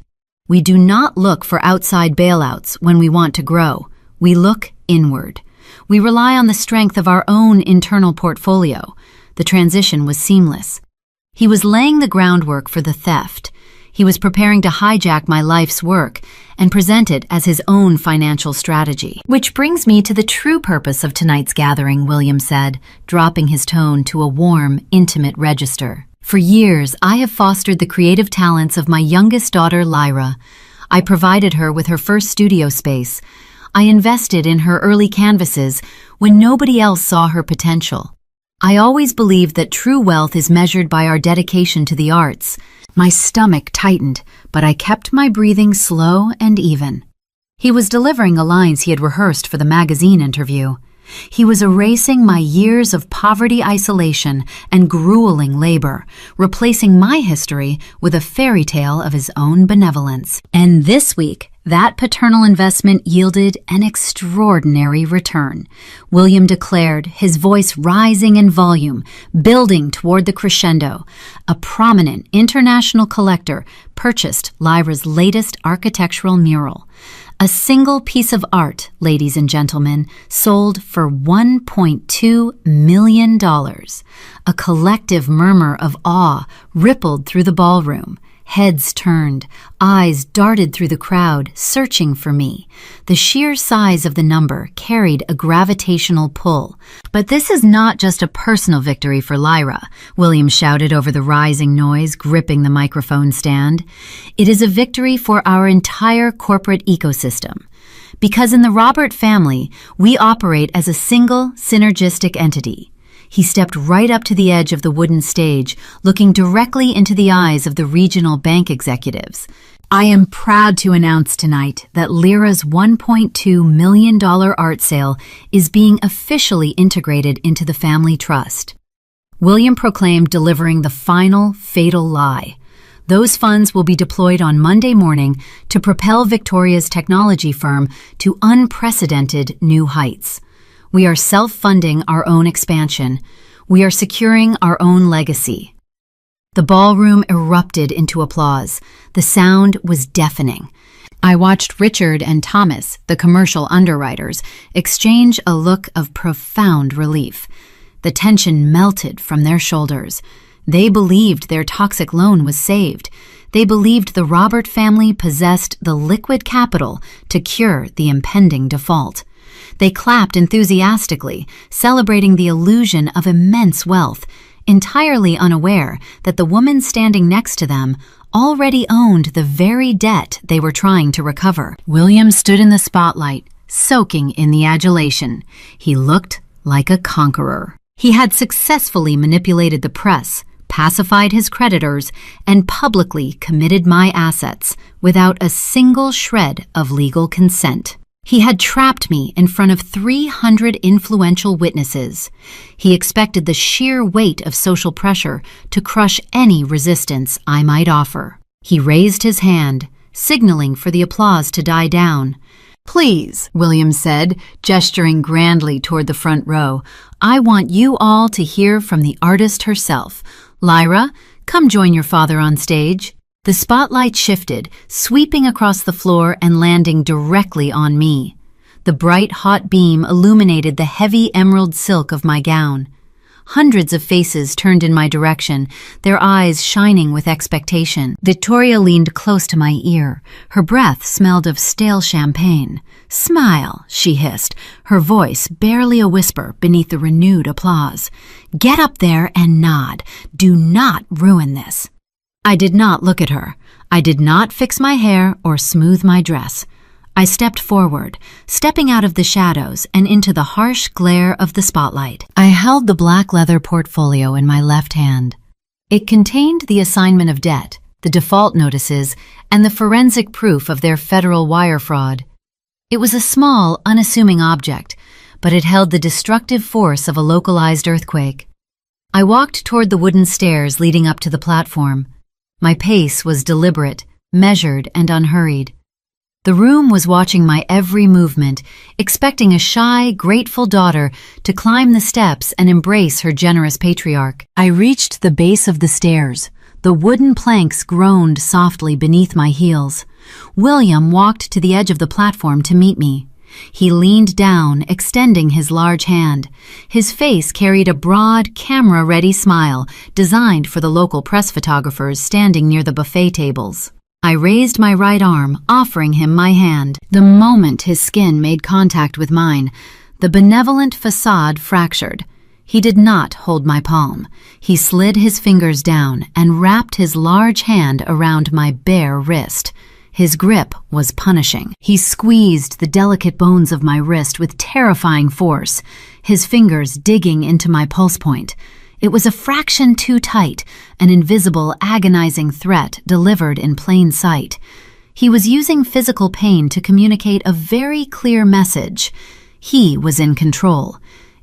We do not look for outside bailouts when we want to grow. We look inward. We rely on the strength of our own internal portfolio. The transition was seamless. He was laying the groundwork for the theft. He was preparing to hijack my life's work and present it as his own financial strategy. "Which brings me to the true purpose of tonight's gathering," William said, dropping his tone to a warm, intimate register. "For years, I have fostered the creative talents of my youngest daughter, Lyra. I provided her with her first studio space. I invested in her early canvases when nobody else saw her potential. I always believed that true wealth is measured by our dedication to the arts." My stomach tightened, but I kept my breathing slow and even. He was delivering the lines he had rehearsed for the magazine interview. He was erasing my years of poverty isolation and grueling labor, replacing my history with a fairy tale of his own benevolence. And this week, that paternal investment yielded an extraordinary return. William declared, his voice rising in volume, building toward the crescendo. A prominent international collector purchased Lyra's latest architectural mural. A single piece of art, ladies and gentlemen, sold for $1.2 million. A collective murmur of awe rippled through the ballroom. Heads turned, eyes darted through the crowd, searching for me. The sheer size of the number carried a gravitational pull. "But this is not just a personal victory for Lyra," William shouted over the rising noise, gripping the microphone stand. "It is a victory for our entire corporate ecosystem. Because in the Robert family, we operate as a single, synergistic entity." He stepped right up to the edge of the wooden stage, looking directly into the eyes of the regional bank executives. "I am proud to announce tonight that Lyra's $1.2 million art sale is being officially integrated into the family trust." William proclaimed, delivering the final, fatal lie. Those funds will be deployed on Monday morning to propel Victoria's technology firm to unprecedented new heights. We are self-funding our own expansion. We are securing our own legacy. The ballroom erupted into applause. The sound was deafening. I watched Richard and Thomas, the commercial underwriters, exchange a look of profound relief. The tension melted from their shoulders. They believed their toxic loan was saved. They believed the Robert family possessed the liquid capital to cure the impending default. They clapped enthusiastically, celebrating the illusion of immense wealth, entirely unaware that the woman standing next to them already owned the very debt they were trying to recover. William stood in the spotlight, soaking in the adulation. He looked like a conqueror. He had successfully manipulated the press, pacified his creditors, and publicly committed my assets without a single shred of legal consent. He had trapped me in front of 300 influential witnesses. He expected the sheer weight of social pressure to crush any resistance I might offer. He raised his hand, signaling for the applause to die down. "Please," William said, gesturing grandly toward the front row, "I want you all to hear from the artist herself. Lyra, come join your father on stage." The spotlight shifted, sweeping across the floor and landing directly on me. The bright, hot beam illuminated the heavy emerald silk of my gown. Hundreds of faces turned in my direction, their eyes shining with expectation. Victoria leaned close to my ear. Her breath smelled of stale champagne. "Smile," she hissed, her voice barely a whisper beneath the renewed applause. "Get up there and nod. Do not ruin this." I did not look at her. I did not fix my hair or smooth my dress. I stepped forward, stepping out of the shadows and into the harsh glare of the spotlight. I held the black leather portfolio in my left hand. It contained the assignment of debt, the default notices, and the forensic proof of their federal wire fraud. It was a small, unassuming object, but it held the destructive force of a localized earthquake. I walked toward the wooden stairs leading up to the platform. My pace was deliberate, measured, and unhurried. The room was watching my every movement, expecting a shy, grateful daughter to climb the steps and embrace her generous patriarch. I reached the base of the stairs. The wooden planks groaned softly beneath my heels. William walked to the edge of the platform to meet me. He leaned down, extending his large hand. His face carried a broad, camera-ready smile designed for the local press photographers standing near the buffet tables. I raised my right arm, offering him my hand. The moment his skin made contact with mine, the benevolent facade fractured. He did not hold my palm. He slid his fingers down and wrapped his large hand around my bare wrist. His grip was punishing. He squeezed the delicate bones of my wrist with terrifying force, his fingers digging into my pulse point. It was a fraction too tight, an invisible, agonizing threat delivered in plain sight. He was using physical pain to communicate a very clear message. He was in control.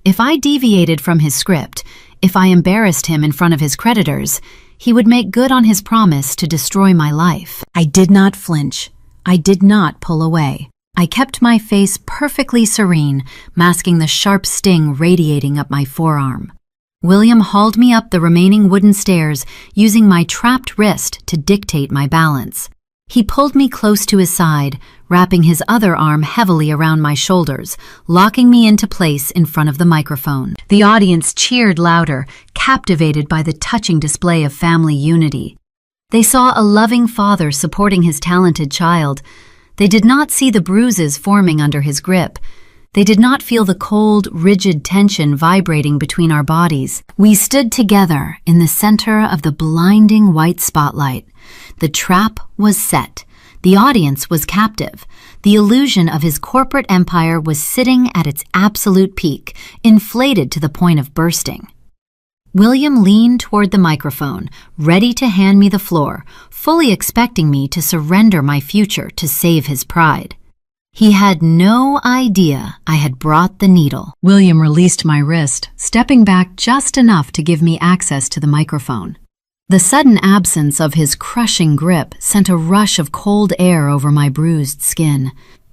If I deviated from his script, if I embarrassed him in front of his creditors, he would make good on his promise to destroy my life. I did not flinch. I did not pull away. I kept my face perfectly serene, masking the sharp sting radiating up my forearm. William hauled me up the remaining wooden stairs, using my trapped wrist to dictate my balance. He pulled me close to his side, wrapping his other arm heavily around my shoulders, locking me into place in front of the microphone. The audience cheered louder, captivated by the touching display of family unity. They saw a loving father supporting his talented child. They did not see the bruises forming under his grip. They did not feel the cold, rigid tension vibrating between our bodies. We stood together in the center of the blinding white spotlight. The trap was set. The audience was captive. The illusion of his corporate empire was sitting at its absolute peak, inflated to the point of bursting. William leaned toward the microphone, ready to hand me the floor, fully expecting me to surrender my future to save his pride. He had no idea I had brought the needle. William released my wrist, stepping back just enough to give me access to the microphone. The sudden absence of his crushing grip sent a rush of cold air over my bruised skin.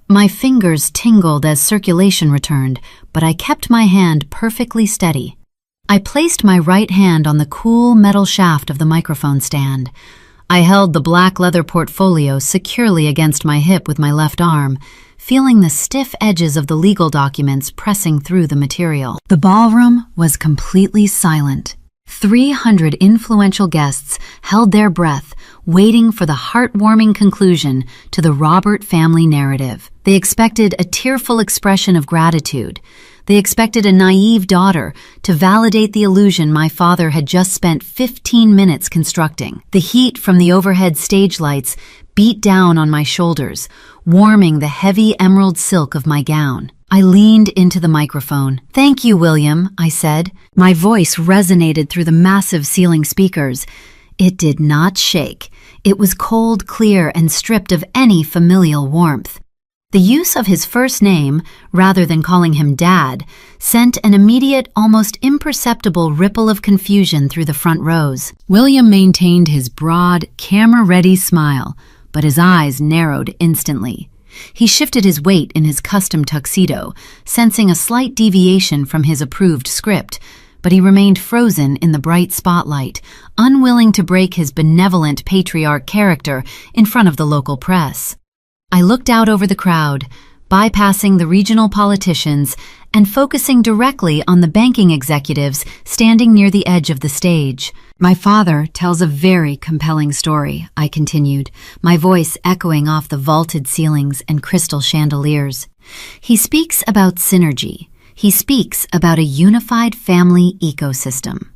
My fingers tingled as circulation returned, but I kept my hand perfectly steady. I placed my right hand on the cool metal shaft of the microphone stand. I held the black leather portfolio securely against my hip with my left arm, feeling the stiff edges of the legal documents pressing through the material. The ballroom was completely silent. 300 influential guests held their breath, waiting for the heartwarming conclusion to the Robert family narrative. They expected a tearful expression of gratitude. They expected a naive daughter to validate the illusion my father had just spent 15 minutes constructing. The heat from the overhead stage lights beat down on my shoulders, warming the heavy emerald silk of my gown. I leaned into the microphone. "Thank you, William," I said. My voice resonated through the massive ceiling speakers. It did not shake. It was cold, clear, and stripped of any familial warmth. The use of his first name, rather than calling him Dad, sent an immediate, almost imperceptible ripple of confusion through the front rows. William maintained his broad, camera-ready smile, but his eyes narrowed instantly. He shifted his weight in his custom tuxedo, sensing a slight deviation from his approved script, but he remained frozen in the bright spotlight, unwilling to break his benevolent patriarch character in front of the local press. I looked out over the crowd, bypassing the regional politicians and focusing directly on the banking executives standing near the edge of the stage. "My father tells a very compelling story," I continued, my voice echoing off the vaulted ceilings and crystal chandeliers. "He speaks about synergy. He speaks about a unified family ecosystem.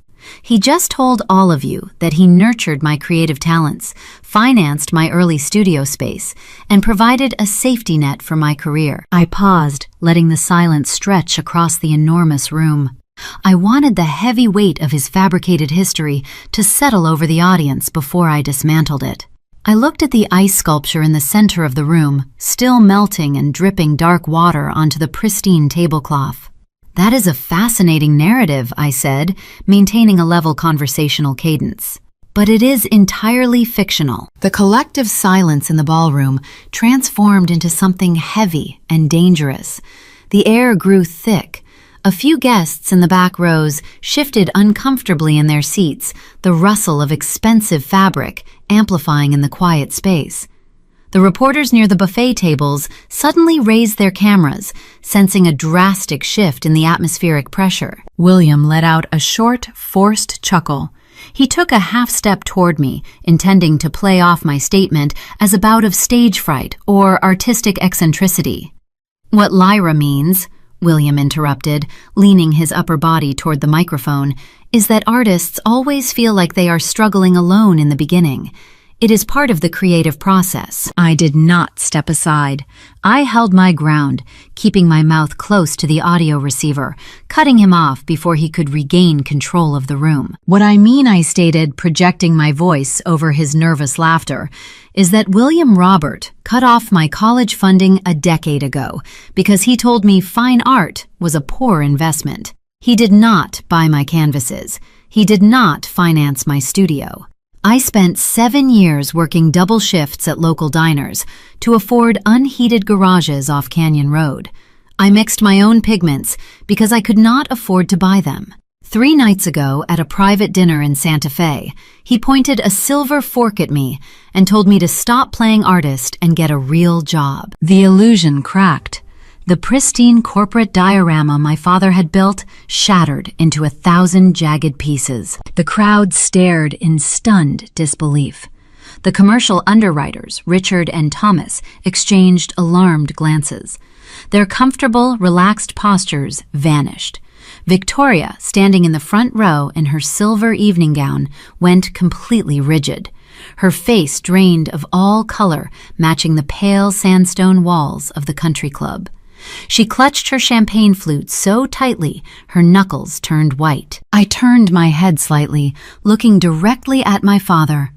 He just told all of you that he nurtured my creative talents, financed my early studio space, and provided a safety net for my career." I paused, letting the silence stretch across the enormous room. I wanted the heavy weight of his fabricated history to settle over the audience before I dismantled it. I looked at the ice sculpture in the center of the room, still melting and dripping dark water onto the pristine tablecloth. "That is a fascinating narrative," I said, maintaining a level conversational cadence. "But it is entirely fictional." The collective silence in the ballroom transformed into something heavy and dangerous. The air grew thick. A few guests in the back rows shifted uncomfortably in their seats, the rustle of expensive fabric amplifying in the quiet space. The reporters near the buffet tables suddenly raised their cameras, sensing a drastic shift in the atmospheric pressure. William let out a short, forced chuckle. He took a half-step toward me, intending to play off my statement as a bout of stage fright or artistic eccentricity. "What Lyra means," William interrupted, leaning his upper body toward the microphone, "is that artists always feel like they are struggling alone in the beginning. It is part of the creative process." I did not step aside. I held my ground, keeping my mouth close to the audio receiver, cutting him off before he could regain control of the room. "What I mean," I stated, projecting my voice over his nervous laughter, "is that William Robert cut off my college funding a decade ago because he told me fine art was a poor investment. He did not buy my canvases. He did not finance my studio. I spent 7 years working double shifts at local diners to afford unheated garages off Canyon Road. I mixed my own pigments because I could not afford to buy them. 3 nights ago, at a private dinner in Santa Fe, he pointed a silver fork at me and told me to stop playing artist and get a real job." The illusion cracked. The pristine corporate diorama my father had built shattered into 1,000 jagged pieces. The crowd stared in stunned disbelief. The commercial underwriters, Richard and Thomas, exchanged alarmed glances. Their comfortable, relaxed postures vanished. Victoria, standing in the front row in her silver evening gown, went completely rigid. Her face drained of all color, matching the pale sandstone walls of the country club. She clutched her champagne flute so tightly her knuckles turned white. I turned my head slightly, looking directly at my father.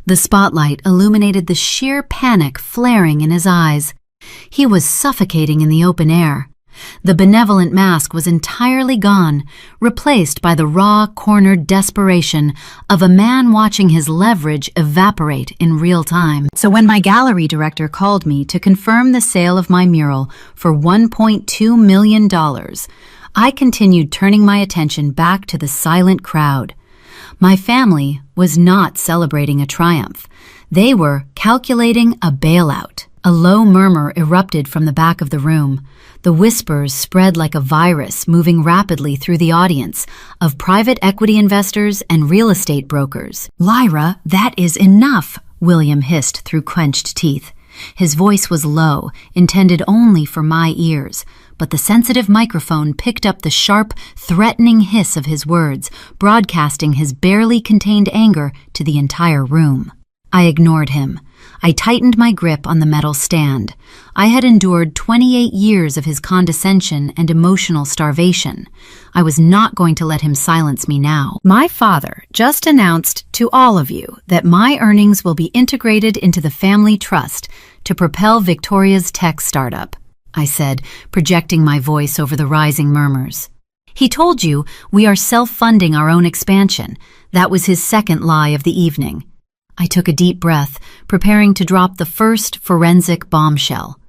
The spotlight illuminated the sheer panic flaring in his eyes. He was suffocating in the open air. The benevolent mask was entirely gone, replaced by the raw, cornered desperation of a man watching his leverage evaporate in real time. So when my gallery director called me to confirm the sale of my mural for $1.2 million, I continued turning my attention back to the silent crowd. My family was not celebrating a triumph. They were calculating a bailout. A low murmur erupted from the back of the room. The whispers spread like a virus, moving rapidly through the audience of private equity investors and real estate brokers. "Lyra, that is enough," William hissed through clenched teeth. His voice was low, intended only for my ears, but the sensitive microphone picked up the sharp, threatening hiss of his words, broadcasting his barely contained anger to the entire room. I ignored him. I tightened my grip on the metal stand. I had endured 28 years of his condescension and emotional starvation. I was not going to let him silence me now. My father just announced to all of you that my earnings will be integrated into the family trust to propel Victoria's tech startup, I said, projecting my voice over the rising murmurs. He told you we are self-funding our own expansion. That was his second lie of the evening. I took a deep breath, preparing to drop the first forensic bombshell.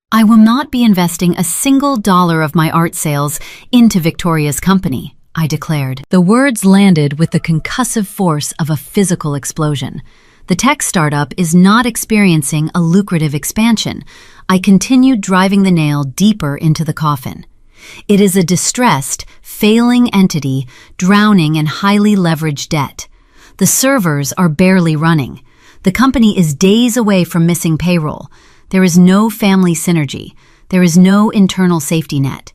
I will not be investing a single dollar of my art sales into Victoria's company, I declared. The words landed with the concussive force of a physical explosion. The tech startup is not experiencing a lucrative expansion. I continued driving the nail deeper into the coffin. It is a distressed, failing entity drowning in highly leveraged debt. The servers are barely running. The company is days away from missing payroll. There is no family synergy. There is no internal safety net.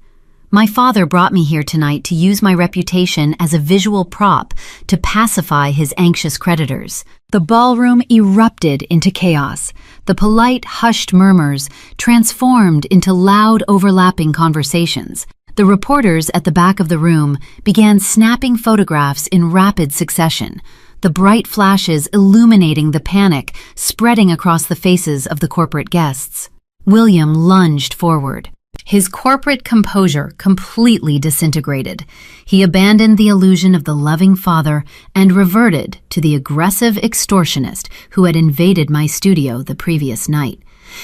My father brought me here tonight to use my reputation as a visual prop to pacify his anxious creditors. The ballroom erupted into chaos. The polite, hushed murmurs transformed into loud, overlapping conversations. The reporters at the back of the room began snapping photographs in rapid succession, the bright flashes illuminating the panic spreading across the faces of the corporate guests. William lunged forward. His corporate composure completely disintegrated. He abandoned the illusion of the loving father and reverted to the aggressive extortionist who had invaded my studio the previous night.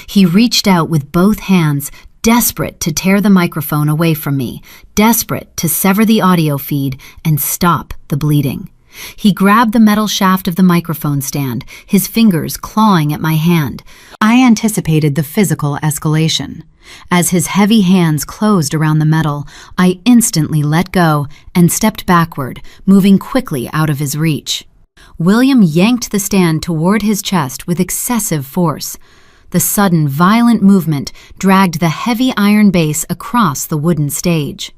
He reached out with both hands, desperate to tear the microphone away from me, desperate to sever the audio feed and stop the bleeding. He grabbed the metal shaft of the microphone stand, his fingers clawing at my hand. I anticipated the physical escalation. As his heavy hands closed around the metal, I instantly let go and stepped backward, moving quickly out of his reach. William yanked the stand toward his chest with excessive force. The sudden, violent movement dragged the heavy iron base across the wooden stage.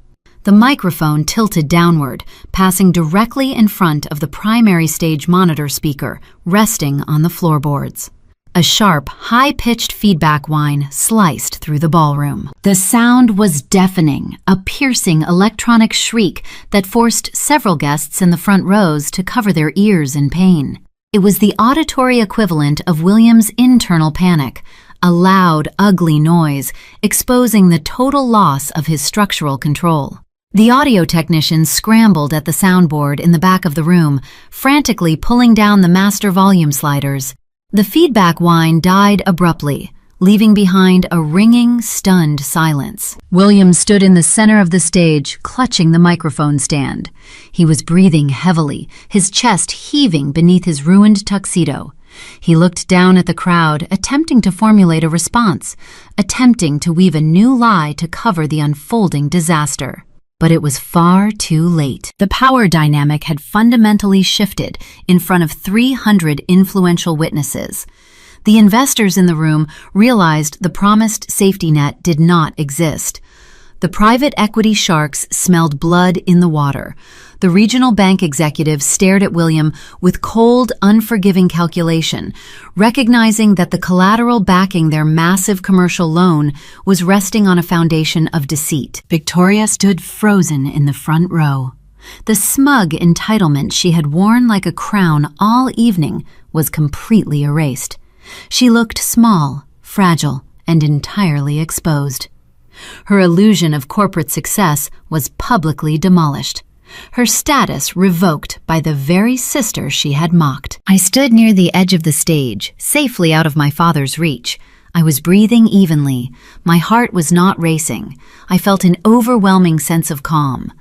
The microphone tilted downward, passing directly in front of the primary stage monitor speaker, resting on the floorboards. A sharp, high-pitched feedback whine sliced through the ballroom. The sound was deafening, a piercing electronic shriek that forced several guests in the front rows to cover their ears in pain. It was the auditory equivalent of William's internal panic, a loud, ugly noise exposing the total loss of his structural control. The audio technicians scrambled at the soundboard in the back of the room, frantically pulling down the master volume sliders. The feedback whine died abruptly, leaving behind a ringing, stunned silence. William stood in the center of the stage, clutching the microphone stand. He was breathing heavily, his chest heaving beneath his ruined tuxedo. He looked down at the crowd, attempting to formulate a response, attempting to weave a new lie to cover the unfolding disaster. But it was far too late. The power dynamic had fundamentally shifted in front of 300 influential witnesses. The investors in the room realized the promised safety net did not exist. The private equity sharks smelled blood in the water. The regional bank executives stared at William with cold, unforgiving calculation, recognizing that the collateral backing their massive commercial loan was resting on a foundation of deceit. Victoria stood frozen in the front row. The smug entitlement she had worn like a crown all evening was completely erased. She looked small, fragile, and entirely exposed. Her illusion of corporate success was publicly demolished. Her status revoked by the very sister she had mocked. I stood near the edge of the stage, safely out of my father's reach. I was breathing evenly. My heart was not racing. I felt an overwhelming sense of calm.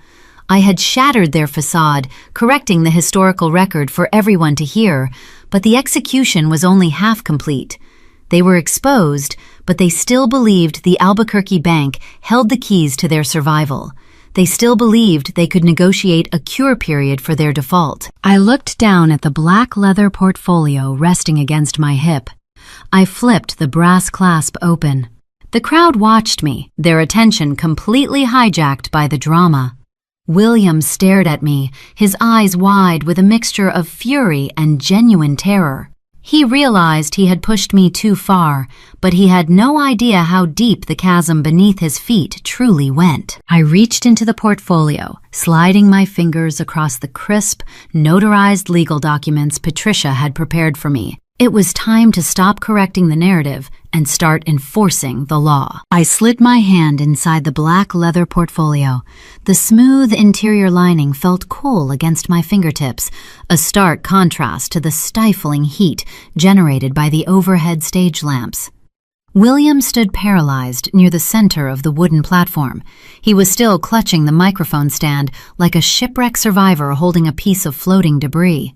I had shattered their facade, correcting the historical record for everyone to hear, but the execution was only half complete. They were exposed, but they still believed the Albuquerque Bank held the keys to their survival. They still believed they could negotiate a cure period for their default. I looked down at the black leather portfolio resting against my hip. I flipped the brass clasp open. The crowd watched me, their attention completely hijacked by the drama. William stared at me, his eyes wide with a mixture of fury and genuine terror. He realized he had pushed me too far, but he had no idea how deep the chasm beneath his feet truly went. I reached into the portfolio, sliding my fingers across the crisp, notarized legal documents Patricia had prepared for me. It was time to stop correcting the narrative and start enforcing the law. I slid my hand inside the black leather portfolio. The smooth interior lining felt cool against my fingertips, a stark contrast to the stifling heat generated by the overhead stage lamps. William stood paralyzed near the center of the wooden platform. He was still clutching the microphone stand like a shipwreck survivor holding a piece of floating debris.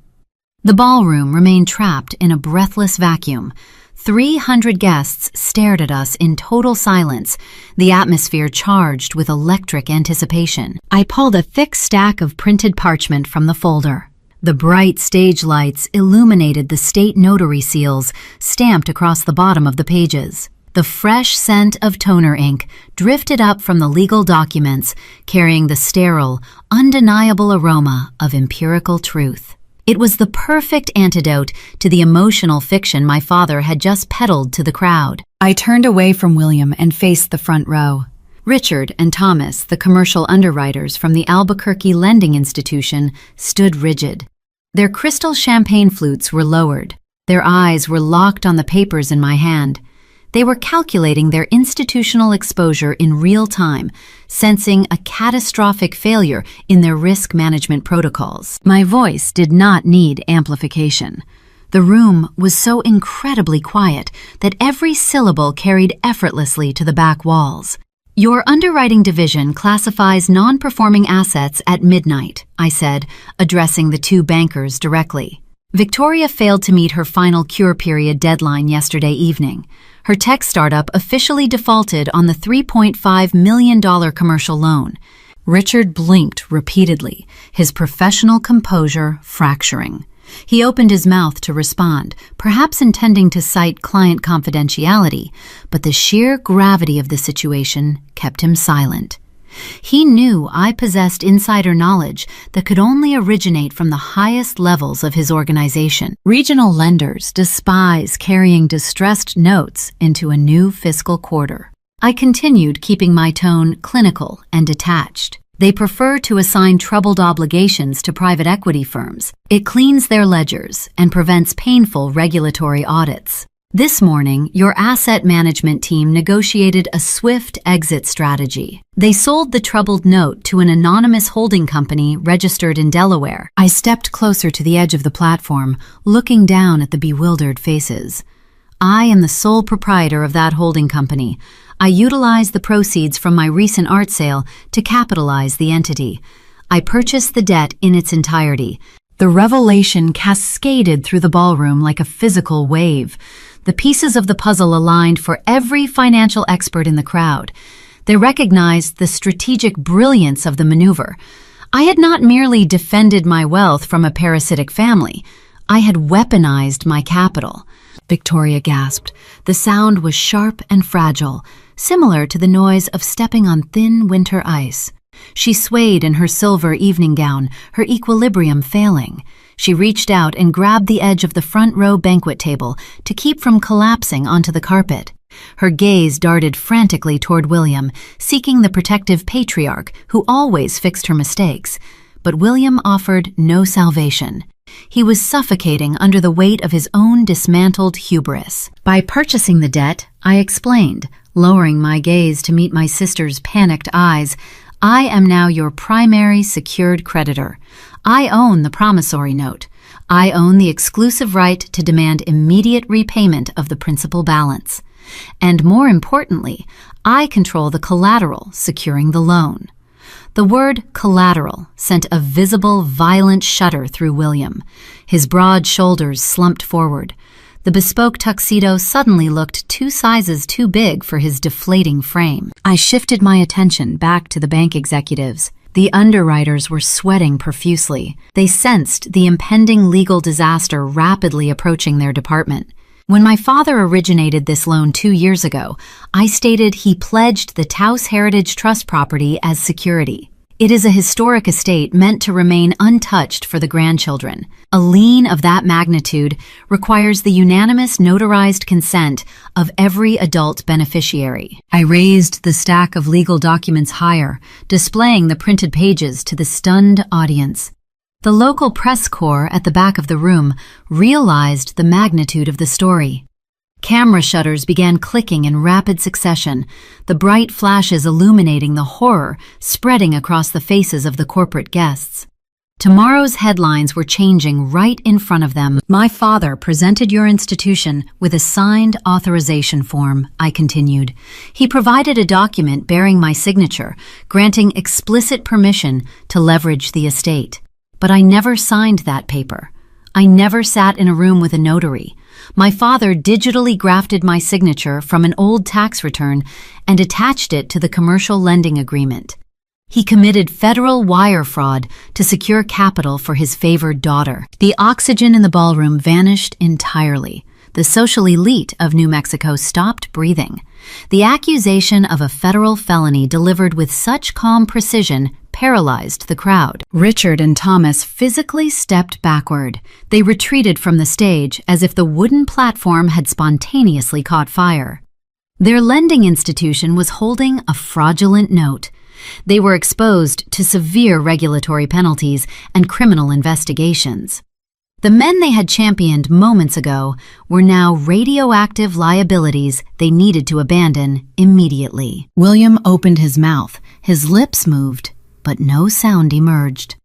The ballroom remained trapped in a breathless vacuum. 300 guests stared at us in total silence, the atmosphere charged with electric anticipation. I pulled a thick stack of printed parchment from the folder. The bright stage lights illuminated the state notary seals stamped across the bottom of the pages. The fresh scent of toner ink drifted up from the legal documents, carrying the sterile, undeniable aroma of empirical truth. It was the perfect antidote to the emotional fiction my father had just peddled to the crowd. I turned away from William and faced the front row. Richard and Thomas, the commercial underwriters from the Albuquerque Lending Institution, stood rigid. Their crystal champagne flutes were lowered. Their eyes were locked on the papers in my hand. They were calculating their institutional exposure in real time, sensing a catastrophic failure in their risk management protocols. My voice did not need amplification. The room was so incredibly quiet that every syllable carried effortlessly to the back walls. Your underwriting division classifies non-performing assets at midnight, I said, addressing the two bankers directly. Victoria failed to meet her final cure period deadline yesterday evening. Her tech startup officially defaulted on the $3.5 million commercial loan. Richard blinked repeatedly, his professional composure fracturing. He opened his mouth to respond, perhaps intending to cite client confidentiality, but the sheer gravity of the situation kept him silent. He knew I possessed insider knowledge that could only originate from the highest levels of his organization. Regional lenders despise carrying distressed notes into a new fiscal quarter. I continued keeping my tone clinical and detached. They prefer to assign troubled obligations to private equity firms. It cleans their ledgers and prevents painful regulatory audits. This morning, your asset management team negotiated a swift exit strategy. They sold the troubled note to an anonymous holding company registered in Delaware. I stepped closer to the edge of the platform, looking down at the bewildered faces. I am the sole proprietor of that holding company. I utilized the proceeds from my recent art sale to capitalize the entity. I purchased the debt in its entirety. The revelation cascaded through the ballroom like a physical wave. The pieces of the puzzle aligned for every financial expert in the crowd. They recognized the strategic brilliance of the maneuver. I had not merely defended my wealth from a parasitic family. I had weaponized my capital. Victoria gasped. The sound was sharp and fragile, similar to the noise of stepping on thin winter ice. She swayed in her silver evening gown, her equilibrium failing. She reached out and grabbed the edge of the front row banquet table to keep from collapsing onto the carpet. Her gaze darted frantically toward William, seeking the protective patriarch who always fixed her mistakes. But William offered no salvation. He was suffocating under the weight of his own dismantled hubris. By purchasing the debt, I explained, lowering my gaze to meet my sister's panicked eyes, I am now your primary secured creditor. I own the promissory note. I own the exclusive right to demand immediate repayment of the principal balance. And more importantly, I control the collateral securing the loan. The word collateral sent a visible, violent shudder through William. His broad shoulders slumped forward. The bespoke tuxedo suddenly looked 2 sizes too big for his deflating frame. I shifted my attention back to the bank executives. The underwriters were sweating profusely. They sensed the impending legal disaster rapidly approaching their department. When my father originated this loan 2 years ago, I stated he pledged the Taos Heritage Trust property as security. It is a historic estate meant to remain untouched for the grandchildren. A lien of that magnitude requires the unanimous notarized consent of every adult beneficiary. I raised the stack of legal documents higher, displaying the printed pages to the stunned audience. The local press corps at the back of the room realized the magnitude of the story. Camera shutters began clicking in rapid succession, the bright flashes illuminating the horror spreading across the faces of the corporate guests. Tomorrow's headlines were changing right in front of them. My father presented your institution with a signed authorization form, I continued. He provided a document bearing my signature, granting explicit permission to leverage the estate. But I never signed that paper. I never sat in a room with a notary. My father digitally grafted my signature from an old tax return and attached it to the commercial lending agreement. He committed federal wire fraud to secure capital for his favored daughter. The oxygen in the ballroom vanished entirely. The social elite of New Mexico stopped breathing. The accusation of a federal felony delivered with such calm precision paralyzed the crowd. Richard and Thomas physically stepped backward. They retreated from the stage as if the wooden platform had spontaneously caught fire. Their lending institution was holding a fraudulent note. They were exposed to severe regulatory penalties and criminal investigations. The men they had championed moments ago were now radioactive liabilities they needed to abandon immediately. William opened his mouth. His lips moved, but no sound emerged.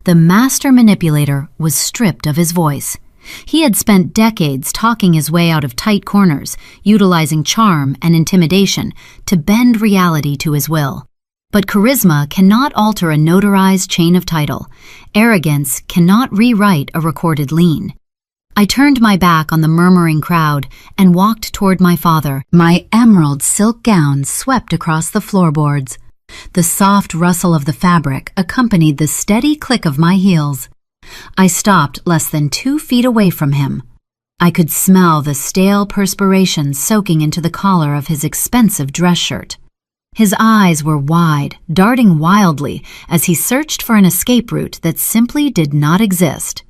The master manipulator was stripped of his voice. He had spent decades talking his way out of tight corners, utilizing charm and intimidation to bend reality to his will. But charisma cannot alter a notarized chain of title. Arrogance cannot rewrite a recorded lien. I turned my back on the murmuring crowd and walked toward my father. My emerald silk gown swept across the floorboards. The soft rustle of the fabric accompanied the steady click of my heels. I stopped less than 2 feet away from him. I could smell the stale perspiration soaking into the collar of his expensive dress shirt. His eyes were wide, darting wildly as he searched for an escape route that simply did not exist.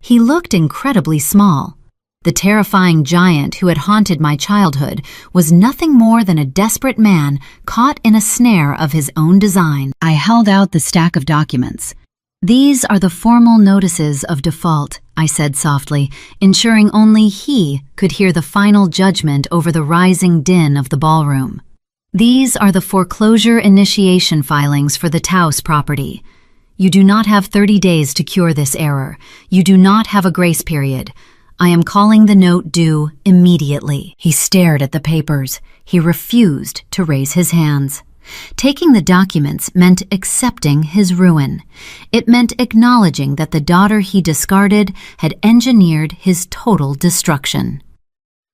He looked incredibly small. The terrifying giant who had haunted my childhood was nothing more than a desperate man caught in a snare of his own design. I held out the stack of documents. "These are the formal notices of default," I said softly, ensuring only he could hear the final judgment over the rising din of the ballroom. "These are the foreclosure initiation filings for the Taos property. You do not have 30 days to cure this error. You do not have a grace period. I am calling the note due immediately." He stared at the papers. He refused to raise his hands. Taking the documents meant accepting his ruin. It meant acknowledging that the daughter he discarded had engineered his total destruction.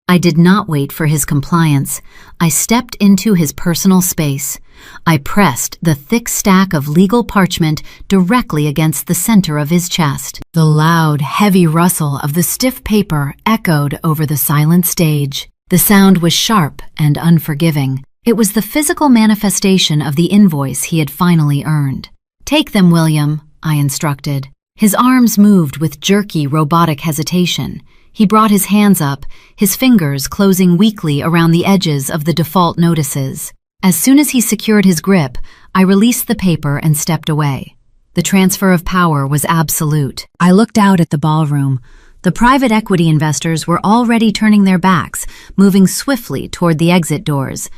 I did not wait for his compliance. I stepped into his personal space. I pressed the thick stack of legal parchment directly against the center of his chest. The loud, heavy rustle of the stiff paper echoed over the silent stage. The sound was sharp and unforgiving. It was the physical manifestation of the invoice he had finally earned. "Take them, William," I instructed. His arms moved with jerky, robotic hesitation. He brought his hands up, his fingers closing weakly around the edges of the default notices. As soon as he secured his grip, I released the paper and stepped away. The transfer of power was absolute. I looked out at the ballroom. The private equity investors were already turning their backs, moving swiftly toward the exit doors.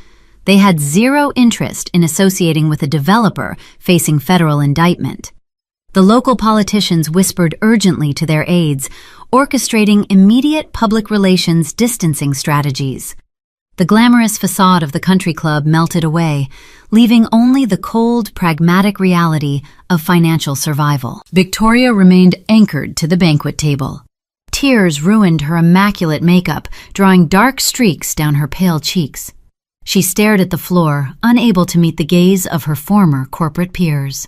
They had zero interest in associating with a developer facing federal indictment. The local politicians whispered urgently to their aides, orchestrating immediate public relations distancing strategies. The glamorous facade of the country club melted away, leaving only the cold, pragmatic reality of financial survival. Victoria remained anchored to the banquet table. Tears ruined her immaculate makeup, drawing dark streaks down her pale cheeks. She stared at the floor, unable to meet the gaze of her former corporate peers.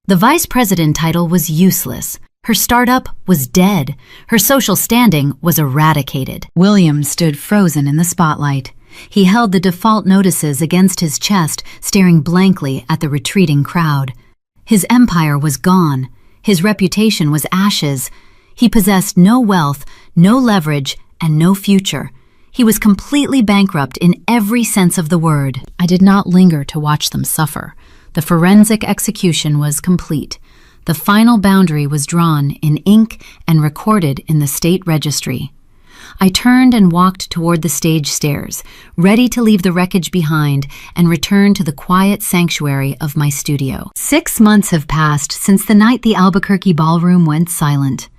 The vice president title was useless. Her startup was dead. Her social standing was eradicated. William stood frozen in the spotlight. He held the default notices against his chest, staring blankly at the retreating crowd. His empire was gone. His reputation was ashes. He possessed no wealth, no leverage, and no future. He was completely bankrupt in every sense of the word. I did not linger to watch them suffer. The forensic execution was complete. The final boundary was drawn in ink and recorded in the state registry. I turned and walked toward the stage stairs, ready to leave the wreckage behind and return to the quiet sanctuary of my studio. 6 months have passed since the night the Albuquerque ballroom went silent.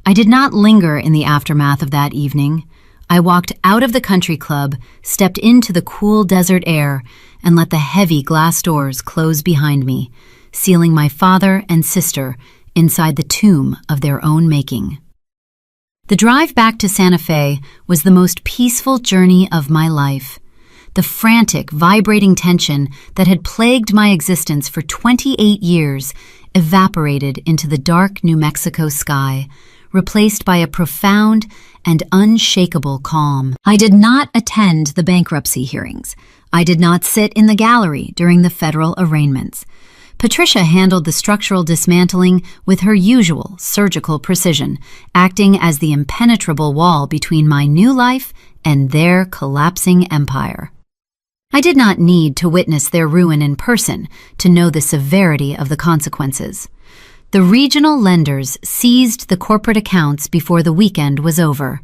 I did not linger in the aftermath of that evening. I walked out of the country club, stepped into the cool desert air, and let the heavy glass doors close behind me, sealing my father and sister inside the tomb of their own making. The drive back to Santa Fe was the most peaceful journey of my life. The frantic, vibrating tension that had plagued my existence for 28 years evaporated into the dark New Mexico sky, replaced by a profound and unshakable calm. I did not attend the bankruptcy hearings. I did not sit in the gallery during the federal arraignments. Patricia handled the structural dismantling with her usual surgical precision, acting as the impenetrable wall between my new life and their collapsing empire. I did not need to witness their ruin in person to know the severity of the consequences. The regional lenders seized the corporate accounts before the weekend was over.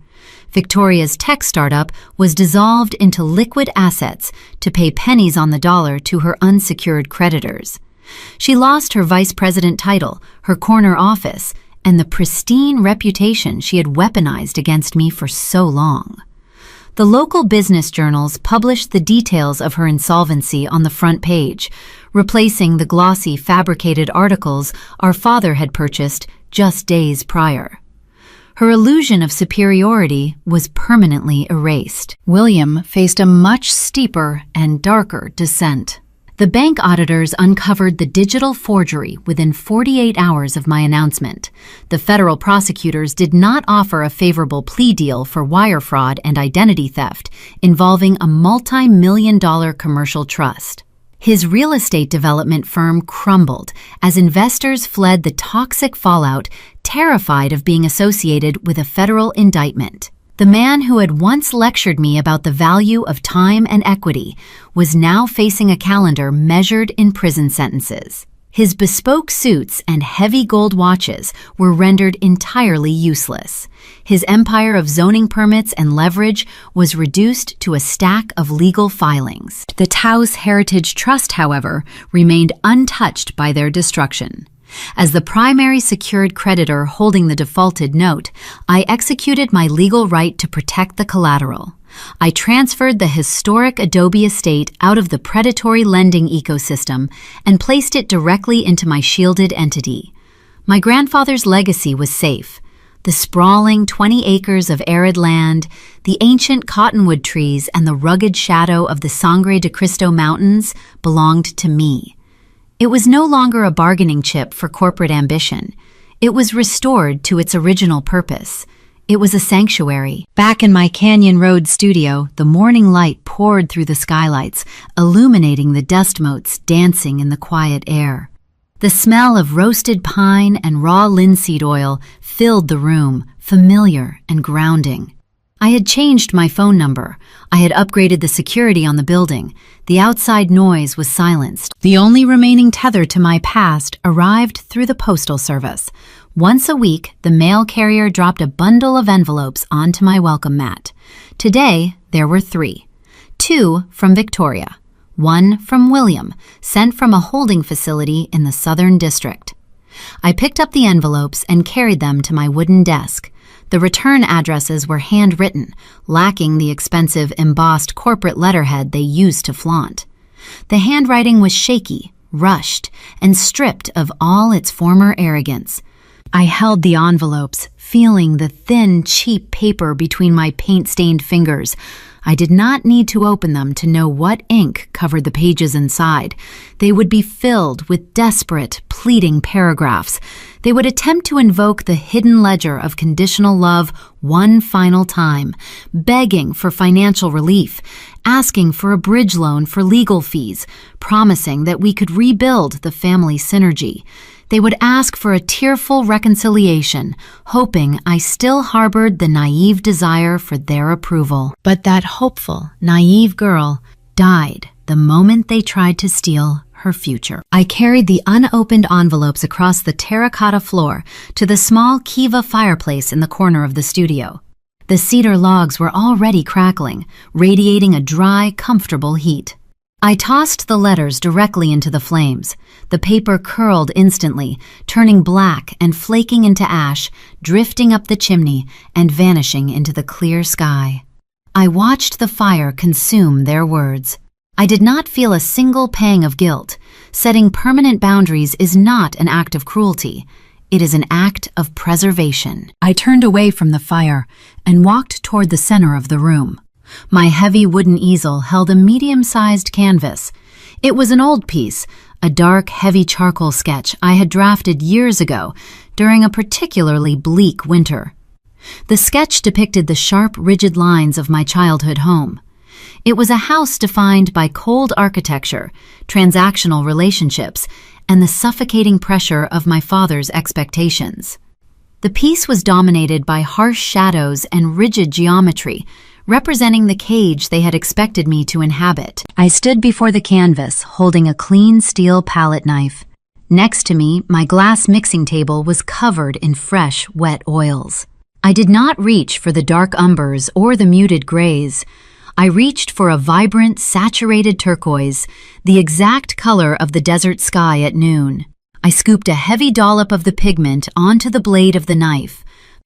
Victoria's tech startup was dissolved into liquid assets to pay pennies on the dollar to her unsecured creditors. She lost her vice president title, her corner office, and the pristine reputation she had weaponized against me for so long. The local business journals published the details of her insolvency on the front page, replacing the glossy, fabricated articles our father had purchased just days prior. Her illusion of superiority was permanently erased. William faced a much steeper and darker descent. The bank auditors uncovered the digital forgery within 48 hours of my announcement. The federal prosecutors did not offer a favorable plea deal for wire fraud and identity theft involving a multi-million-dollar commercial trust. His real estate development firm crumbled as investors fled the toxic fallout, terrified of being associated with a federal indictment. The man who had once lectured me about the value of time and equity was now facing a calendar measured in prison sentences. His bespoke suits and heavy gold watches were rendered entirely useless. His empire of zoning permits and leverage was reduced to a stack of legal filings. The Taos Heritage Trust, however, remained untouched by their destruction. As the primary secured creditor holding the defaulted note, I executed my legal right to protect the collateral. I transferred the historic Adobe estate out of the predatory lending ecosystem and placed it directly into my shielded entity. My grandfather's legacy was safe. The sprawling 20 acres of arid land, the ancient cottonwood trees, and the rugged shadow of the Sangre de Cristo Mountains belonged to me. It was no longer a bargaining chip for corporate ambition. It was restored to its original purpose. It was a sanctuary. Back in my Canyon Road studio, the morning light poured through the skylights, illuminating the dust motes dancing in the quiet air. The smell of roasted pine and raw linseed oil filled the room, familiar and grounding. I had changed my phone number. I had upgraded the security on the building. The outside noise was silenced. The only remaining tether to my past arrived through the postal service. Once a week, the mail carrier dropped a bundle of envelopes onto my welcome mat. Today, there were 3. 2 from Victoria. 1 from William, sent from a holding facility in the Southern District. I picked up the envelopes and carried them to my wooden desk. The return addresses were handwritten, lacking the expensive embossed corporate letterhead they used to flaunt. The handwriting was shaky, rushed, and stripped of all its former arrogance. I held the envelopes, feeling the thin, cheap paper between my paint-stained fingers. I did not need to open them to know what ink covered the pages inside. They would be filled with desperate, pleading paragraphs. They would attempt to invoke the hidden ledger of conditional love one final time, begging for financial relief, asking for a bridge loan for legal fees, promising that we could rebuild the family synergy. They would ask for a tearful reconciliation, hoping I still harbored the naive desire for their approval. But that hopeful, naive girl died the moment they tried to steal her future. I carried the unopened envelopes across the terracotta floor to the small Kiva fireplace in the corner of the studio. The cedar logs were already crackling, radiating a dry, comfortable heat. I tossed the letters directly into the flames. The paper curled instantly, turning black and flaking into ash, drifting up the chimney and vanishing into the clear sky. I watched the fire consume their words. I did not feel a single pang of guilt. Setting permanent boundaries is not an act of cruelty. It is an act of preservation. I turned away from the fire and walked toward the center of the room. My heavy wooden easel held a medium-sized canvas. It was an old piece, a dark, heavy charcoal sketch I had drafted years ago during a particularly bleak winter. The sketch depicted the sharp, rigid lines of my childhood home. It was a house defined by cold architecture, transactional relationships, and the suffocating pressure of my father's expectations. The piece was dominated by harsh shadows and rigid geometry, representing the cage they had expected me to inhabit. I stood before the canvas, holding a clean steel palette knife. Next to me, my glass mixing table was covered in fresh, wet oils. I did not reach for the dark umbers or the muted grays. I reached for a vibrant, saturated turquoise, the exact color of the desert sky at noon. I scooped a heavy dollop of the pigment onto the blade of the knife.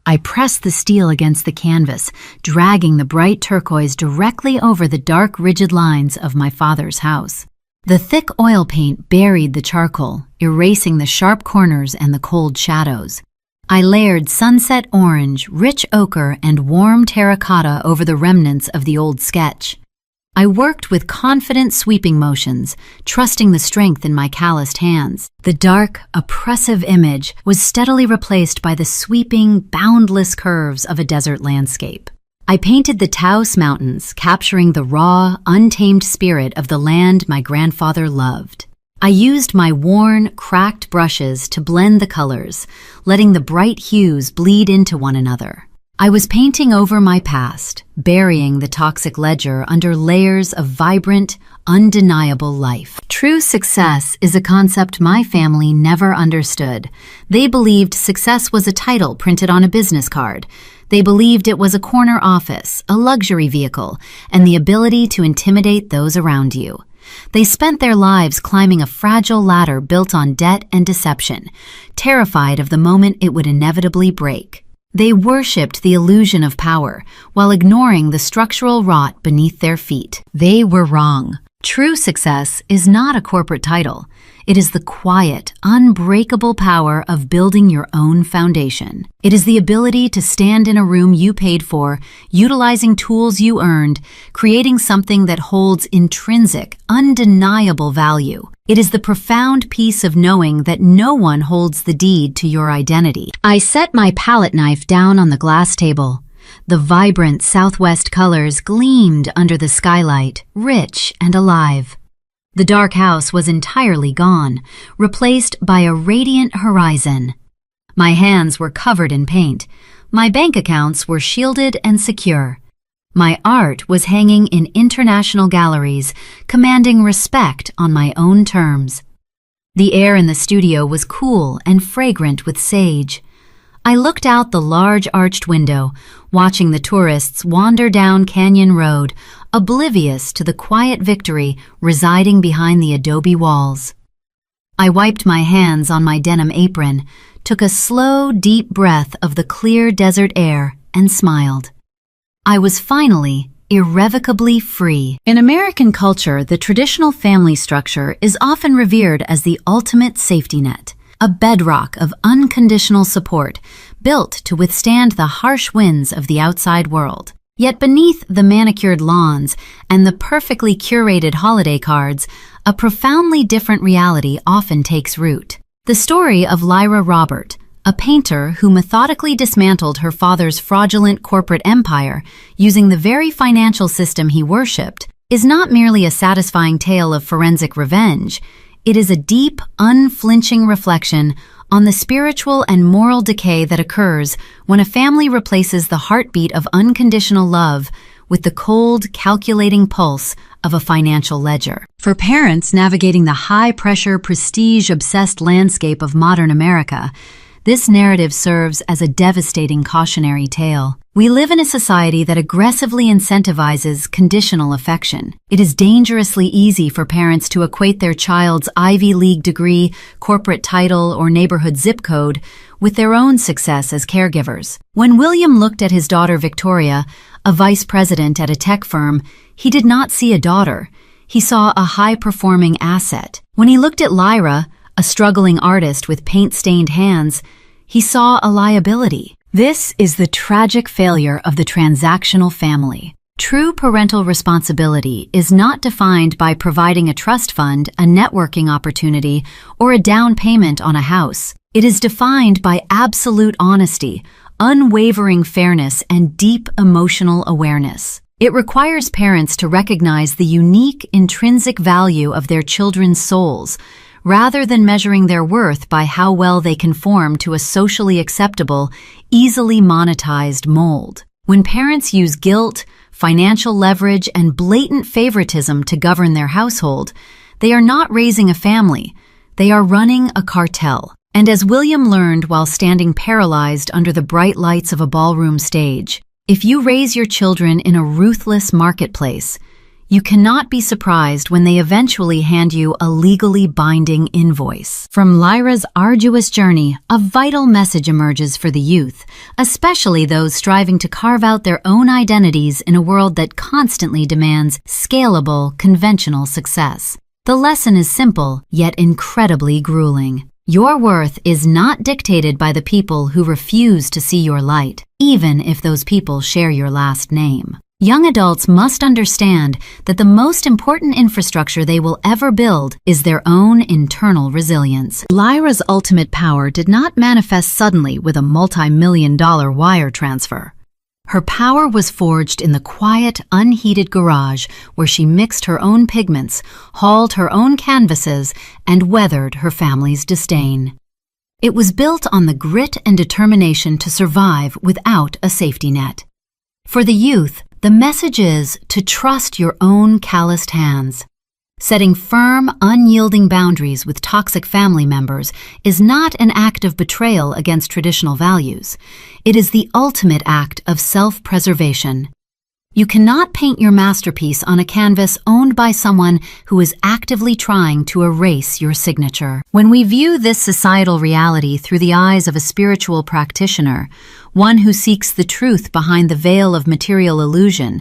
I pressed the steel against the canvas, dragging the bright turquoise directly over the dark, rigid lines of my father's house. The thick oil paint buried the charcoal, erasing the sharp corners and the cold shadows. I layered sunset orange, rich ochre, and warm terracotta over the remnants of the old sketch. I worked with confident sweeping motions, trusting the strength in my calloused hands. The dark, oppressive image was steadily replaced by the sweeping, boundless curves of a desert landscape. I painted the Taos Mountains, capturing the raw, untamed spirit of the land my grandfather loved. I used my worn, cracked brushes to blend the colors, letting the bright hues bleed into one another. I was painting over my past, burying the toxic ledger under layers of vibrant, undeniable life. True success is a concept my family never understood. They believed success was a title printed on a business card. They believed it was a corner office, a luxury vehicle, and the ability to intimidate those around you. They spent their lives climbing a fragile ladder built on debt and deception, terrified of the moment it would inevitably break. They worshipped the illusion of power while ignoring the structural rot beneath their feet. They were wrong. True success is not a corporate title. It is the quiet, unbreakable power of building your own foundation. It is the ability to stand in a room you paid for, utilizing tools you earned, creating something that holds intrinsic, undeniable value. It is the profound peace of knowing that no one holds the deed to your identity. I set my palette knife down on the glass table. The vibrant southwest colors gleamed under the skylight, rich and alive. The dark house was entirely gone, replaced by a radiant horizon. My hands were covered in paint. My bank accounts were shielded and secure. My art was hanging in international galleries, commanding respect on my own terms. The air in the studio was cool and fragrant with sage. I looked out the large arched window, watching the tourists wander down Canyon Road, oblivious to the quiet victory residing behind the adobe walls. I wiped my hands on my denim apron, took a slow, deep breath of the clear desert air, and smiled. I was finally, irrevocably free. In American culture, the traditional family structure is often revered as the ultimate safety net, a bedrock of unconditional support built to withstand the harsh winds of the outside world. Yet beneath the manicured lawns and the perfectly curated holiday cards, a profoundly different reality often takes root. The story of Lyra Robert, a painter who methodically dismantled her father's fraudulent corporate empire using the very financial system he worshipped, is not merely a satisfying tale of forensic revenge. It is a deep, unflinching reflection on the spiritual and moral decay that occurs when a family replaces the heartbeat of unconditional love with the cold, calculating pulse of a financial ledger. For parents navigating the high-pressure, prestige-obsessed landscape of modern America, this narrative serves as a devastating cautionary tale. We live in a society that aggressively incentivizes conditional affection. It is dangerously easy for parents to equate their child's Ivy League degree, corporate title, or neighborhood zip code with their own success as caregivers. When William looked at his daughter Victoria, a vice president at a tech firm, he did not see a daughter. He saw a high-performing asset. When he looked at Lyra, a struggling artist with paint-stained hands, he saw a liability. This is the tragic failure of the transactional family. True parental responsibility is not defined by providing a trust fund, a networking opportunity, or a down payment on a house. It is defined by absolute honesty, unwavering fairness, and deep emotional awareness. It requires parents to recognize the unique, intrinsic value of their children's souls, rather than measuring their worth by how well they conform to a socially acceptable, easily monetized mold. When parents use guilt, financial leverage, and blatant favoritism to govern their household, they are not raising a family, they are running a cartel. And as William learned while standing paralyzed under the bright lights of a ballroom stage, if you raise your children in a ruthless marketplace, you cannot be surprised when they eventually hand you a legally binding invoice. From Lyra's arduous journey, a vital message emerges for the youth, especially those striving to carve out their own identities in a world that constantly demands scalable, conventional success. The lesson is simple, yet incredibly grueling. Your worth is not dictated by the people who refuse to see your light, even if those people share your last name. Young adults must understand that the most important infrastructure they will ever build is their own internal resilience. Lyra's ultimate power did not manifest suddenly with a multi-million-dollar wire transfer. Her power was forged in the quiet, unheated garage where she mixed her own pigments, hauled her own canvases, and weathered her family's disdain. It was built on the grit and determination to survive without a safety net. For the youth, the message is to trust your own calloused hands. Setting firm, unyielding boundaries with toxic family members is not an act of betrayal against traditional values. It is the ultimate act of self-preservation. You cannot paint your masterpiece on a canvas owned by someone who is actively trying to erase your signature. When we view this societal reality through the eyes of a spiritual practitioner, one who seeks the truth behind the veil of material illusion,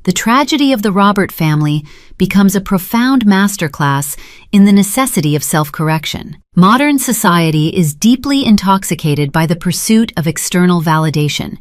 the tragedy of the Robert family becomes a profound masterclass in the necessity of self-correction. Modern society is deeply intoxicated by the pursuit of external validation,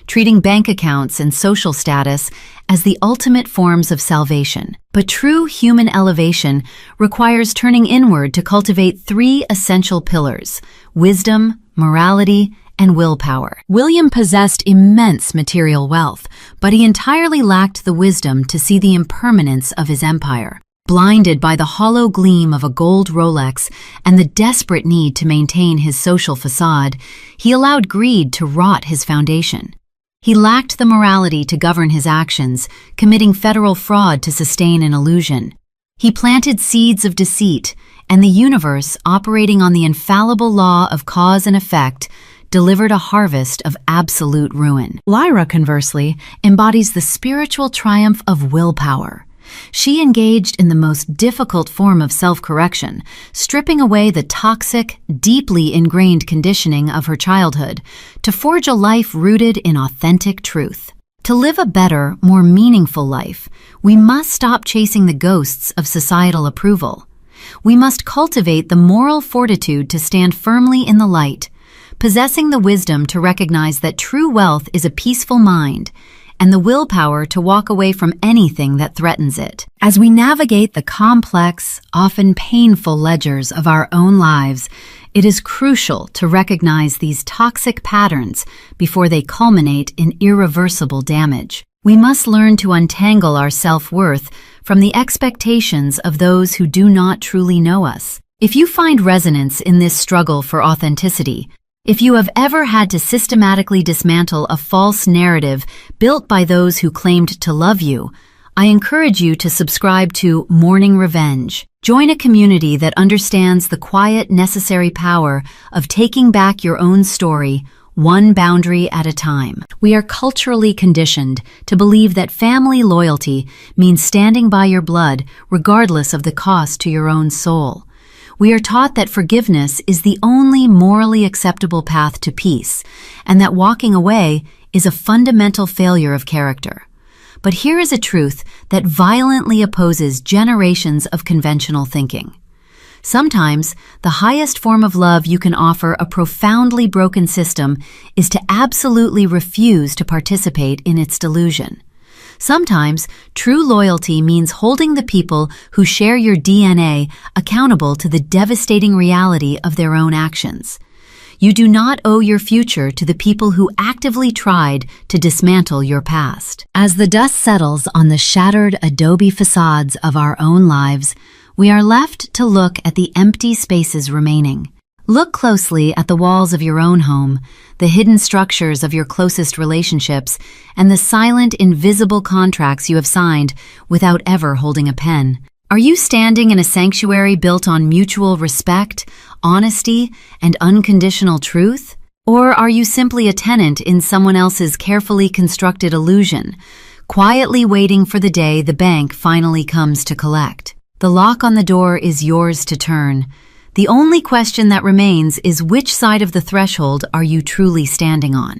treating bank accounts and social status as the ultimate forms of salvation. But true human elevation requires turning inward to cultivate three essential pillars: wisdom, morality, and willpower. William possessed immense material wealth, but he entirely lacked the wisdom to see the impermanence of his empire. Blinded by the hollow gleam of a gold Rolex and the desperate need to maintain his social facade, he allowed greed to rot his foundation. He lacked the morality to govern his actions, committing federal fraud to sustain an illusion. He planted seeds of deceit, and the universe, operating on the infallible law of cause and effect, delivered a harvest of absolute ruin. Lyra, conversely, embodies the spiritual triumph of willpower. She engaged in the most difficult form of self-correction, stripping away the toxic, deeply ingrained conditioning of her childhood to forge a life rooted in authentic truth. To live a better, more meaningful life, we must stop chasing the ghosts of societal approval. We must cultivate the moral fortitude to stand firmly in the light, possessing the wisdom to recognize that true wealth is a peaceful mind and the willpower to walk away from anything that threatens it. As we navigate the complex, often painful ledgers of our own lives, it is crucial to recognize these toxic patterns before they culminate in irreversible damage. We must learn to untangle our self-worth from the expectations of those who do not truly know us. If you find resonance in this struggle for authenticity, if you have ever had to systematically dismantle a false narrative built by those who claimed to love you, I encourage you to subscribe to Mourning Revenge. Join a community that understands the quiet, necessary power of taking back your own story, one boundary at a time. We are culturally conditioned to believe that family loyalty means standing by your blood regardless of the cost to your own soul. We are taught that forgiveness is the only morally acceptable path to peace, and that walking away is a fundamental failure of character. But here is a truth that violently opposes generations of conventional thinking. Sometimes, the highest form of love you can offer a profoundly broken system is to absolutely refuse to participate in its delusion. Sometimes, true loyalty means holding the people who share your DNA accountable to the devastating reality of their own actions. You do not owe your future to the people who actively tried to dismantle your past. As the dust settles on the shattered adobe facades of our own lives, we are left to look at the empty spaces remaining. Look closely at the walls of your own home, the hidden structures of your closest relationships, and the silent, invisible contracts you have signed without ever holding a pen. Are you standing in a sanctuary built on mutual respect, honesty, and unconditional truth? Or are you simply a tenant in someone else's carefully constructed illusion, quietly waiting for the day the bank finally comes to collect? The lock on the door is yours to turn. The only question that remains is which side of the threshold are you truly standing on?